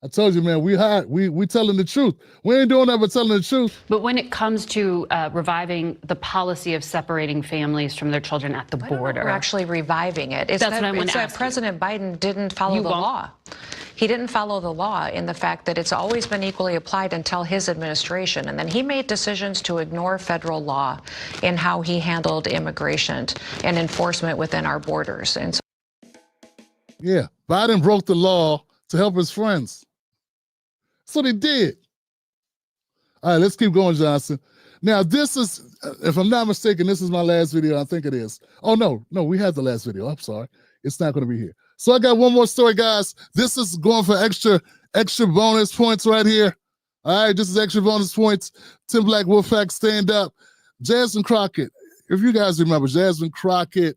I told you, man, we telling the truth. We ain't doing that but telling the truth. But when it comes to reviving the policy of separating families from their children at the border, We're actually reviving it. It's That's that, what I want it's to that ask you. President Biden didn't follow You the won't? law. He didn't follow the law in the fact that it's always been equally applied until his administration. And then he made decisions to ignore federal law in how he handled immigration and enforcement within our borders. And so Yeah, Biden broke the law to help his friends. That's what he did. All right, let's keep going, Johnson. Now, this is, if I'm not mistaken, this is my last video. I think it is. Oh, no, we had the last video. I'm sorry. It's not going to be here. So I got one more story, guys. This is going for extra bonus points right here. All right, this is extra bonus points. Tim Black Wolfpack, stand up. Jasmine Crockett. If you guys remember, Jasmine Crockett,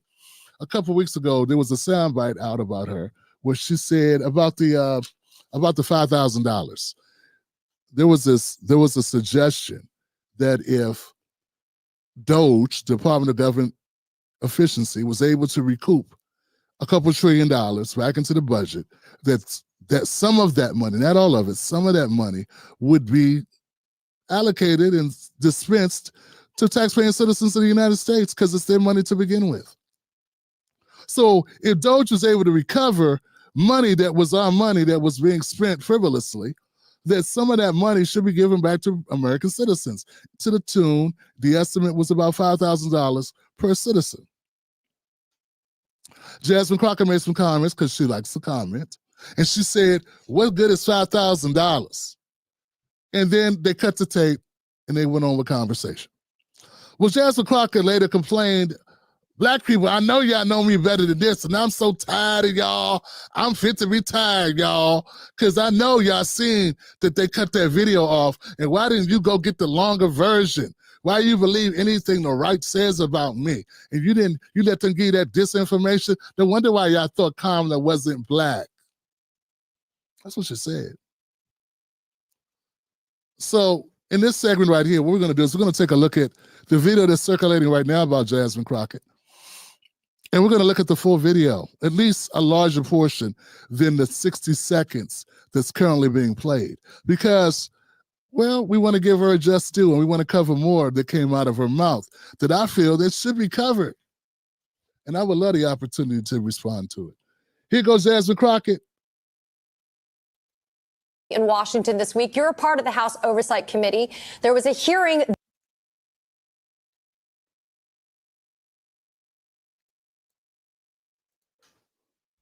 a couple weeks ago, there was a soundbite out about her where she said about the $5,000. There was a suggestion that if DOGE, Department of Government Efficiency, was able to recoup a couple $1 trillion back into the budget, that some of that money, not all of it, some of that money would be allocated and dispensed to taxpaying citizens of the United States because it's their money to begin with. So if DOGE was able to recover money that was our money that was being spent frivolously, that some of that money should be given back to American citizens to the tune, the estimate was about $5,000 per citizen. Jasmine Crockett made some comments because she likes to comment. And she said, what good is $5,000? And then they cut the tape and they went on with conversation. Well, Jasmine Crockett later complained, Black people, I know y'all know me better than this, and I'm so tired of y'all. I'm fit to be tired, y'all, because I know y'all seen that they cut that video off, and why didn't you go get the longer version? Why you believe anything the right says about me? And you let them give you that disinformation? No wonder why y'all thought Kamala wasn't Black. That's what she said. So in this segment right here, what we're going to do is we're going to take a look at the video that's circulating right now about Jasmine Crockett. And we're going to look at the full video, at least a larger portion than the 60 seconds that's currently being played. Because, well, we want to give her a just due, and we want to cover more that came out of her mouth that I feel that should be covered. And I would love the opportunity to respond to it. Here goes Jasmine Crockett. In Washington this week, you're a part of the House Oversight Committee. There was a hearing.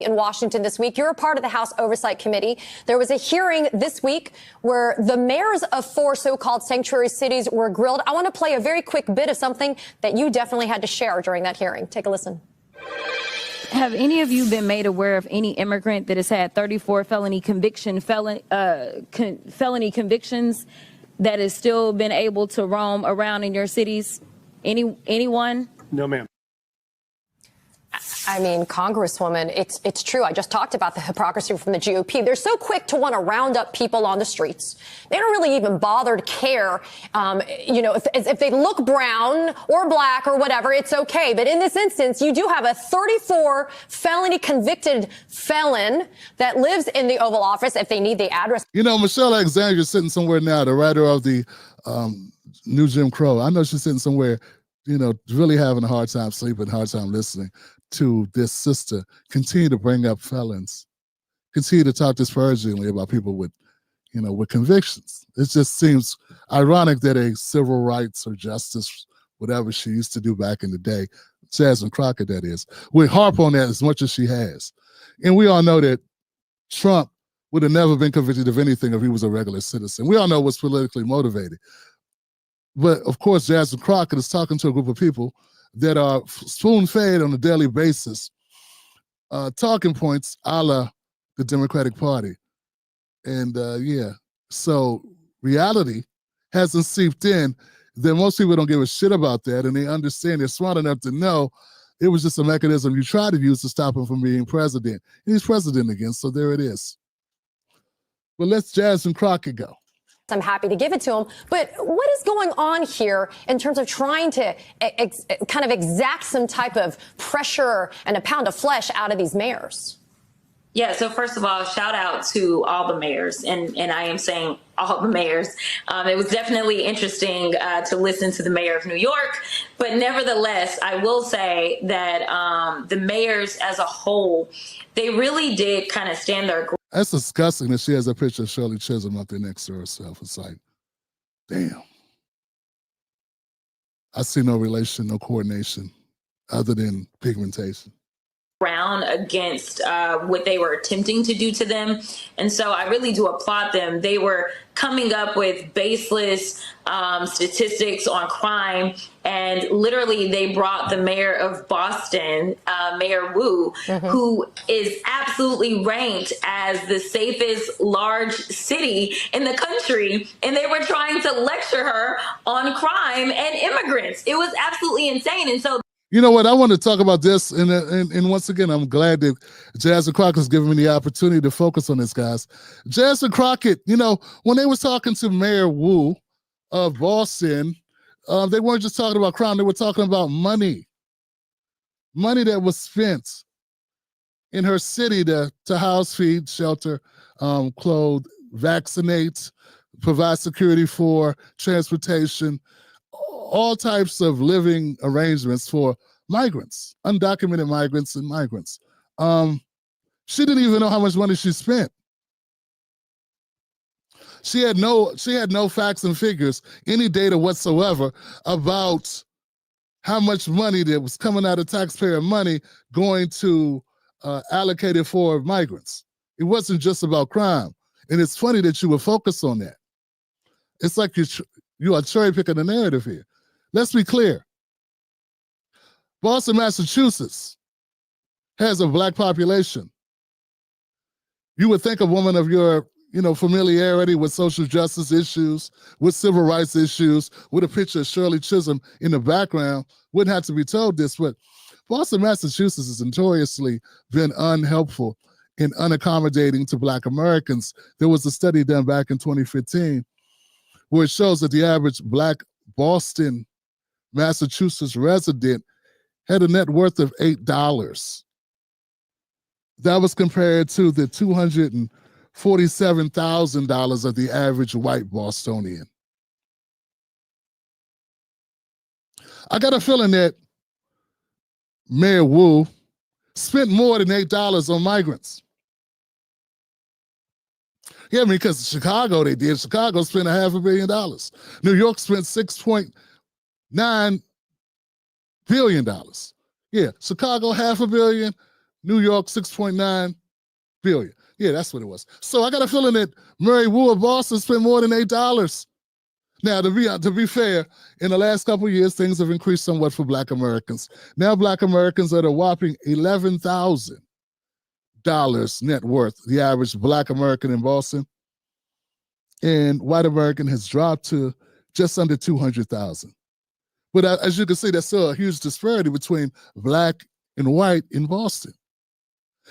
In Washington this week, you're a part of the House Oversight Committee. There was a hearing this week where the mayors of 4 so-called sanctuary cities were grilled. I want to play a very quick bit of something that you definitely had to share during that hearing. Take a listen. Have any of you been made aware of any immigrant that has had 34 felony convictions that has still been able to roam around in your cities? Anyone? No, ma'am. I mean, Congresswoman, it's true. I just talked about the hypocrisy from the GOP. They're so quick to want to round up people on the streets. They don't really even bother to care. If they look brown or Black or whatever, it's okay. But in this instance, you do have a 34 felony convicted felon that lives in the Oval Office. If they need the address. You know, Michelle Alexander is sitting somewhere now, the writer of the New Jim Crow. I know she's sitting somewhere, really having a hard time sleeping, hard time listening to this sister continue to bring up felons, continue to talk disparagingly about people with convictions. It just seems ironic that a civil rights or justice, whatever she used to do back in the day, Jasmine Crockett that is, would harp on that as much as she has. And we all know that Trump would have never been convicted of anything if he was a regular citizen. We all know what's politically motivated. But of course, Jasmine Crockett is talking to a group of people that are spoon-fed on a daily basis, talking points a la the Democratic Party. And so reality hasn't seeped in. That most people don't give a shit about that, and they understand, they're smart enough to know it was just a mechanism you try to use to stop him from being president. And he's president again, so there it is. But let's Jasmine Crockett go. I'm happy to give it to him. But what is going on here in terms of trying to kind of exact some type of pressure and a pound of flesh out of these mayors? Yeah, so first of all, shout out to all the mayors, and I am saying all the mayors. It was definitely interesting to listen to the mayor of New York, but nevertheless, I will say that the mayors as a whole, they really did kind of stand their ground. That's disgusting that she has a picture of Shirley Chisholm up there next to herself. It's like, damn. I see no relation, no coordination other than pigmentation. Against what they were attempting to do to them. And so I really do applaud them. They were coming up with baseless statistics on crime. And literally they brought the mayor of Boston, Mayor Wu, who is absolutely ranked as the safest large city in the country. And they were trying to lecture her on crime and immigrants. It was absolutely insane. And so you know what? I want to talk about this, and once again, I'm glad that Jasmine Crockett has given me the opportunity to focus on this, guys. Jasmine Crockett, you know, when they were talking to Mayor Wu of Boston, they weren't just talking about crime, they were talking about money. Money that was spent in her city to house, feed, shelter, clothe, vaccinate, provide security for transportation, all types of living arrangements for migrants, undocumented migrants and migrants. She didn't even know how much money she spent. She had no facts and figures, any data whatsoever about how much money that was coming out of taxpayer money going to allocated for migrants. It wasn't just about crime. And it's funny that you would focus on that. It's like you are cherry picking the narrative here. Let's be clear. Boston, Massachusetts has a black population. You would think a woman of your, familiarity with social justice issues, with civil rights issues, with a picture of Shirley Chisholm in the background wouldn't have to be told this, but Boston, Massachusetts has notoriously been unhelpful and unaccommodating to Black Americans. There was a study done back in 2015 where it shows that the average Black Boston, Massachusetts resident had a net worth of $8. That was compared to the $247,000 of the average white Bostonian. I got a feeling that Mayor Wu spent more than $8 on migrants. Yeah, because Chicago they did. Chicago spent $500 million. New York spent $6.9 billion. Yeah, Chicago $500 million, New York $6.9 billion. Yeah, that's what it was. So I got a feeling that Mary Wu of Boston spent more than $8. Now, to be fair, in the last couple of years, things have increased somewhat for Black Americans. Now, Black Americans are at a whopping $11,000 net worth, the average Black American in Boston, and white American has dropped to just under 200,000. But as you can see, there's still a huge disparity between Black and white in Boston.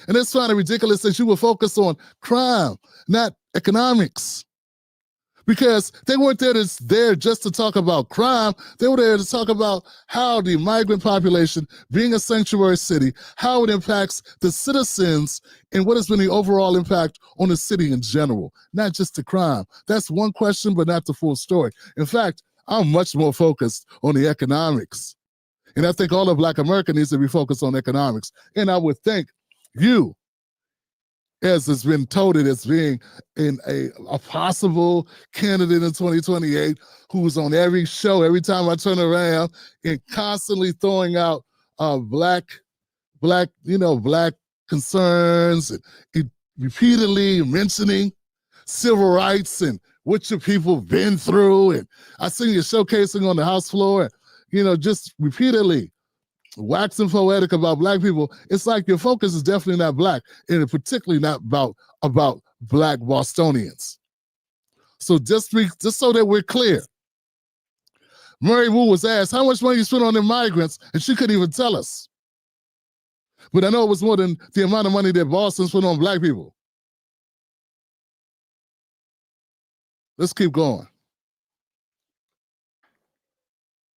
And it's kind of ridiculous that you would focus on crime, not economics. Because they weren't there just to talk about crime. They were there to talk about how the migrant population, being a sanctuary city, how it impacts the citizens and what has been the overall impact on the city in general, not just the crime. That's one question, but not the full story. In fact, I'm much more focused on the economics. And I think all of Black America needs to be focused on economics. And I would think you, as has been touted as being a possible candidate in 2028, who's on every show, every time I turn around, and constantly throwing out black concerns, and repeatedly mentioning civil rights and what your people have been through. And I seen you showcasing on the House floor, just repeatedly waxing poetic about black people. It's like your focus is definitely not black, and particularly not about black Bostonians. So just so that we're clear, Murray Wu was asked how much money you spent on the migrants, and she couldn't even tell us. But I know it was more than the amount of money that Boston spent on black people. Let's keep going.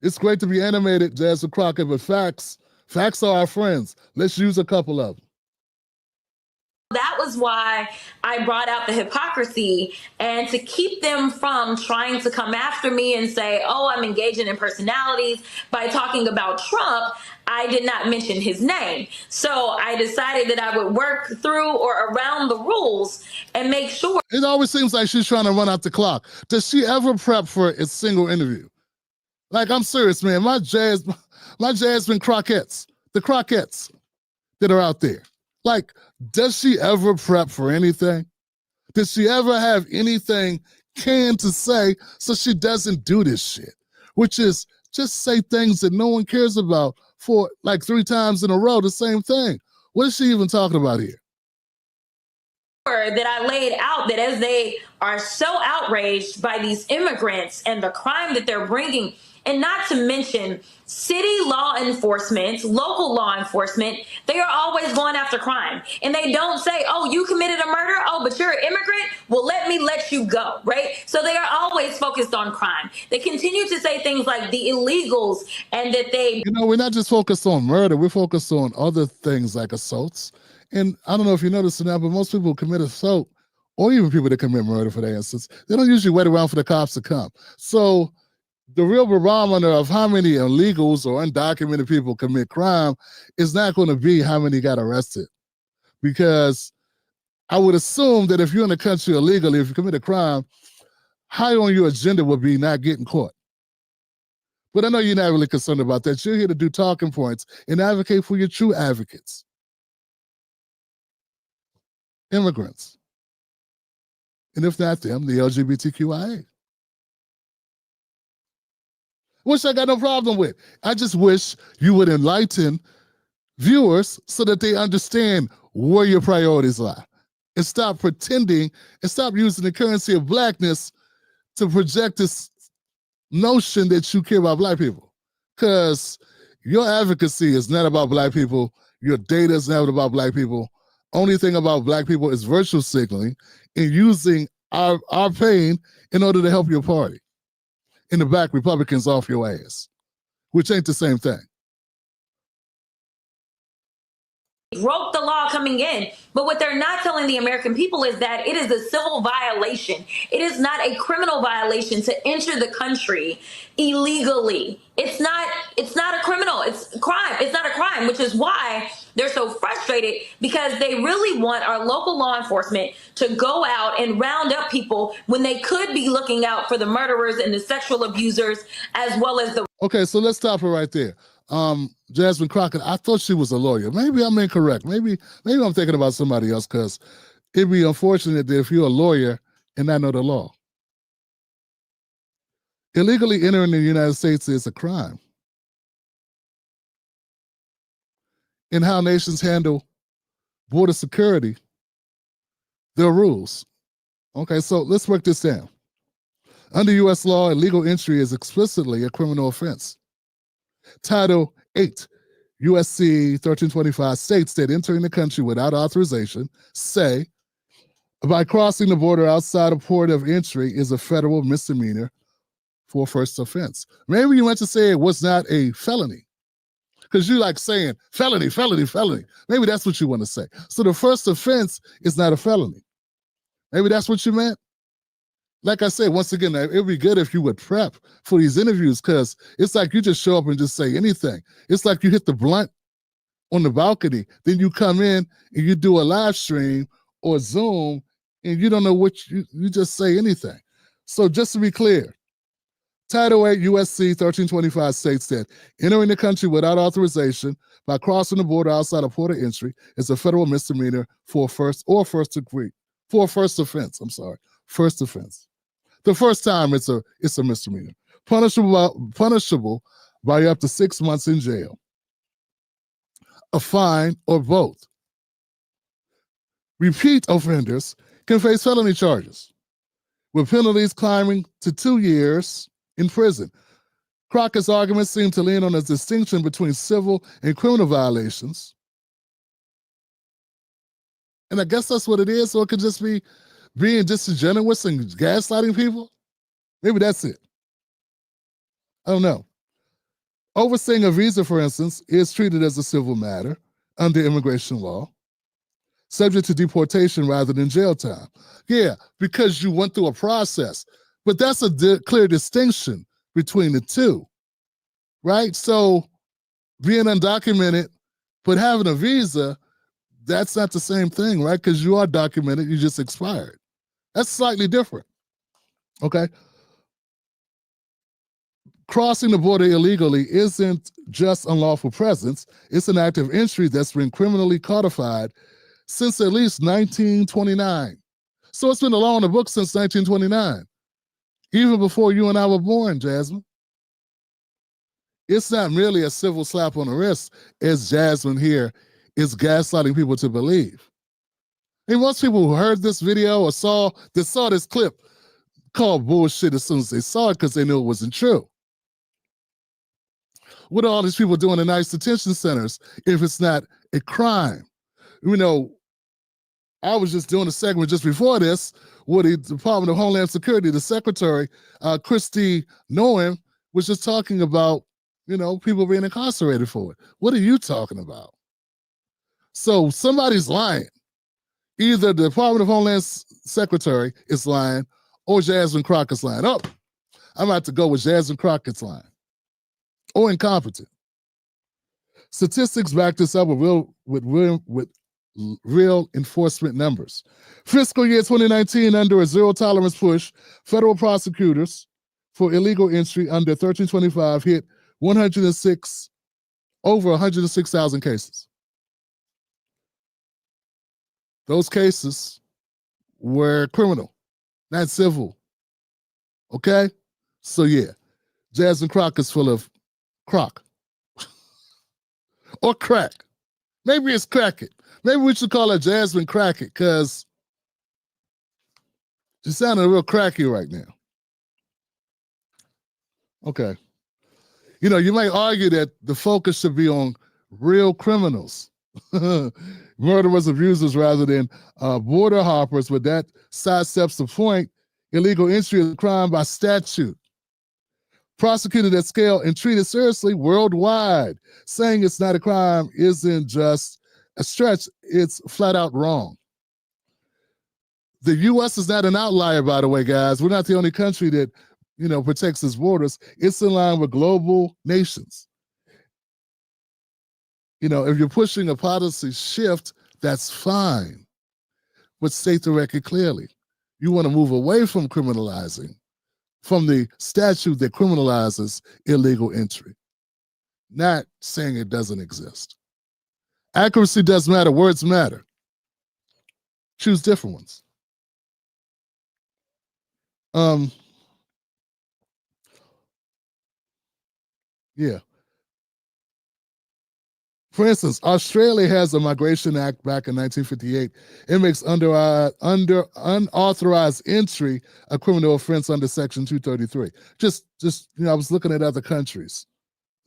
It's great to be animated, Jasmine Crockett, but facts are our friends. Let's use a couple of them. That was why I brought out the hypocrisy, and to keep them from trying to come after me and say, oh, I'm engaging in personalities by talking about Trump, I did not mention his name. So I decided that I would work through or around the rules and make sure. It always seems like she's trying to run out the clock. Does she ever prep for a single interview? Like, I'm serious, man. My Jasmine Crockettes, the Crockettes that are out there. Like, does she ever prep for anything? Does she ever have anything canned to say so she doesn't do this shit? Which is just say things that no one cares about for like 3 times in a row, the same thing. What is she even talking about here? That I laid out that as they are so outraged by these immigrants and the crime that they're bringing, and not to mention city law enforcement, local law enforcement, they are always going after crime. And they don't say, oh, you committed a murder? Oh, but you're an immigrant? Well, let me let you go, right? So they are always focused on crime. They continue to say things like the illegals and that they... We're not just focused on murder. We're focused on other things like assaults. And I don't know if you noticed it now, but most people who commit assault, or even people that commit murder for that instance, they don't usually wait around for the cops to come. So the real barometer of how many illegals or undocumented people commit crime is not going to be how many got arrested. Because I would assume that if you're in the country illegally, if you commit a crime, high on your agenda would be not getting caught. But I know you're not really concerned about that. You're here to do talking points and advocate for your true advocates. Immigrants. And if not them, the LGBTQIA. Which I got no problem with. I just wish you would enlighten viewers so that they understand where your priorities lie. And stop pretending and stop using the currency of blackness to project this notion that you care about black people. Because your advocacy is not about black people. Your data is not about black people. Only thing about black people is virtue signaling and using our pain in order to help your party. In the back, Republicans off your ass, which ain't the same thing. Broke the law coming in, but what they're not telling the American people is that it is a civil violation. It is not a criminal violation to enter the country illegally. It's not a criminal, it's a crime. It's not a crime, which is why they're so frustrated, because they really want our local law enforcement to go out and round up people when they could be looking out for the murderers and the sexual abusers, as well as the... Okay, so let's stop her right there. Jasmine Crockett, I thought she was a lawyer. Maybe I'm incorrect. Maybe I'm thinking about somebody else, because it'd be unfortunate that if you're a lawyer and not know the law. Illegally entering the United States is a crime. In how nations handle border security, there are rules. Okay, so let's work this down. Under U.S. law, illegal entry is explicitly a criminal offense. Title 8, USC 1325 states that entering the country without authorization, say, by crossing the border outside a port of entry is a federal misdemeanor for first offense. Maybe you meant to say it was not a felony, because you like saying felony, felony, felony. Maybe that's what you want to say. So the first offense is not a felony. Maybe that's what you meant. Like I said, once again, it would be good if you would prep for these interviews, because it's like you just show up and just say anything. It's like you hit the blunt on the balcony, then you come in and you do a live stream or Zoom, and you don't know what you just say anything. So just to be clear, Title 8 USC 1325 states that entering the country without authorization by crossing the border outside of port of entry is a federal misdemeanor for first offense. First offense. The first time it's a misdemeanor, punishable by up to 6 months in jail, a fine, or both. Repeat offenders can face felony charges, with penalties climbing to 2 years in prison. Crockett's arguments seem to lean on a distinction between civil and criminal violations. And I guess that's what it is, so it could just be being disingenuous and gaslighting people. Maybe that's it. I don't know. Overstaying a visa, for instance, is treated as a civil matter under immigration law, subject to deportation rather than jail time. Yeah, because you went through a process. But that's a clear distinction between the two, right? So being undocumented but having a visa, that's not the same thing, right? Because you are documented, you just expired. That's slightly different, okay? Crossing the border illegally isn't just unlawful presence, it's an act of entry that's been criminally codified since at least 1929. So it's been a law in the book since 1929, even before you and I were born, Jasmine. It's not merely a civil slap on the wrist, as Jasmine here is gaslighting people to believe. And most people who heard this video or saw this clip called bullshit as soon as they saw it because they knew it wasn't true. What are all these people doing in ICE detention centers if it's not a crime? You know, I was just doing a segment just before this where the Department of Homeland Security, the Secretary, Kristi Noem, was just talking about, you know, people being incarcerated for it. What are you talking about? So somebody's lying. Either the Department of Homeland Secretary is lying or Jasmine Crockett's lying. Oh, I'm about to go with Jasmine Crockett's lying or incompetent. Statistics back this up with real enforcement numbers. Fiscal year 2019, under a zero tolerance push, federal prosecutors for illegal entry under 1325 hit over 106,000 cases. Those cases were criminal, not civil. Okay? So yeah, Jasmine Crockett's full of crock. Or crack. Maybe it's Crockett. Maybe we should call her Jasmine Crockett because she's sounding real cracky right now. Okay. You know, you might argue that the focus should be on real criminals, murderers, abusers, rather than border hoppers, but that sidesteps the point. Illegal entry is a crime by statute, prosecuted at scale and treated seriously worldwide. Saying it's not a crime isn't just a stretch, it's flat out wrong. The U.S. is not an outlier, by the way, guys. We're not the only country that, you know, protects its borders. It's in line with global nations. You know, if you're pushing a policy shift, that's fine. But state the record clearly. You want to move away from criminalizing, from the statute that criminalizes illegal entry, not saying it doesn't exist. Accuracy does matter, words matter. Choose different ones. Yeah. For instance, Australia has a Migration Act back in 1958. It makes unauthorized entry a criminal offense under Section 233. Just you know, I was looking at other countries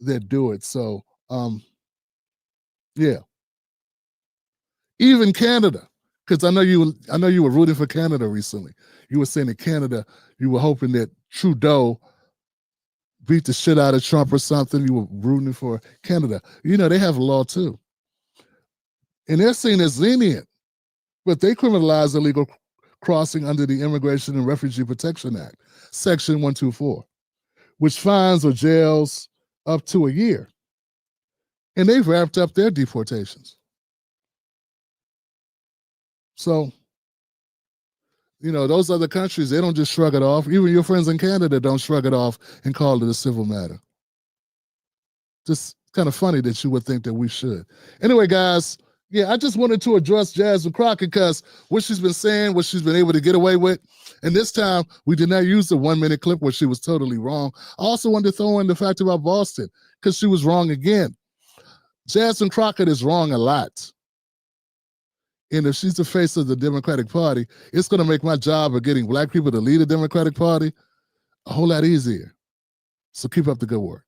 that do it. So, yeah. Even Canada, because I know you were rooting for Canada recently. You were saying that Canada, you were hoping that Trudeau beat the shit out of Trump or something. You were rooting for Canada. You know, they have a law too. And they're seen as lenient, but they criminalize illegal crossing under the Immigration and Refugee Protection Act, Section 124, which fines or jails up to a year. And they've wrapped up their deportations. So, those other countries, they don't just shrug it off. Even your friends in Canada don't shrug it off and call it a civil matter. Just kind of funny that you would think that we should. Anyway, guys, yeah, I just wanted to address Jasmine Crockett because what she's been saying, what she's been able to get away with, and this time we did not use the 1-minute clip where she was totally wrong. I also wanted to throw in the fact about Boston because she was wrong again. Jasmine Crockett is wrong a lot. And if she's the face of the Democratic Party, it's going to make my job of getting black people to lead the Democratic Party a whole lot easier. So keep up the good work.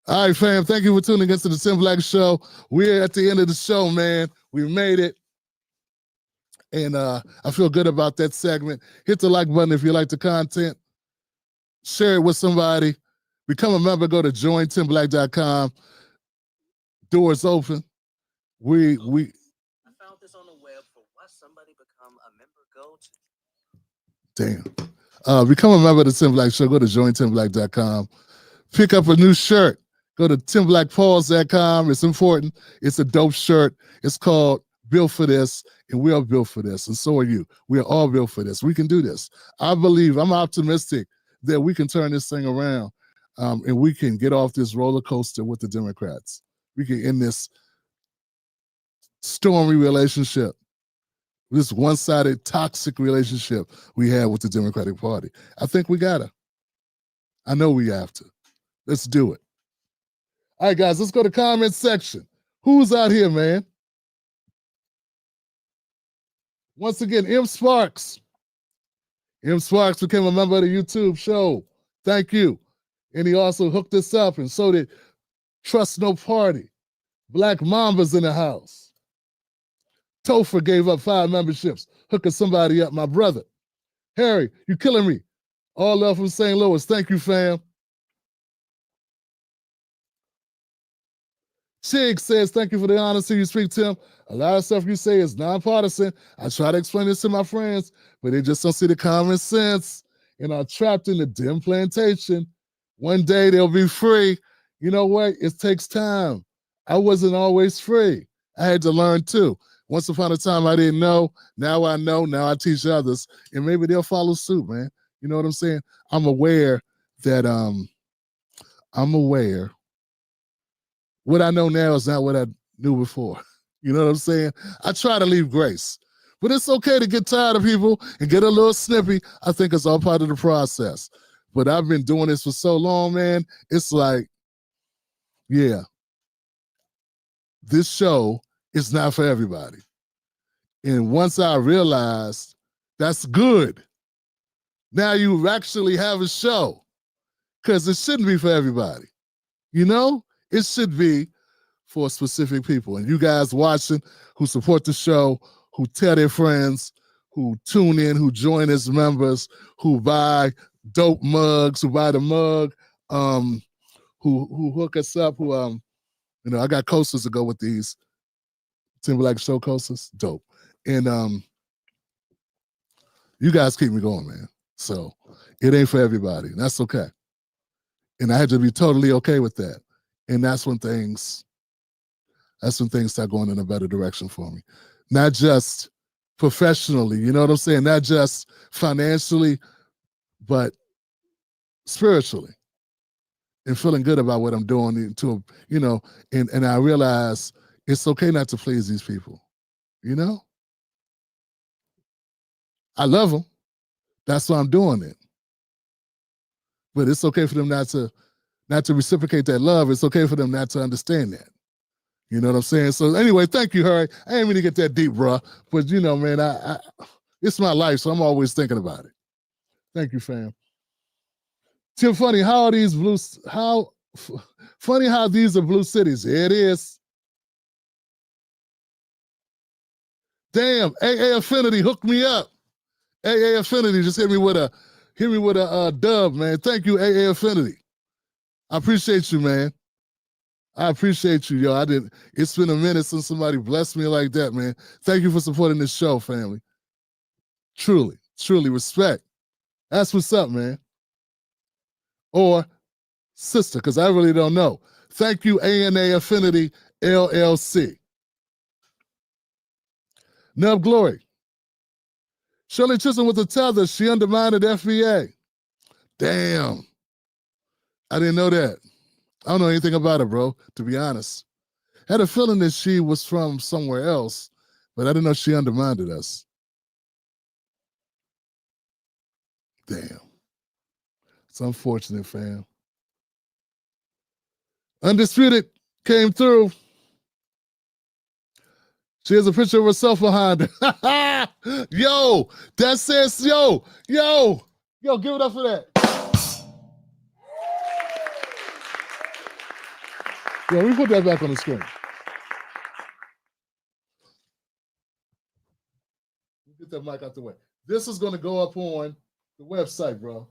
All right, fam, thank you for tuning into the Tim Black Show. We're at the end of the show, man. We made it. And I feel good about that segment. Hit the like button if you like the content. Share it with somebody. Become a member. Go to jointimblack.com. Doors open. I found this on the web for what somebody become a member go to. Damn. Become a member of the Tim Black Show. Go to jointimblack.com. Pick up a new shirt. Go to timblackpauls.com. It's important. It's a dope shirt. It's called Built for This, and we are built for this, and so are you. We are all built for this. We can do this. I'm optimistic that we can turn this thing around, and we can get off this roller coaster with the Democrats. We can end this stormy relationship, this one-sided toxic relationship we have with the Democratic Party. I think we gotta. I know we have to. Let's do it. All right, guys, let's go to comment section. Who's out here, man? Once again, M. Sparks. M. Sparks became a member of the YouTube show. Thank you. And he also hooked us up, and so did Trust No Party. Black Mamba's in the house. Topher gave up 5 memberships, hooking somebody up, my brother. Harry, you killing me. All love from St. Louis. Thank you, fam. Chig says, thank you for the honesty you speak, Tim. A lot of stuff you say is nonpartisan. I try to explain this to my friends, but they just don't see the common sense and are trapped in the dim plantation. One day they'll be free. You know what? It takes time. I wasn't always free. I had to learn too. Once upon a time, I didn't know. Now I know. Now I teach others, and maybe they'll follow suit, man. You know what I'm saying? I'm aware that what I know now is not what I knew before. You know what I'm saying? I try to leave grace, but it's okay to get tired of people and get a little snippy. I think it's all part of the process. But I've been doing this for so long, man. It's like, yeah, this show is not for everybody. And once I realized that's good, now you actually have a show, because it shouldn't be for everybody. You know? It should be for specific people. And you guys watching who support the show, who tell their friends, who tune in, who join as members, who buy dope mugs, who buy the mug, who hook us up, who I got coasters to go with these Timberlake show coasters. Dope. And you guys keep me going, man. So it ain't for everybody. And that's okay. And I had to be totally okay with that. And that's when things start going in a better direction for me. Not just professionally, you know what I'm saying? Not just financially, but spiritually. And feeling good about what I'm doing and I realize it's okay not to please these people. You know? I love them. That's why I'm doing it. But it's okay for them not to reciprocate that love. It's okay for them not to understand that. You know what I'm saying? So anyway, thank you, Harry. I ain't mean to get that deep, bro. But man, I it's my life, so I'm always thinking about it. Thank you, fam. Tim, funny how these are blue cities. Here it is. Damn, AA Affinity hooked me up. AA Affinity just hit me with a dub, man. Thank you, AA Affinity. I appreciate you, man. I appreciate you, yo. It's been a minute since somebody blessed me like that, man. Thank you for supporting this show, family. Truly, truly respect. That's what's up, man. Or sister, because I really don't know. Thank you, ANA Affinity LLC. Nub Glory. Shirley Chisholm with a tether. She undermined the FBA. Damn. I didn't know that. I don't know anything about her, bro, to be honest. Had a feeling that she was from somewhere else, but I didn't know she undermined us. Damn. It's unfortunate, fam. Undisputed came through. She has a picture of herself behind her. Yo, that says, yo, give it up for that. Yeah, let me put that back on the screen. Get that mic out the way. This is going to go up on the website, bro.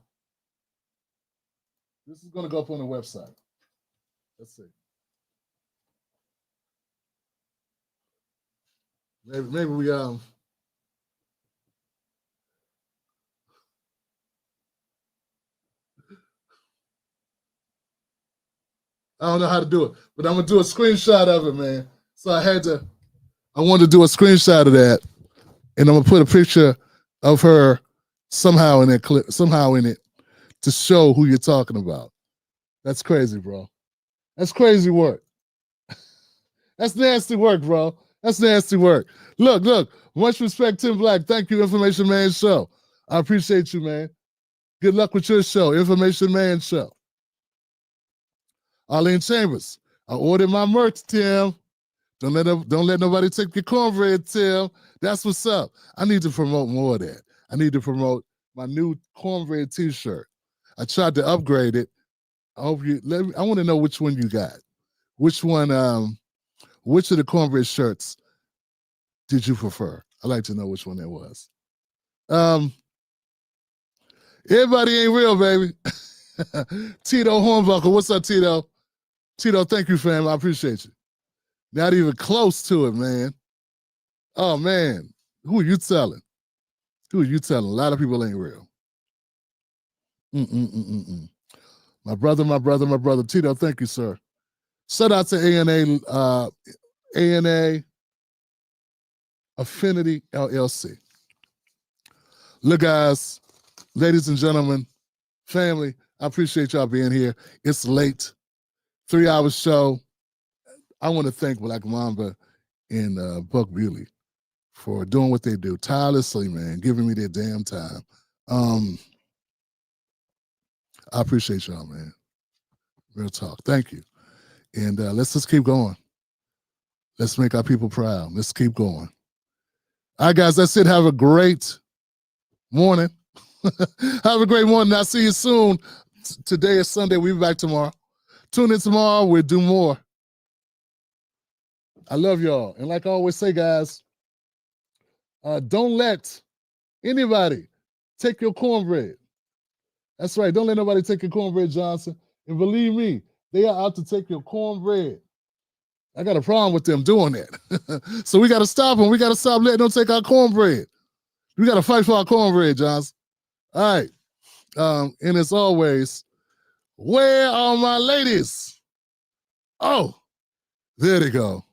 This is going to go up on the website. Let's see. Maybe we I don't know how to do it, but I'm gonna do a screenshot of it, man. So I wanted to do a screenshot of that, and I'm gonna put a picture of her somehow in that clip, somehow in it, to show who you're talking about. That's crazy, bro. That's crazy work. That's nasty work, bro. That's nasty work. Look. Much respect, Tim Black. Thank you, Information Man Show. I appreciate you, man. Good luck with your show, Information Man Show. Arlene Chambers. I ordered my merch, Tim. Don't let nobody take your cornbread, Tim. That's what's up. I need to promote more of that. I need to promote my new cornbread T-shirt. I tried to upgrade it. I hope I want to know which one you got. Which one? Which of the cornbread shirts did you prefer? I'd like to know which one that was. Everybody ain't real, baby. Tito Hornbuckle. What's up, Tito? Tito, thank you, fam. I appreciate you. Not even close to it, man. Oh, man. Who are you telling? Who are you telling? A lot of people ain't real. My brother. Tito, thank you, sir. Shout out to ANA Affinity LLC. Look, guys, ladies and gentlemen, family, I appreciate y'all being here. It's late. 3-hour show. I want to thank Black Mamba and Buck Bewley for doing what they do tirelessly, man, giving me their damn time. I appreciate y'all, man. Real talk. Thank you. And let's just keep going. Let's make our people proud. Let's keep going. All right, guys, that's it. Have a great morning. Have a great morning. I'll see you soon. Today is Sunday. We'll be back tomorrow. Tune in tomorrow. We'll do more. I love y'all. And like I always say, guys, don't let anybody take your cornbread. That's right. Don't let nobody take your cornbread, Johnson. And believe me, they are out to take your cornbread. I got a problem with them doing that. So we got to stop them. We got to stop letting them take our cornbread. We got to fight for our cornbread, Johnson. All right. And as always, where are my ladies? Oh, there they go.